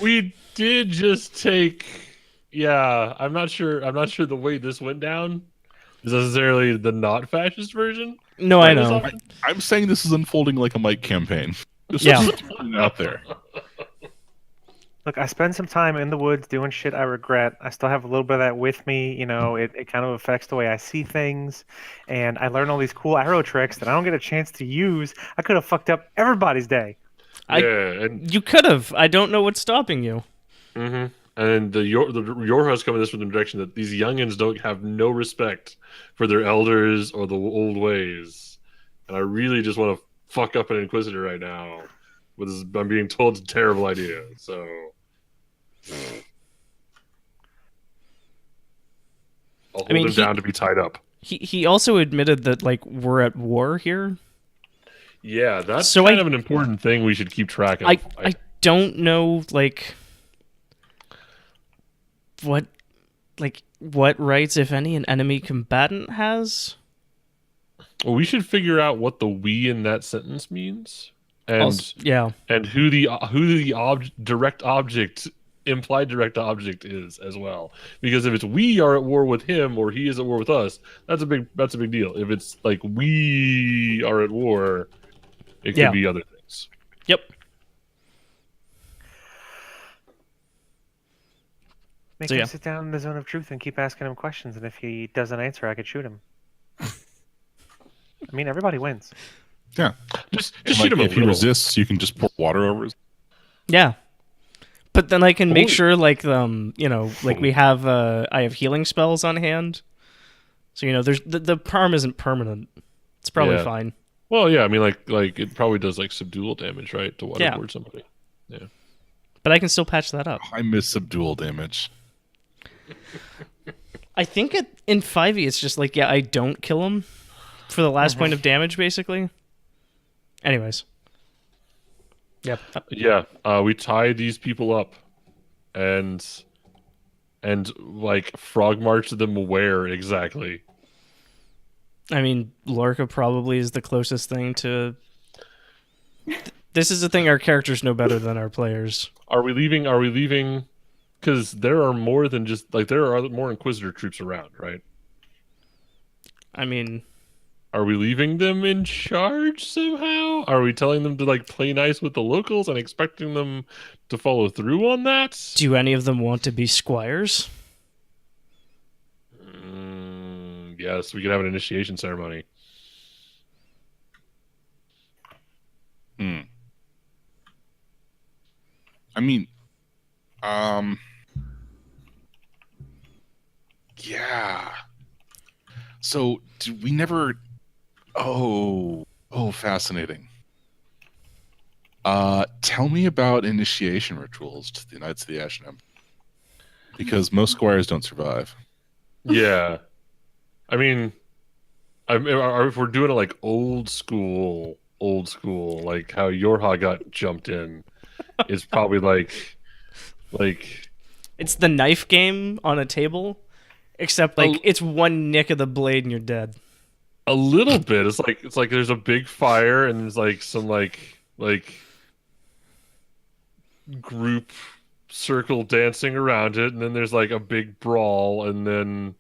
We did just take. Yeah, I'm not sure the way this went down is necessarily the not fascist version.
No, I know.
I'm saying this is unfolding like a Mike campaign. Just
Yeah.
putting it out there.
Look, I spend some time in the woods doing shit I regret. I still have a little bit of that with me. It kind of affects the way I see things. And I learn all these cool arrow tricks that I don't get a chance to use. I could have fucked up everybody's day.
You could have. I don't know what's stopping you.
Mm-hmm. And the Yorha's coming this from the direction that these youngins don't have no respect for their elders or the old ways. And I really just want to fuck up an Inquisitor right now. I'm being told it's a terrible idea. So I'll hold him down to be tied up.
He also admitted that, like, we're at war here.
Yeah, that's
So
kind of an important thing we should keep track of.
I don't know, like, what rights, if any, an enemy combatant has.
Well, we should figure out what the "we" in that sentence means, and
Yeah.
and who the direct object implied direct object is as well. Because if it's we are at war with him or he is at war with us, that's a big deal. If it's like we are at war, it could
Yeah.
be other things.
Yep.
Make
So,
him
yeah.
sit down in the zone of truth and keep asking him questions, and if he doesn't answer, I could shoot him. I mean, everybody wins.
Yeah.
Just
And,
shoot him a
if he
little.
resists, you can just pour water over his.
Yeah. But then I can make
Holy-
sure, like, like we have, I have healing spells on hand. So, there's the harm isn't permanent. It's probably
Yeah.
fine.
Well, yeah, I mean, like it probably does like subdual damage, right, to
Yeah.
waterboard somebody.
But I can still patch that up.
I miss subdual damage.
I think in 5e, it's just like, I don't kill him for the last point of damage, basically. Anyways. Yep.
Yeah, we tie these people up, and like frog march them where exactly?
I mean, Lorca probably is the closest thing to... This is the thing our characters know better than our players.
Are we leaving? Because there are more than just like there are more Inquisitor troops around, right?
I mean,
Are we leaving them in charge somehow? Are we telling them to like play nice with the locals and expecting them to follow through on that?
do any of them want to be squires?
Yes, we could have an initiation ceremony.
I mean, yeah. So did we never? Oh, fascinating. Tell me about initiation rituals to the Knights of the Ashen Empire, because most squires don't survive.
Yeah, I mean, if we're doing it like old school, like how Yorha got jumped in, it's probably like
It's the knife game on a table, except like it's one nick of the blade and you're dead.
a little bit. It's like there's a big fire and there's like some like group circle dancing around it, and then there's like a big brawl, and then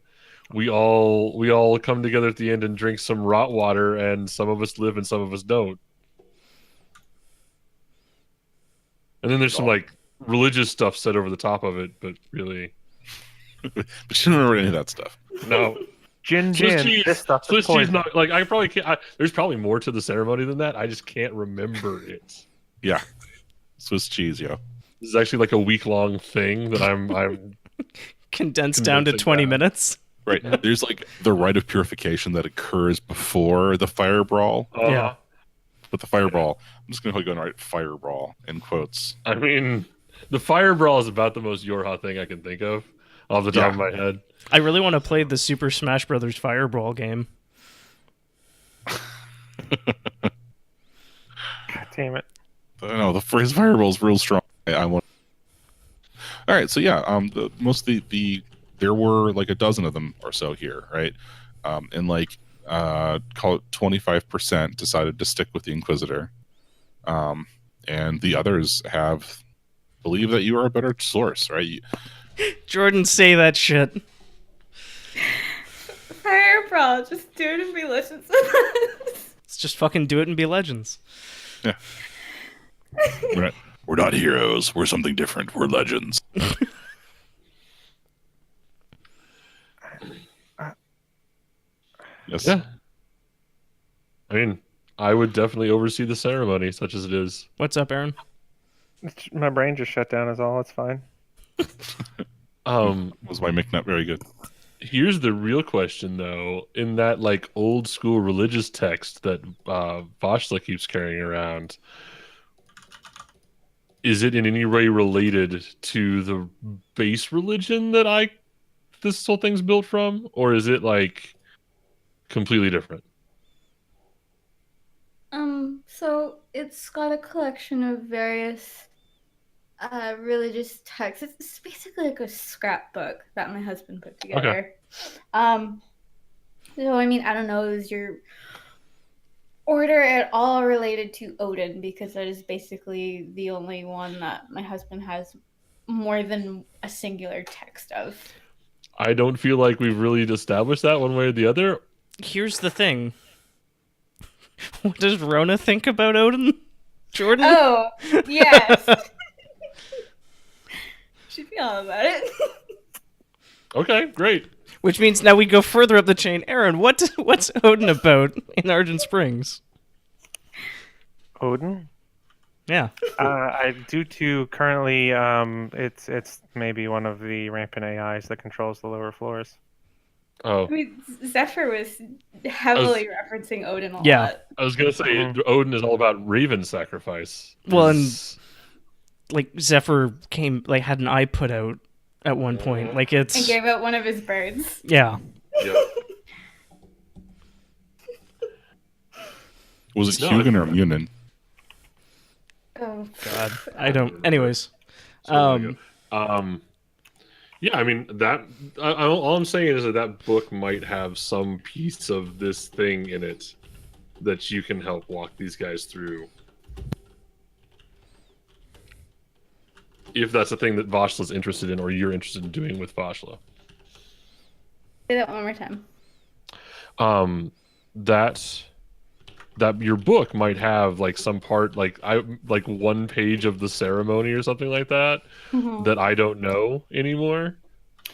we all come together at the end and drink some rot water, and some of us live and some of us don't. And then there's some like religious stuff said over the top of it, but really
But you don't remember any of that stuff.
no.
Gin,
Swiss
gin.
cheese,
This stuff is
Swiss cheese.
poison.
Not like I probably can't. There's probably more to the ceremony than that. I just can't remember it.
Yeah, Swiss cheese, yo.
This is actually like a week-long thing that I'm
Condensed down to
Condensing
20
down.
minutes.
Right. There's like the rite of purification that occurs before the firebrawl.
Yeah.
But the firebrawl, I'm just going to go and write firebrawl in quotes.
I mean, the Firebrawl is about the most Yorha thing I can think of off the top of my head.
I really want to play the Super Smash Brothers Firebrawl game.
God damn it.
I know the phrase firebrawl is real strong. I want. All right, so yeah, most of the there were like a dozen of them or so here, right? And like call it 25% decided to stick with the Inquisitor, and the others believe that you are a better source, right?
Jordan, say that shit.
Firebrawl, just do it and be legends.
Let's just fucking do it and be legends.
Yeah. We're not heroes. We're something different. We're legends. Yes.
Yeah. I mean, I would definitely oversee the ceremony, such as it is.
What's up, Aaron?
My brain just shut down is all. It's fine.
Was my mic not very good?
Here's the real question, though. In that like old school religious text that Vashla keeps carrying around, is it in any way related to the base religion that this whole thing's built from, or is it like completely different?
So it's got a collection of various religious texts. It's basically like a scrapbook that my husband put together. So I mean, I don't know, is your order at all related to Odin? Because that is basically the only one that my husband has more than a singular text of.
I don't feel like we've really established that one way or the other.
Here's the thing. What does Rona think about Odin? Jordan?
Oh, yes. Should be all about it.
Okay, great.
Which means now we go further up the chain. Aaron, what's Odin about in Argent Springs?
Odin.
Yeah.
Due to currently, it's maybe one of the rampant AIs that controls the lower floors.
Oh,
I mean, Zephyr was heavily referencing Odin a
Yeah.
lot.
I was gonna say Odin is all about raven sacrifice.
Well,
It's-
and like Zephyr had an eye put out at one point. Like
And
it's
gave out one of his birds.
yeah.
yeah.
Was it
No,
Hugin or Munin?
Oh,
God, I don't. Anyways,
So yeah, I mean that. All I'm saying is that book might have some piece of this thing in it that you can help walk these guys through. If that's a thing that Vashla's interested in, or you're interested in doing with Vashla.
say that one more time.
That your book might have like some part, like one page of the ceremony or something like that that I don't know anymore.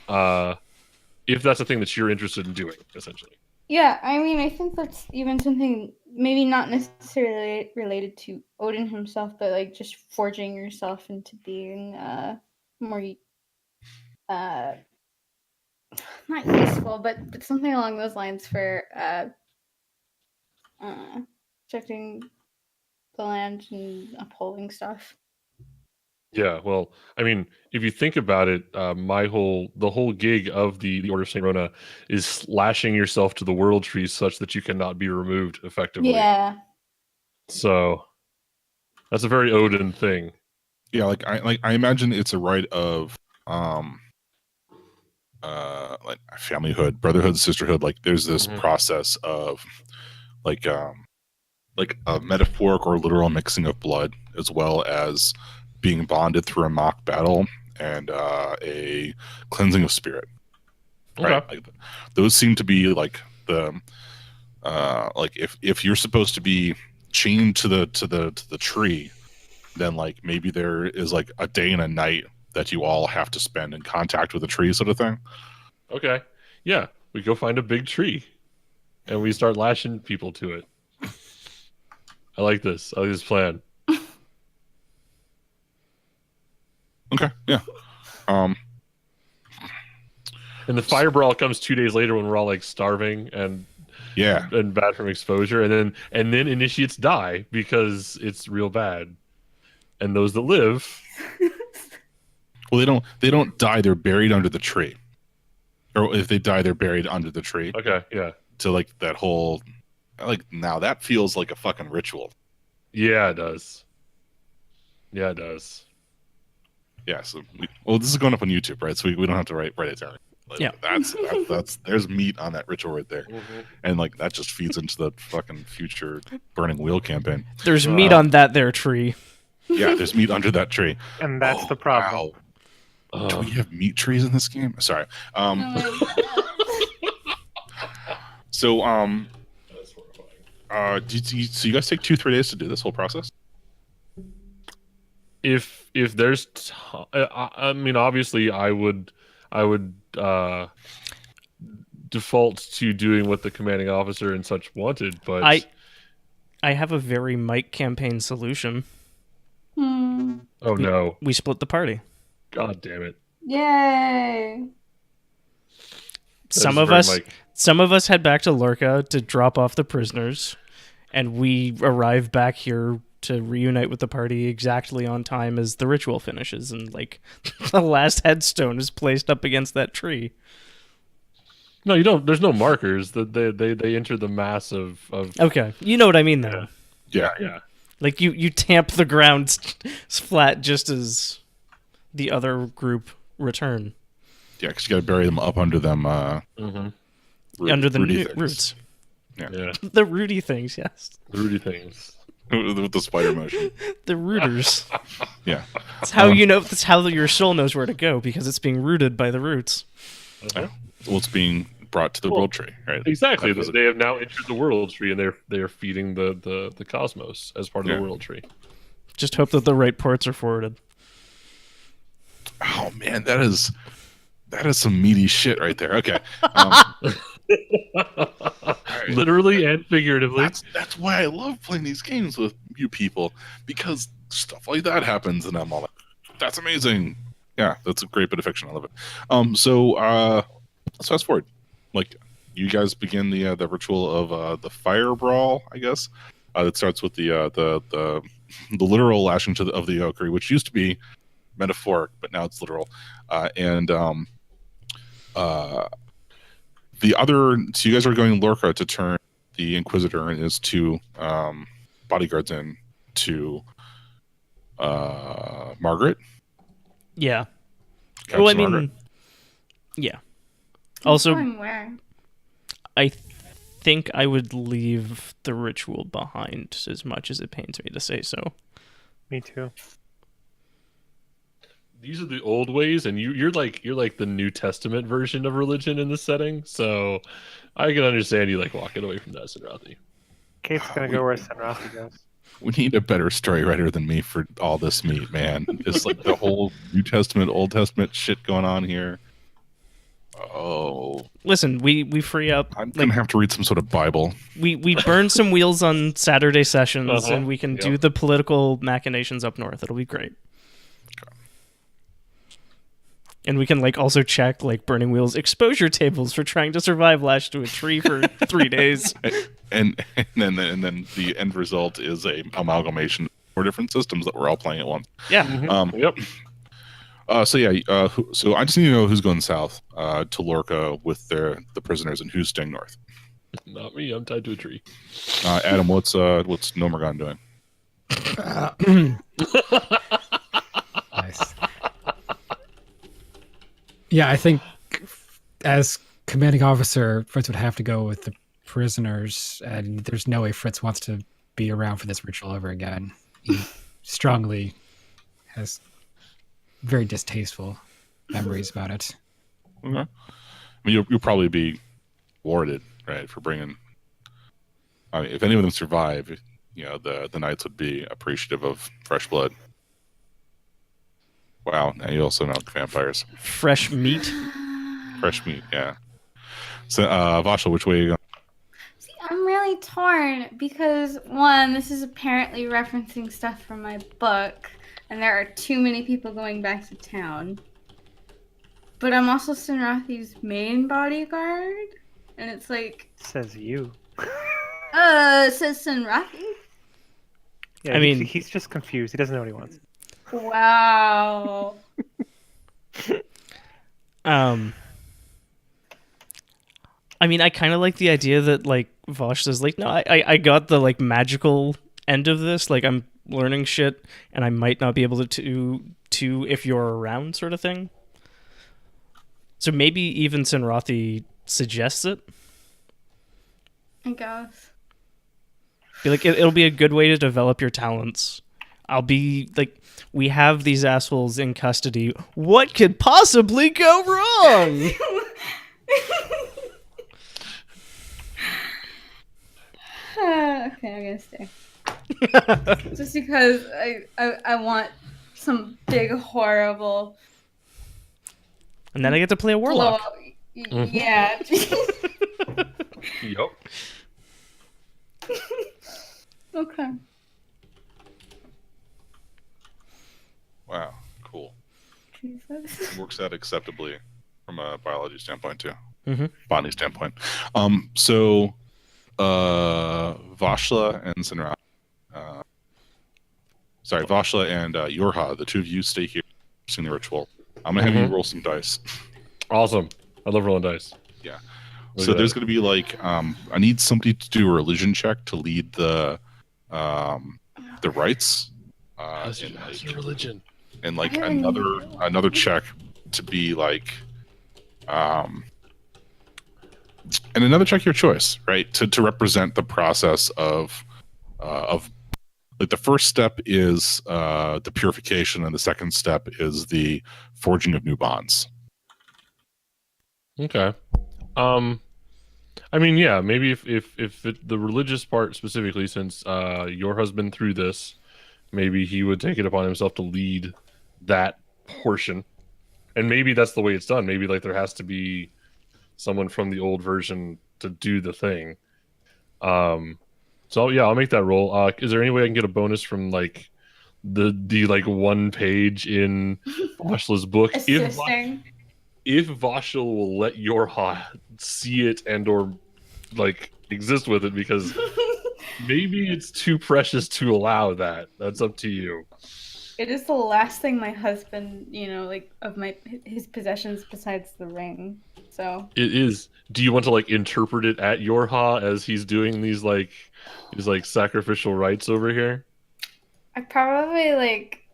If that's a thing that you're interested in doing, essentially.
Yeah, I mean, I think that's even something maybe not necessarily related to Odin himself, but like just forging yourself into being more not useful, but something along those lines for protecting the land and upholding stuff.
Yeah, well, I mean, if you think about it, the whole gig of the Order of Saint Rona is slashing yourself to the world tree such that you cannot be removed effectively.
Yeah.
So that's a very Odin thing.
Yeah, I imagine it's a rite of like familyhood, brotherhood, sisterhood. Like there's this process of like a metaphoric or literal mixing of blood, as well as being bonded through a mock battle and a cleansing of spirit.
Okay.
Right? Like, those seem to be like the like if you're supposed to be chained to the tree, then like maybe there is like a day and a night that you all have to spend in contact with the tree, sort of thing.
Okay. Yeah, we go find a big tree, and we start lashing people to it. I like this. I like this plan.
Okay, yeah.
And the Firebrawl comes 2 days later when we're all like starving and bad from exposure, and then initiates die because it's real bad. And those that live,
well, they don't die. They're buried under the tree, or if they die, they're buried under the tree.
okay, yeah,
So like that whole now that feels like a fucking ritual.
yeah, it does. Yeah, it does.
Yeah. So this is going up on YouTube, right? So we don't have to write it down. Like,
Yeah.
That's there's meat on that ritual right there, and like that just feeds into the fucking future Burning Wheel campaign.
There's meat on that there tree.
Yeah, there's meat under that tree.
And that's the problem.
Wow. Do we have meat trees in this game? Sorry.
Oh my
So
That's horrifying.
so you guys take 2-3 days to do this whole process?
If there's, I mean, obviously, I would default to doing what the commanding officer and such wanted, but
I have a very Mike campaign solution.
oh no,
We split the party.
god damn it!
Yay!
Some
That is
of
very
us
Mike.
Some of us head back to Lorca to drop off the prisoners, and we arrive back here to reunite with the party exactly on time as the ritual finishes, and like the last headstone is placed up against that tree.
No, you don't. There's no markers. That they enter the mass of.
Okay, you know what I mean, though.
Yeah.
Like you tamp the ground flat just as the other group return
Yeah, because you got to bury them up under them.
under the
rooty things.
roots.
Yeah.
The rooty things, yes.
Rudy things.
with the spider motion.
The rooters.
Yeah.
That's how That's how your soul knows where to go because it's being rooted by the roots.
Well, it's being brought to the world tree, right?
Exactly. They have now entered the world tree, and they're feeding the cosmos as part of the world tree.
Just hope that the right ports are forwarded.
Oh man, that is some meaty shit right there. Okay.
Literally and figuratively.
That's why I love playing these games with you people, because stuff like that happens, and I'm all like, that's amazing. Yeah, that's a great bit of fiction. I love it. So let's fast forward. Like, you guys begin the ritual of the Firebrawl, I guess. That starts with the literal lashing of the Valkyrie, which used to be metaphoric, but now it's literal. The other, so you guys are going Lorca to turn the Inquisitor and his two bodyguards in to Margaret.
Yeah.
Captain
Well, I mean,
Margaret.
yeah. Also,
Going where?
I think I would leave the ritual behind, as much as it pains me to say so.
Me too.
These are the old ways, and you're like the New Testament version of religion in this setting. So I can understand you like walking away from that, Sinrathi.
Kate's gonna go where Senrathi goes.
We need a better story writer than me for all this meat, man. It's like the whole New Testament, Old Testament shit going on here. Oh,
Listen, we free up.
I'm gonna have to read some sort of Bible.
We burn some wheels on Saturday sessions, and we can do
Yep.
the political machinations up north. It'll be great. And we can also check Burning Wheel's exposure tables for trying to survive lashed to a tree for 3 days.
And then the end result is a amalgamation of 4 different systems that we're all playing at once.
Yeah.
Yep.
So I just need to know who's going south to Lorca with the prisoners and who's staying north.
Not me. I'm tied to a tree.
Adam, what's Nomergon doing?
Nice. Yeah, I think as commanding officer, Fritz would have to go with the prisoners, and there's no way Fritz wants to be around for this ritual ever again. He strongly has very distasteful memories about it.
Okay. I mean, you'll probably be rewarded, right, for bringing. I mean, if any of them survive, the knights would be appreciative of fresh blood. Wow, and you also know vampires.
Fresh meat.
Fresh meat, yeah. So, Vasha, which way are you going?
See, I'm really torn because one, this is apparently referencing stuff from my book, and there are too many people going back to town. But I'm also Sinrathi's main bodyguard, and it's like,
Says you.
it says Sinrathi.
Yeah,
I mean-
he's just confused. He doesn't know what he wants.
Wow.
I mean, I kind of like the idea that Vosh says no, I got the magical end of this. I'm learning shit, and I might not be able to if you're around, sort of thing. So maybe even Sinrathi suggests it.
I guess.
Be it'll be a good way to develop your talents. I'll be we have these assholes in custody. What could possibly go wrong?
Okay, I'm gonna stay. Just because I want some big horrible
And then I get to play a
blow
warlock.
up. Yeah.
Yep.
Okay.
Wow, cool.
Jesus.
Works out acceptably from a biology standpoint too.
Mhm.
Body standpoint. So Vashla and Sinra. Vashla and Yorha, the two of you stay here, seeing the ritual. I'm gonna have you roll some dice.
Awesome. I love rolling dice.
Yeah.
Look
So
at
there's
that.
going to be I need somebody to do a religion check to lead the rites.
How's your religion?
And
I haven't
another check to be and another check your choice, right? To represent the process of like the first step is the purification, and the second step is the forging of new bonds.
Okay. I mean, yeah, maybe if the religious part specifically, since your husband through this, maybe he would take it upon himself to lead that portion, and maybe that's the way it's done. Maybe like there has to be someone from the old version to do the thing. So yeah, I'll make that roll. Is there any way I can get a bonus from like the like one page in Vashla's book?
Assisting.
If Vashla will let Yorha see it and or like exist with it, because maybe it's too precious to allow that. That's up to you.
It is the last thing my husband, like of his possessions besides the ring. So
It is. Do you want to like interpret it at Yorha as he's doing these sacrificial rites over here?
I probably like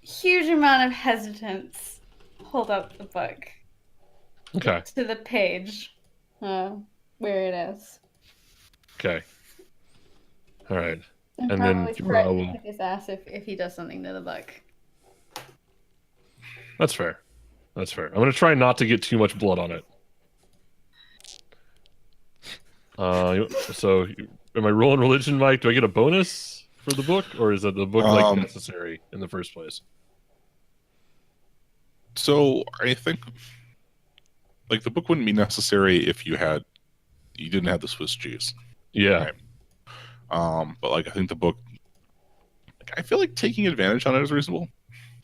huge amount of hesitance. Hold up the book.
Okay.
To the page, where it is.
Okay. All right.
And
And
probably
then
threaten
will.
with his ass if he does something to the book.
That's fair. That's fair. I'm gonna try not to get too much blood on it. So, am I rolling religion, Mike? Do I get a bonus for the book, or is that the book like necessary in the first place?
So I think like the book wouldn't be necessary if you didn't have the Swiss cheese.
Yeah.
Right. But like I think the book, like, I feel like taking advantage on it is reasonable.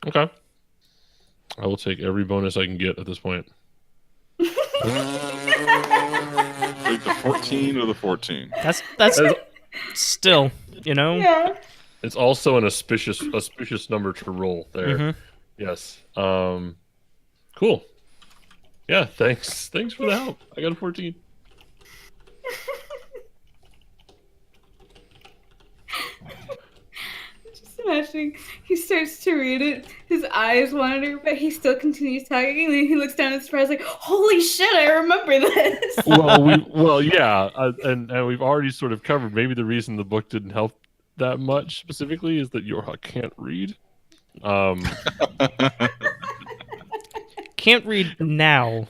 Okay. I will take every bonus I can get at this point.
Like the 14 or the 14.
That's still,
Yeah.
It's also an auspicious number to roll there.
Mhm.
Yes. Cool. Yeah, thanks for the help. I got a 14.
Just imagining he starts to read it, his eyes wander, but he still continues talking, and then he looks down at his surprise like, holy shit, I remember this.
Yeah, and we've already sort of covered maybe the reason the book didn't help that much specifically is that Yorha can't read.
Can't read now.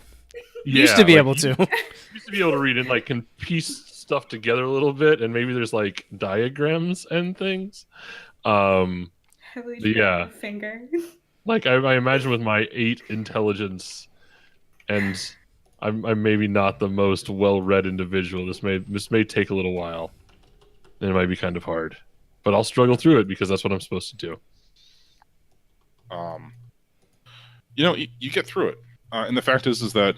Yeah,
Used to be
like,
able to.
Used to be able to read and like can piece stuff together a little bit, and maybe there's like diagrams and things.
Heavily
Yeah.
finger.
Like I imagine with my 8 intelligence, and I'm maybe not the most well-read individual. This may take a little while, and it might be kind of hard, but I'll struggle through it because that's what I'm supposed to do.
You get through it, and the fact is that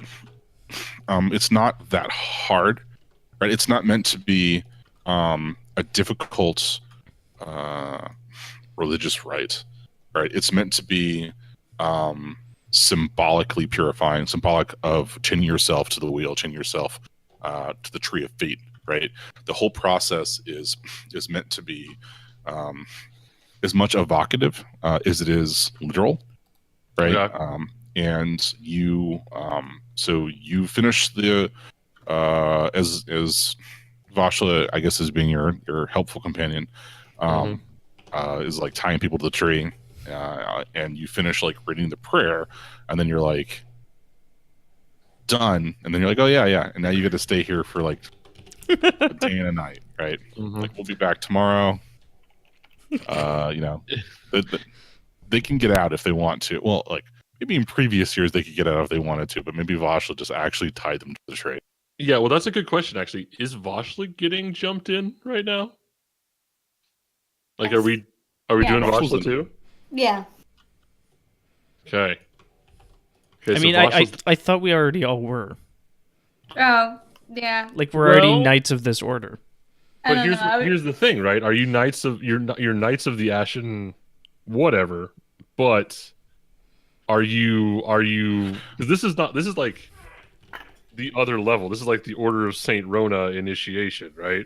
it's not that hard, right? It's not meant to be a difficult religious rite, right? It's meant to be symbolically purifying, symbolic of chaining yourself to the wheel, chaining yourself to the tree of fate, right? The whole process is meant to be as much evocative as it is literal, right?
Yeah.
And you so you finish the as Vashla, I guess, as being your helpful companion, is like tying people to the tree, and you finish like reading the prayer, and then you're like done, and then you're like, oh yeah, and now you get to stay here for like a day and a night, right? Like we'll be back tomorrow. They can get out if they want to. Well, like maybe in previous years they could get out if they wanted to, but maybe Vashla just actually tied them to the tree.
Yeah, well, that's a good question, actually. Is Vashla getting jumped in right now? Like,
Yes.
are we
Yeah.
doing
Vashla's
Vashla
in.
too?
Yeah.
Okay.
I mean, I thought we already all were.
Oh, yeah.
Like, we're already
Well-
knights of this order.
I
But
don't know. I would-
here's the thing, right? Are you knights of you're knights of the Ashen, whatever? But are you? Because this is like the other level. This is like the Order of Saint Rona initiation, right?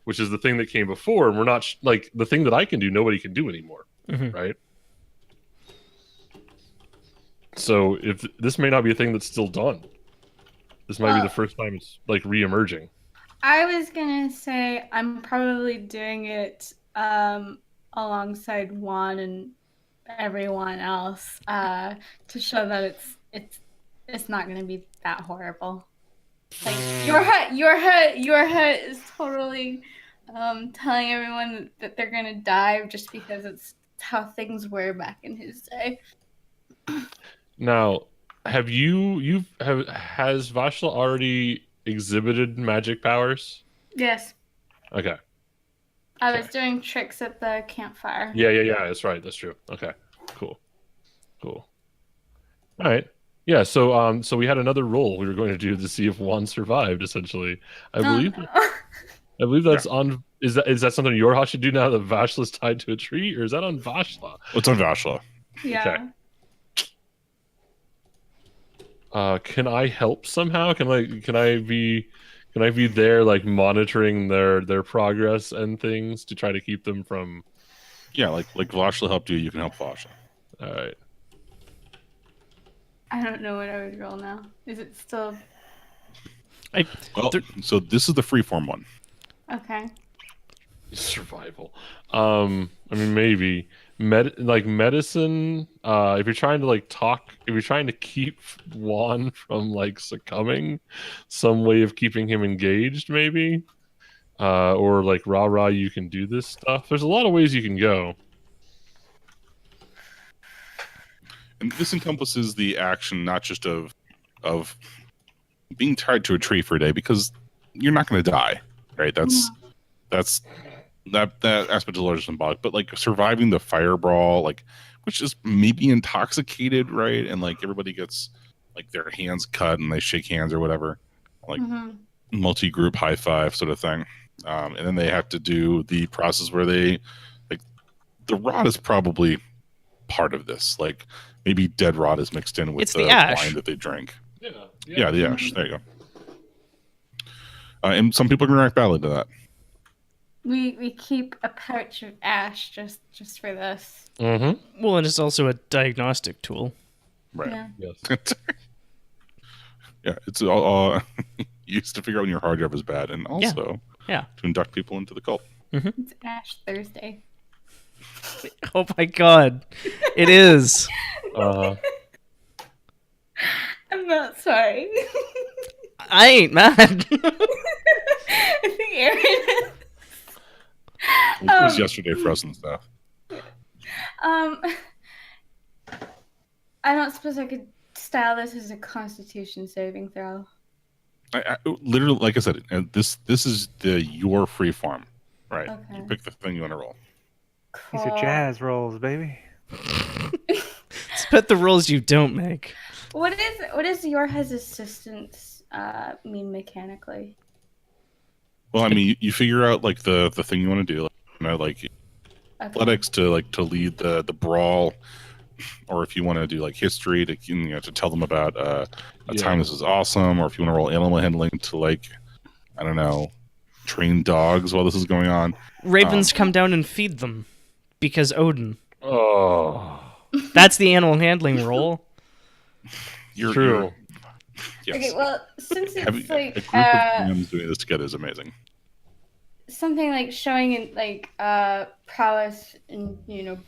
Which is the thing that came before, and we're not like the thing that I can do. Nobody can do anymore,
Mhm.
right? So if this may not be a thing that's still done, this might be the first time it's like re-emerging.
I was gonna say I'm probably doing it alongside Juan and everyone else to show that it's not going to be that horrible. Like your hut is totally telling everyone that they're going to die just because it's how things were back in his day.
Now, has Vashla already exhibited magic powers?
Yes.
Okay.
I was doing tricks at the campfire.
Yeah. That's right. That's true. Okay. Cool. All right. Yeah. So we had another roll we were going to do to see if Juan survived. Essentially, I believe that's on. Is that something Yorha should do now that Vashla's tied to a tree, or is that on Vashla?
It's on Vashla.
Yeah.
Okay. Can I help somehow? Can I be there, like monitoring their progress and things to try to keep them from?
Yeah, like Vashla helped you, you can help Vashla.
All right.
I don't know what I would roll now. Is it still
Well, so this is the freeform one.
okay?
Survival. I mean, maybe medicine. If you're trying to if you're trying to keep Juan from like succumbing, some way of keeping him engaged, maybe. Or like rah, you can do this stuff. There's a lot of ways you can go.
And this encompasses the action not just of being tied to a tree for a day, because you're not going to die, right? That aspect is largely symbolic, but like surviving the firebrawl, like, which is maybe intoxicated, right? And like everybody gets like their hands cut and they shake hands or whatever, like multi-group high five sort of thing. And then they have to do the process where they like the rot is probably part of this. Like maybe dead rot is mixed in with the wine that they drink. Yeah, the ash. There you go. And some people can react badly to that.
We keep a pouch of ash just for this.
Mm-hmm.
Well, and it's also a diagnostic tool.
Right.
Yeah.
Yes.
Yeah, it's all used to figure out when your hard drive is bad, and also
to
induct people into the cult.
It's Ash Thursday.
Oh my god, it is.
I'm not sorry.
I ain't mad.
I think Aaron.
It was yesterday for us and stuff.
I don't suppose I could style this as a Constitution saving throw.
I literally, like I said, this is your free farm, right?
Okay.
You pick the thing you want to roll.
Cool.
These are jazz rolls, baby.
Spit the rolls you don't make.
What is your assistance mean mechanically?
Well, I mean, you figure out like the thing you want to do, like athletics to lead the brawl, or if you want to do like history to tell them about a time this is awesome, or if you want to roll animal handling to like, I don't know, train dogs while this is going on.
Ravens come down and feed them because Odin.
Oh,
that's the animal handling role.
True.
Yes.
Okay, well, since it's like
a group of humans doing this together is amazing.
Something like showing in like prowess and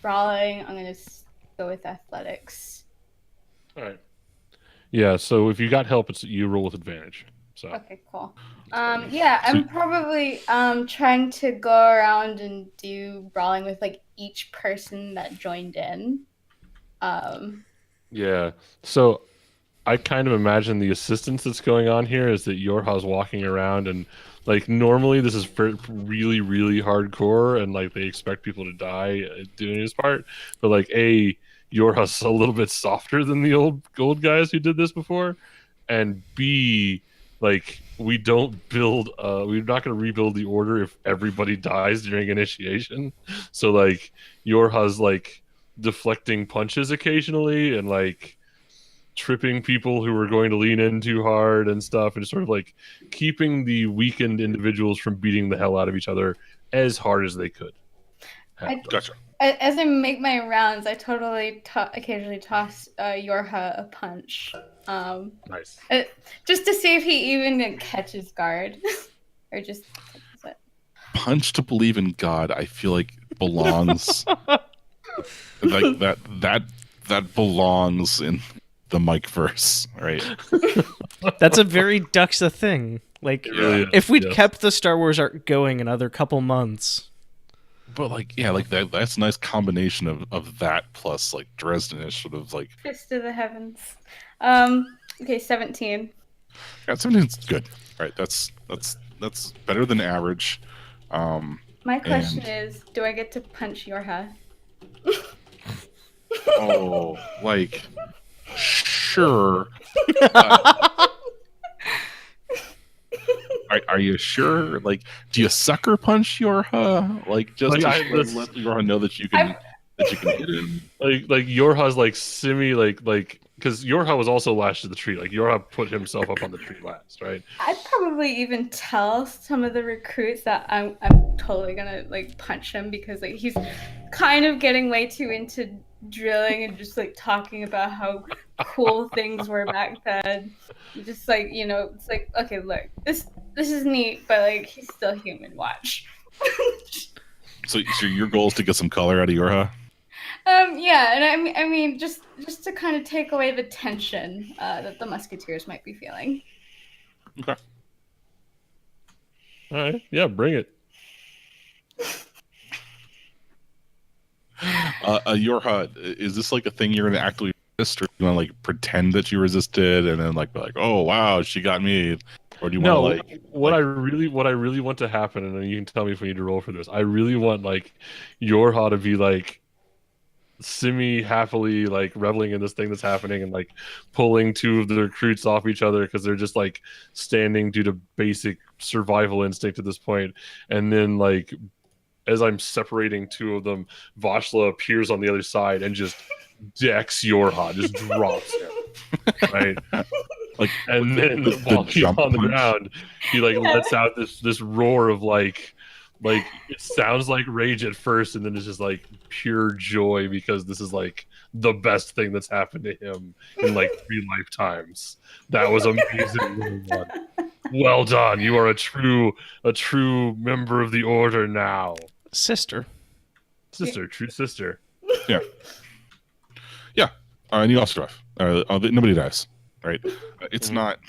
brawling, I'm gonna go with athletics.
All right. Yeah. So if you got help, you roll with advantage. So.
Okay, cool. Yeah, I'm probably trying to go around and do brawling with like each person that joined in.
Yeah. So I kind of imagine the assistance that's going on here is that Yorha's walking around and like normally this is really, really hardcore and like they expect people to die doing his part. But like Yorha's a little bit softer than the old gold guys who did this before. And B, like we're not going to rebuild the order if everybody dies during initiation. So like Yorha's like deflecting punches occasionally and like tripping people who are going to lean in too hard and stuff, and sort of like keeping the weakened individuals from beating the hell out of each other as hard as they could.
Gotcha.
As I make my rounds, I totally occasionally toss Yorha a punch.
Nice.
Just to see if he even catches guard, or just catches it.
punch to believe in God, I feel like belongs like that belongs in the Mike verse, right?
That's a very Duxa thing. Like,
It really is,
if we'd
yes.
kept the Star Wars arc going another couple months.
But like, yeah, like that's a nice combination of that plus like Dresden is sort of like
Fist of the heavens. Okay, 17.
yeah, 17's good. Right. That's better than average.
My question
And-
is, do I get to punch Yorha?
Oh, like sure. Are you sure? Like, do you sucker punch Yorha? Like, just
Like,
to
I-
let Yorha know that you can hit him.
Like Yorha's like semi like because Yorha was also lashed to the tree. Like Yorha put himself up on the tree last, right?
I'd probably even tell some of the recruits that I'm totally gonna like punch him because like he's kind of getting way too into drilling and just like talking about how cool things were back then. Just like, you know, it's like, okay, look, this is neat, but like he's still human. Watch.
So your goal is to get some color out of Yorha.
Yeah, and I mean, just to kind of take away the tension that the Musketeers might be feeling.
Okay.
All right, yeah, bring it.
Yorha, is this like a thing you're gonna actively resist, or do you want to like pretend that you resisted and then like be like, oh wow, she got me, or do you
No,
want to like
what I really want to happen, and then you can tell me if we need to roll for this. I really want like Yorha to be like semi happily like reveling in this thing that's happening and like pulling two of the recruits off each other because they're just like standing due to basic survival instinct at this point, and then like as I'm separating two of them, Vashla appears on the other side and just decks Yorha, just drops him. Right?
like
And then
the
while he's
jump
on the
punch?
ground, he like lets out this roar of like it sounds like rage at first, and then it's just like pure joy because this is like the best thing that's happened to him in like 3 lifetimes. That was amazing. Little one. Well done. You are a true member of the order now.
Sister.
Sister, true sister.
And you also survive. Nobody dies, right? It's not.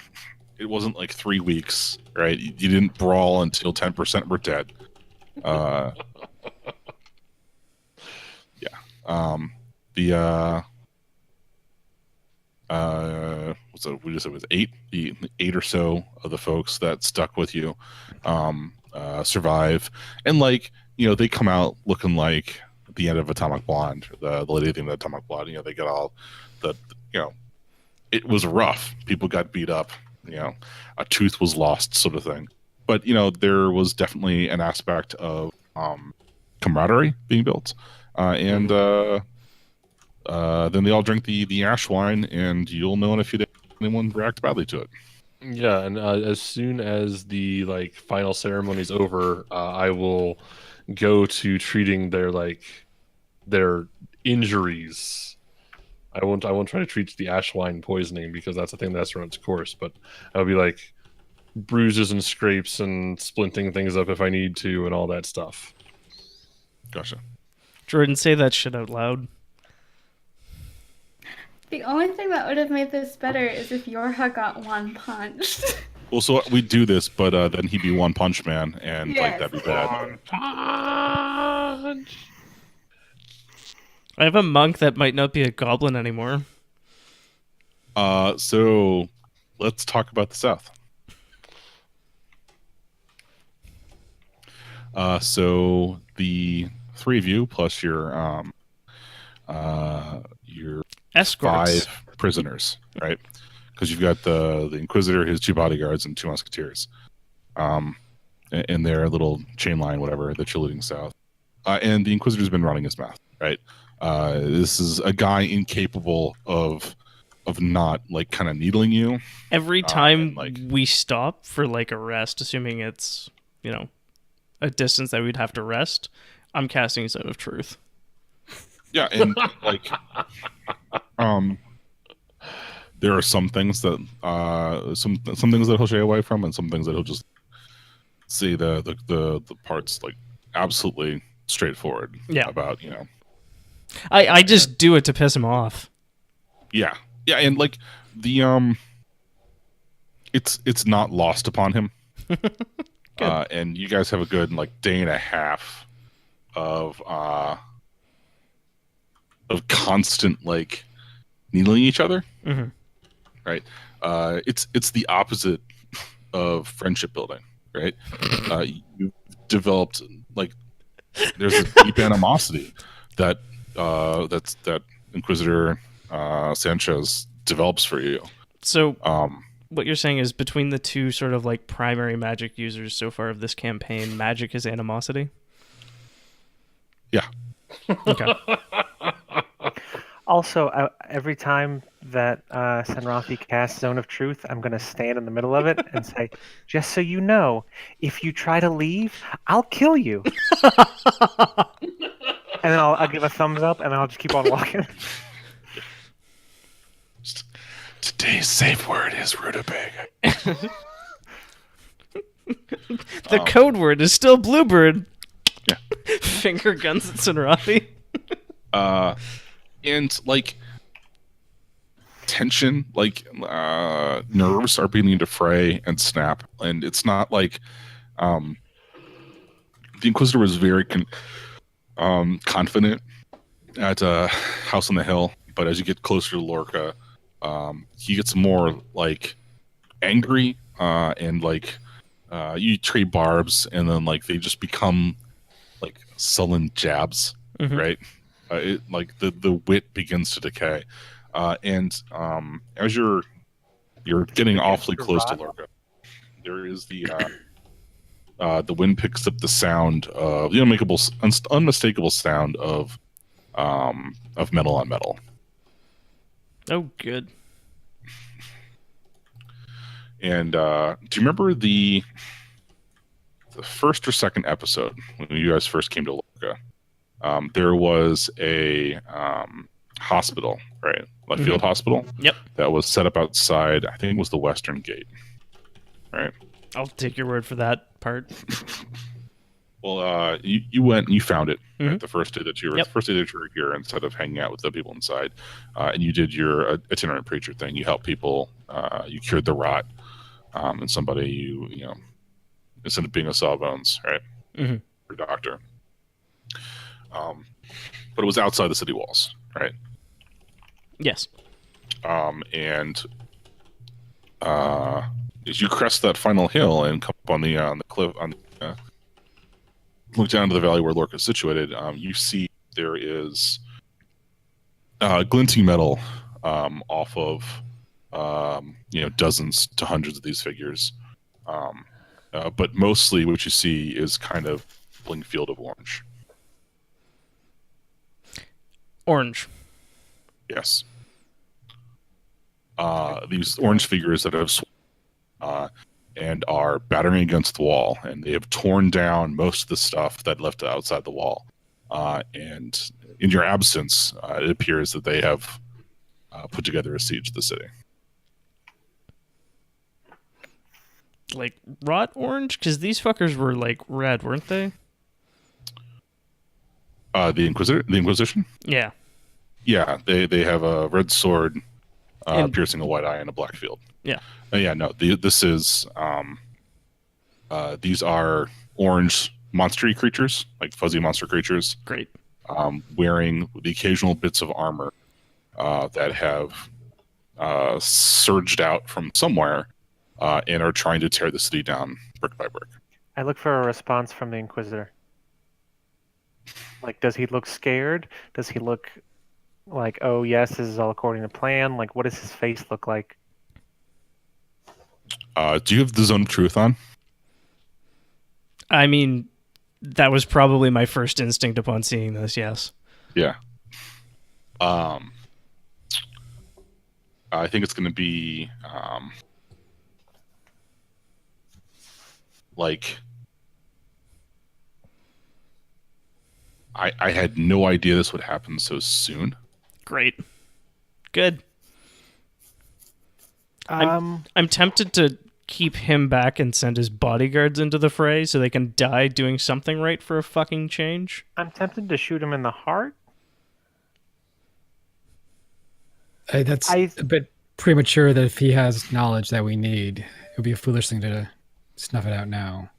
It wasn't like 3 weeks, right? You didn't brawl until 10% were dead. Yeah. What's it? We just said it was 8. The 8 or so of the folks that stuck with you, survive, and like they come out looking like the end of Atomic Blonde, the lady at the end of Atomic Blonde. They got all the it was rough. People got beat up. A tooth was lost, sort of thing. But there was definitely an aspect of camaraderie being built, and then they all drink the ash wine, and you'll know in a few days if anyone react badly to it.
Yeah, and as soon as the like final ceremony's over, I will go to treating their injuries. I won't try to treat the ash wine poisoning because that's a thing that's run its course. But I'll be like bruises and scrapes and splinting things up if I need to and all that stuff.
Gotcha.
Jordan, say that shit out loud.
The only thing that would have made this better is if Yorha got one punch.
Well, so we do this, but then he'd be One Punch Man, and
Yes.
that'd be bad.
Punch.
I have a monk that might not be a goblin anymore.
So let's talk about the South. So the 3 of you plus your
Escorts.
5 prisoners, right? Because you've got the Inquisitor, his 2 bodyguards, and 2 musketeers, and their little chain line, whatever, that you're leading south. And the Inquisitor's been running his mouth, right? This is a guy incapable of not like kind of needling you.
Every time
and,
we stop for like a rest, assuming it's a distance that we'd have to rest, I'm casting Zone of Truth.
Yeah, and like there are some things that some things that he'll shy away from, and some things that he'll just say the parts like absolutely straightforward.
Yeah.
About
I just do it to piss him off.
Yeah, and like the it's not lost upon him. And you guys have a good like day and a half of constant like needling each other.
Mhm.
Right. It's the opposite of friendship building. Right. You developed like there's a deep animosity that that Inquisitor Sanchez develops for you.
So what you're saying is between the two sort of like primary magic users so far of this campaign, magic is animosity?
Yeah.
Okay.
Also, every time that Senrathi casts Zone of Truth, I'm going to stand in the middle of it and say, just so you know, if you try to leave, I'll kill you. And then I'll give a thumbs up, and then I'll just keep on walking.
Today's safe word is rutabaga.
The code word is still bluebird.
Yeah.
Finger guns at Senrathi.
And like tension, like nerves are beginning to fray and snap, and it's not like the Inquisitor was very confident at House on the Hill, but as you get closer to Lorca, he gets more like angry, and like you trade barbs, and then like they just become like sullen jabs, right? Like the wit begins to decay, and as you're getting awfully close to Lorca, there is the wind picks up the sound of the unmistakable sound of metal on metal.
Oh, good.
And do you remember the first or second episode when you guys first came to Lorca? There was a hospital, right? A field hospital.
Yep.
That was set up outside. I think it was the Western Gate, right?
I'll take your word for that part.
Well, you went and you found it right, the first day that you were
Yep.
the first day that you were here. Instead of hanging out with the people inside, and you did your itinerant preacher thing. You helped people. You cured the rot, and somebody you know instead of being a sawbones, right? Your doctor. But it was outside the city walls, right?
Yes.
And as you crest that final hill and come up on the cliff, look down to the valley where Lorca is situated, you see there is glinting metal off of dozens to hundreds of these figures, but mostly what you see is kind of a bling field of orange.
Orange.
Yes. These orange figures that have and are battering against the wall, and they have torn down most of the stuff that left outside the wall. And in your absence, it appears that they have put together a siege to the city.
Like wrought orange? Because these fuckers were like red, weren't they?
The Inquisition?
Yeah.
Yeah, they have a red sword
And-
piercing a white eye in a black field.
Yeah.
Yeah, no, this is these are orange monster creatures, like fuzzy monster creatures,
Great.
wearing the occasional bits of armor that have surged out from somewhere and are trying to tear the city down brick by brick.
I look for a response from the Inquisitor. Like, does he look scared? Does he look like, oh yes, this is all according to plan? Like, what does his face look like?
Do you have the Zone of Truth on?
I mean, that was probably my first instinct upon seeing this, yes.
Yeah. I think it's going to be like I had no idea this would happen so soon.
Great. Good.
Um,
I'm tempted to keep him back and send his bodyguards into the fray so they can die doing something right for a fucking change?
I'm tempted to shoot him in the heart.
That's a bit premature that if he has knowledge that we need, it would be a foolish thing to snuff it out now.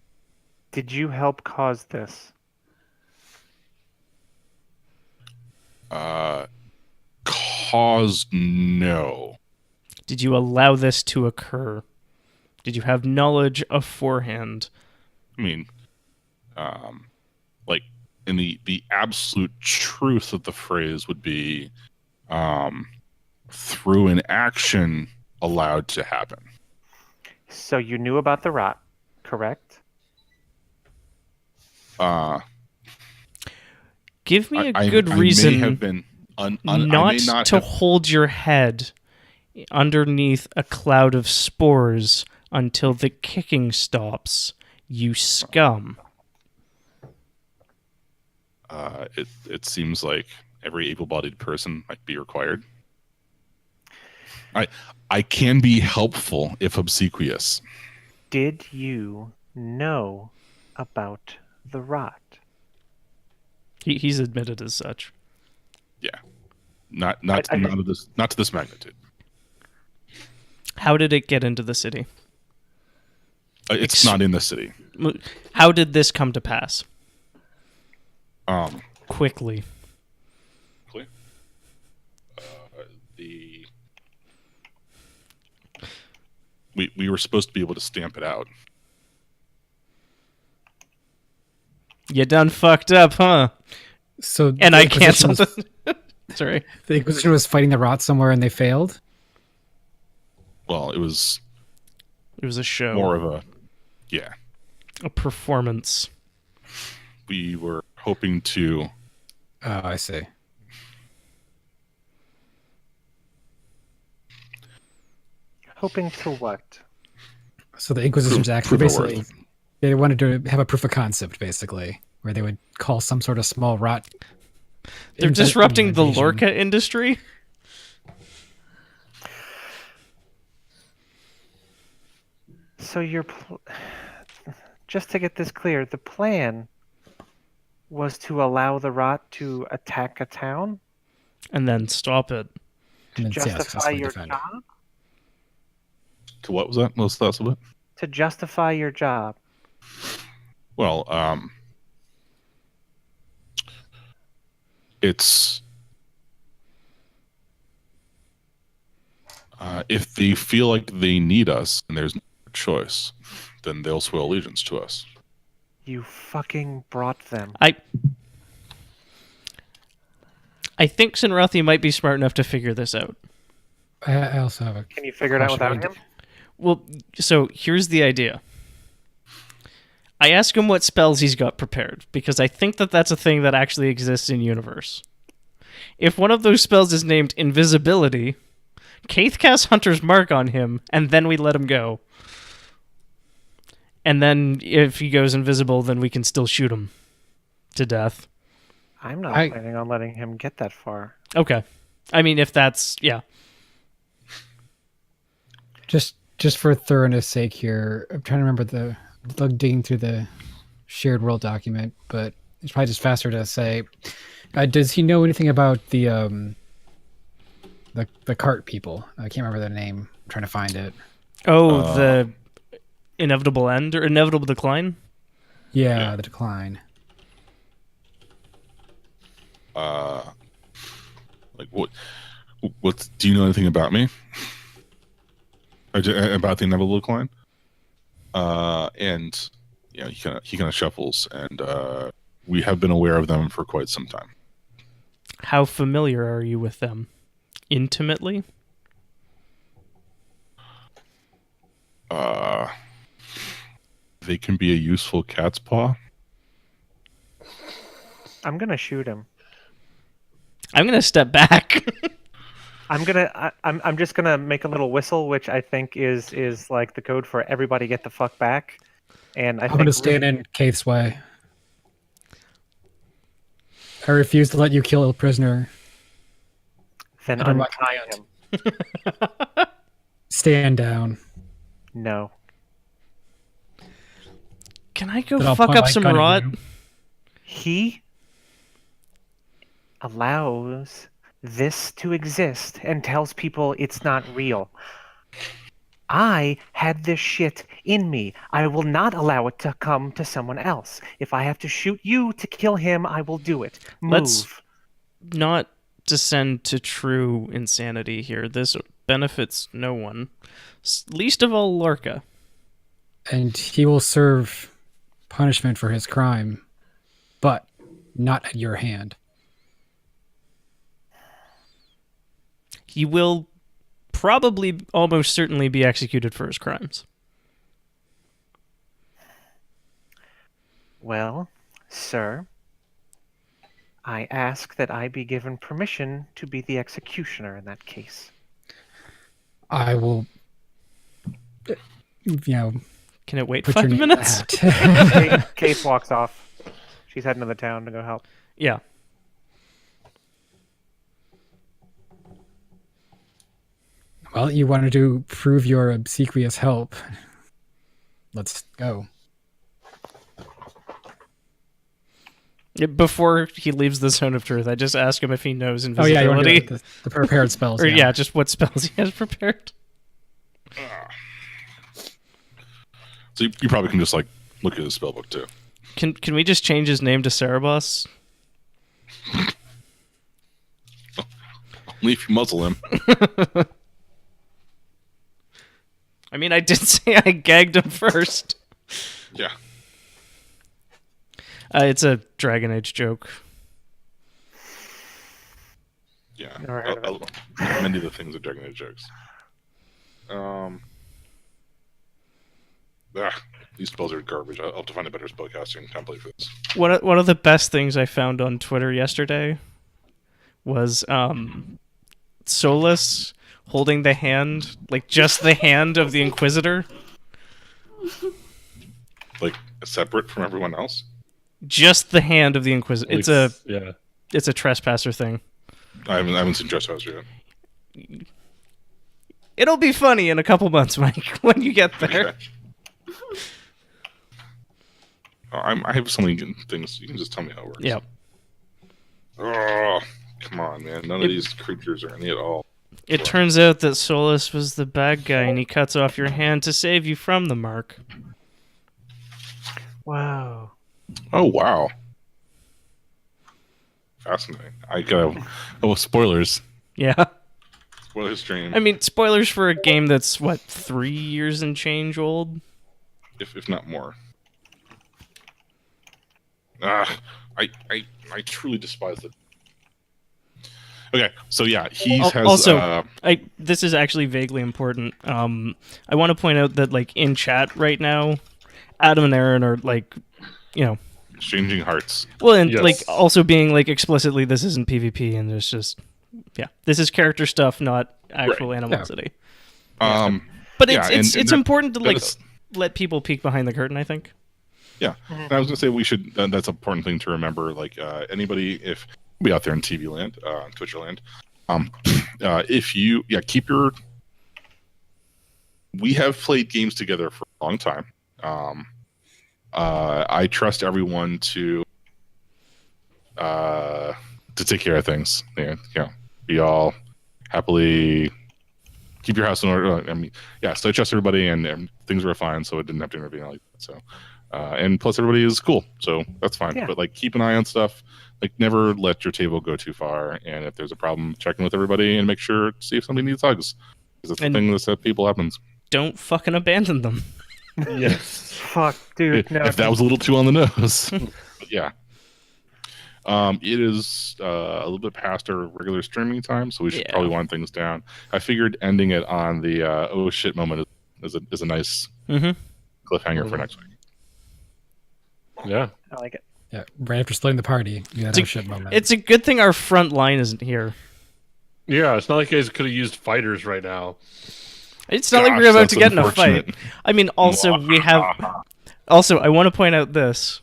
Did you help cause this?
Cause no.
Did you allow this to occur? Did you have knowledge aforehand?
I mean, like in the absolute truth of the phrase would be, through an action allowed to happen.
So you knew about the rot, correct?
Give me a good reason
I may have been
not to hold your head underneath a cloud of spores until the kicking stops, you scum.
It seems like every able-bodied person might be required. I can be helpful if obsequious.
Did you know about the rot?
He's admitted as such.
Yeah, not to this magnitude.
How did it get into the city?
It's not in the city.
How did this come to pass?
Quickly.
Quickly.
We were supposed to be able to stamp it out.
You done fucked up, huh?
So
And
the
I canceled
Inquisition
it. Sorry.
The Inquisition was fighting the rot somewhere and they failed?
Well, it was
It was a show.
more of a
performance.
We were hoping to.
Oh, I see.
Hoping to what?
So the Inquisition's actually
proof of
basically, they wanted to have a proof of concept, basically, where they would call some sort of small rot.
They're disrupting the Lorca industry?
So just to get this clear, the plan was to allow the rot to attack a town?
And then stop it.
And then, yeah,
Justify
successfully
your
defend.
job?
To what was that? What was the last of it?
To justify your job.
Well, it's if they feel like they need us and there's no choice, then they'll swear allegiance to us.
You fucking brought them.
I think Sinrathi might be smart enough to figure this out.
I also have a.
Can you figure it out without him?
Well, so here's the idea. I ask him what spells he's got prepared, because I think that that's a thing that actually exists in universe. If one of those spells is named Invisibility, Kaith casts Hunter's Mark on him, and then we let him go. And then if he goes invisible, then we can still shoot him to death.
I'm not planning on letting him get that far.
Okay. I mean, if that's... yeah.
Just for thoroughness sake here, I'm trying to remember digging through the shared world document, but it's probably just faster to say, does he know anything about the cart people? I can't remember their name. I'm trying to find it.
Oh, the inevitable end or inevitable decline?
Yeah, the decline.
Like what do you know anything about me? About the inevitable decline? And you know, he kind of shuffles, and we have been aware of them for quite some time.
How familiar are you with them? Intimately?
They can be a useful cat's paw.
I'm gonna shoot him.
I'm gonna step back.
I'm just gonna make a little whistle, which I think is like the code for everybody get the fuck back. And
I'm gonna stand in Kaith's way. I refuse to let you kill a prisoner.
Then
Under my
untie him.
Stand down.
No.
Can I go
Then I'll
fuck
point
up
my
some
gun at
rot?
you.
He allows this to exist and tells people it's not real. I had this shit in me. I will not allow it to come to someone else. If I have to shoot you to kill him, I will do it. Move.
Let's not descend to true insanity here. This benefits no one, least of all Lorca.
And he will serve punishment for his crime, but not at your hand.
He will probably almost certainly be executed for his crimes.
Well, sir, I ask that I be given permission to be the executioner in that case.
I will,
Can it wait
put
5
your name in
minutes?
the hat.
Kate walks off. She's heading to the town to go help.
Yeah.
Well, you wanted to prove your obsequious help. Let's go.
Before he leaves the zone of truth, I just ask him if he knows
Oh yeah, you want to
invisibility.
do the prepared spells.
Or yeah, just what spells he has prepared.
So you probably can just like look at his spellbook too.
Can we just change his name to Cerebos?
Only if you muzzle him.
I mean, I did say I gagged him first.
Yeah.
It's a Dragon Age joke.
Yeah.
Never heard of
Many of the things are Dragon Age jokes. These spells are garbage. I'll have to find a better spellcasting template for this.
One of the best things I found on Twitter yesterday was Solus holding the hand, like just the hand of the Inquisitor.
Like separate from everyone else.
Just the hand of the Inquisitor.
Yeah.
It's a trespasser thing.
I haven't seen Trespasser yet.
It'll be funny in a couple months, Mike, when you get there.
Okay. I have so many things. You can just tell me how it works.
Yep.
Oh, come on, man. None of these creatures are any at all.
It turns out that Solus was the bad guy, and he cuts off your hand to save you from the mark.
Wow.
Oh, wow. Fascinating. I gotta... Oh, spoilers.
Yeah.
Spoiler stream.
I mean, spoilers for a game that's, what, 3 years and change old?
If not more. I truly despise it. Okay, so yeah, he has...
Also, this is actually vaguely important. I want to point out that, like, in chat right now, Adam and Aaron are, like,
exchanging hearts.
well, and,
Yes.
like, also being, like, explicitly, this isn't PvP, and there's just... Yeah, this is character stuff, not actual animosity. But
yeah,
it's
and
important to,
that
like,
is-
let people peek behind the curtain, I think.
Yeah, and I was gonna say we should. That's an important thing to remember. Like anybody, if be out there in TV land, Twitcher land, if you keep your. We have played games together for a long time. I trust everyone to take care of things. Be all happily. Keep your house in order. I mean, so I trust everybody, and things were fine, so it didn't have to intervene like that. So. And plus everybody is cool, so that's fine.
Yeah.
But like keep an eye on stuff. Like never let your table go too far. And if there's a problem, check in with everybody and make sure see if somebody needs hugs. Because that's the thing that people happens.
Don't fucking abandon them.
Yes.
Fuck, dude. No.
If that was a little too on the nose. But yeah. It is a little bit past our regular streaming time, so we should probably wind things down. I figured ending it on the oh shit moment is a nice cliffhanger for next week.
Yeah.
I like it.
Yeah, right after splitting the party, you had a shit moment.
It's a good thing our front line isn't here.
Yeah, it's not like you guys could have used fighters right now.
It's not like
Gosh,
we're about
that's
to get in a
unfortunate.
fight. I mean, also, we have... Also, I want to point out this.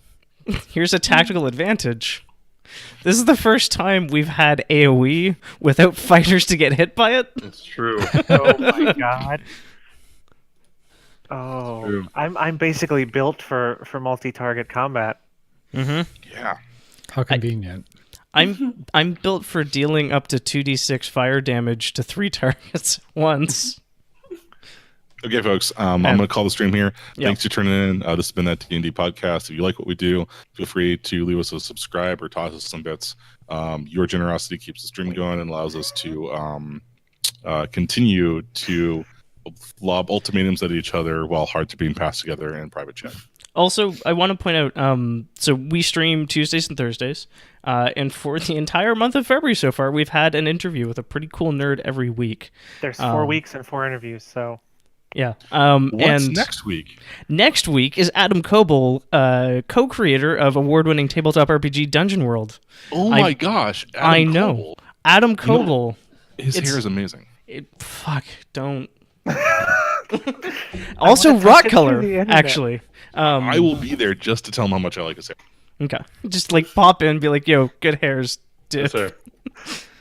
Here's a tactical advantage. This is the first time we've had AoE without fighters to get hit by it.
It's true.
Oh my god. Oh,
True.
I'm basically built for multi-target combat.
Mm-hmm.
Yeah.
How convenient.
I'm built for dealing up to 2d6 fire damage to 3 targets at once.
Okay, folks. I'm going to call the stream here.
Yep.
Thanks for tuning in. This has been that D&D podcast. If you like what we do, feel free to leave us a subscribe or toss us some bits. Your generosity keeps the stream going and allows us to continue to lob ultimatums at each other while hearts are being passed together in private chat.
Also, I want to point out, so we stream Tuesdays and Thursdays, and for the entire month of February so far, we've had an interview with a pretty cool nerd every week.
There's 4 weeks and 4 interviews, so
Yeah.
What's
and
next week?
Next week is Adam Coble, co-creator of award-winning tabletop RPG Dungeon World.
Oh my gosh. Adam
I know.
Cole.
Adam Coble.
His hair is amazing.
Fuck, don't. Also, rock
it through
color,
the internet.
actually.
I will be there just to tell him how much I like his hair.
Okay. Just like pop in, be like, yo, good hairs, dude.
Yes, sir.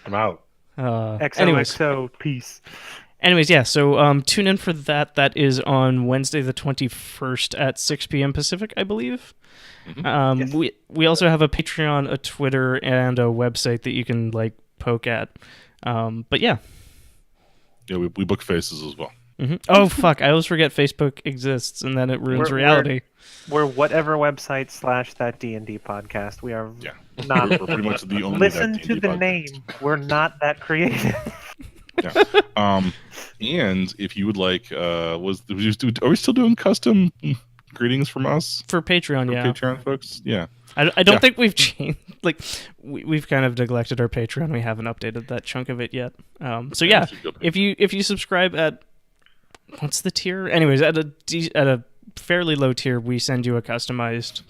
I'm out.
Anyways.
XOXO, peace.
Anyways, yeah, so tune in for that. That is on Wednesday the 21st at 6 p.m. Pacific, I believe.
Yes.
We also have a Patreon, a Twitter, and a website that you can, like, poke at. But yeah.
Yeah, we book faces as well.
Mm-hmm. Oh, fuck, I always forget Facebook exists, and then it ruins reality.
We're whatever website / that D&D podcast. We are not.
We're pretty much the only.
Listen
that
to
D&D
the
podcast.
name. We're not that creative.
Yeah. And if you would like, are we still doing custom greetings from us
For Patreon,
for
yeah.
Patreon folks? Yeah.
I don't
Yeah.
think we've changed. Like, we've kind of neglected our Patreon. We haven't updated that chunk of it yet. So yeah, if you subscribe at what's the tier? Anyways, at a fairly low tier, we send you a customized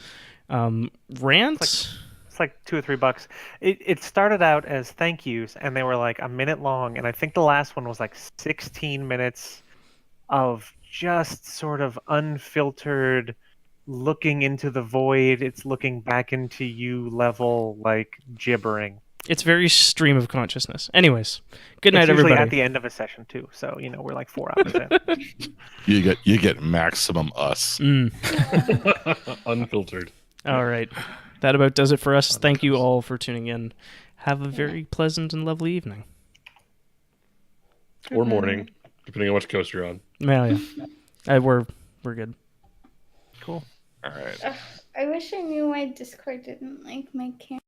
rant.
It's like $2 or $3. It started out as thank yous, and they were like a minute long, and I think the last one was like 16 minutes of just sort of unfiltered, looking into the void. It's looking back into you level, like gibbering.
It's very stream of consciousness. Anyways, good night,
It's usually
everybody.
at the end of a session too, so we're like 4 hours in.
You get maximum us.
Unfiltered.
All right. That about does it for us. Thank you all for tuning in. Have a very pleasant and lovely evening.
Or morning, depending on which coast you're on.
Well, yeah. We're good.
Cool.
All right.
I wish I knew why Discord didn't like my camera.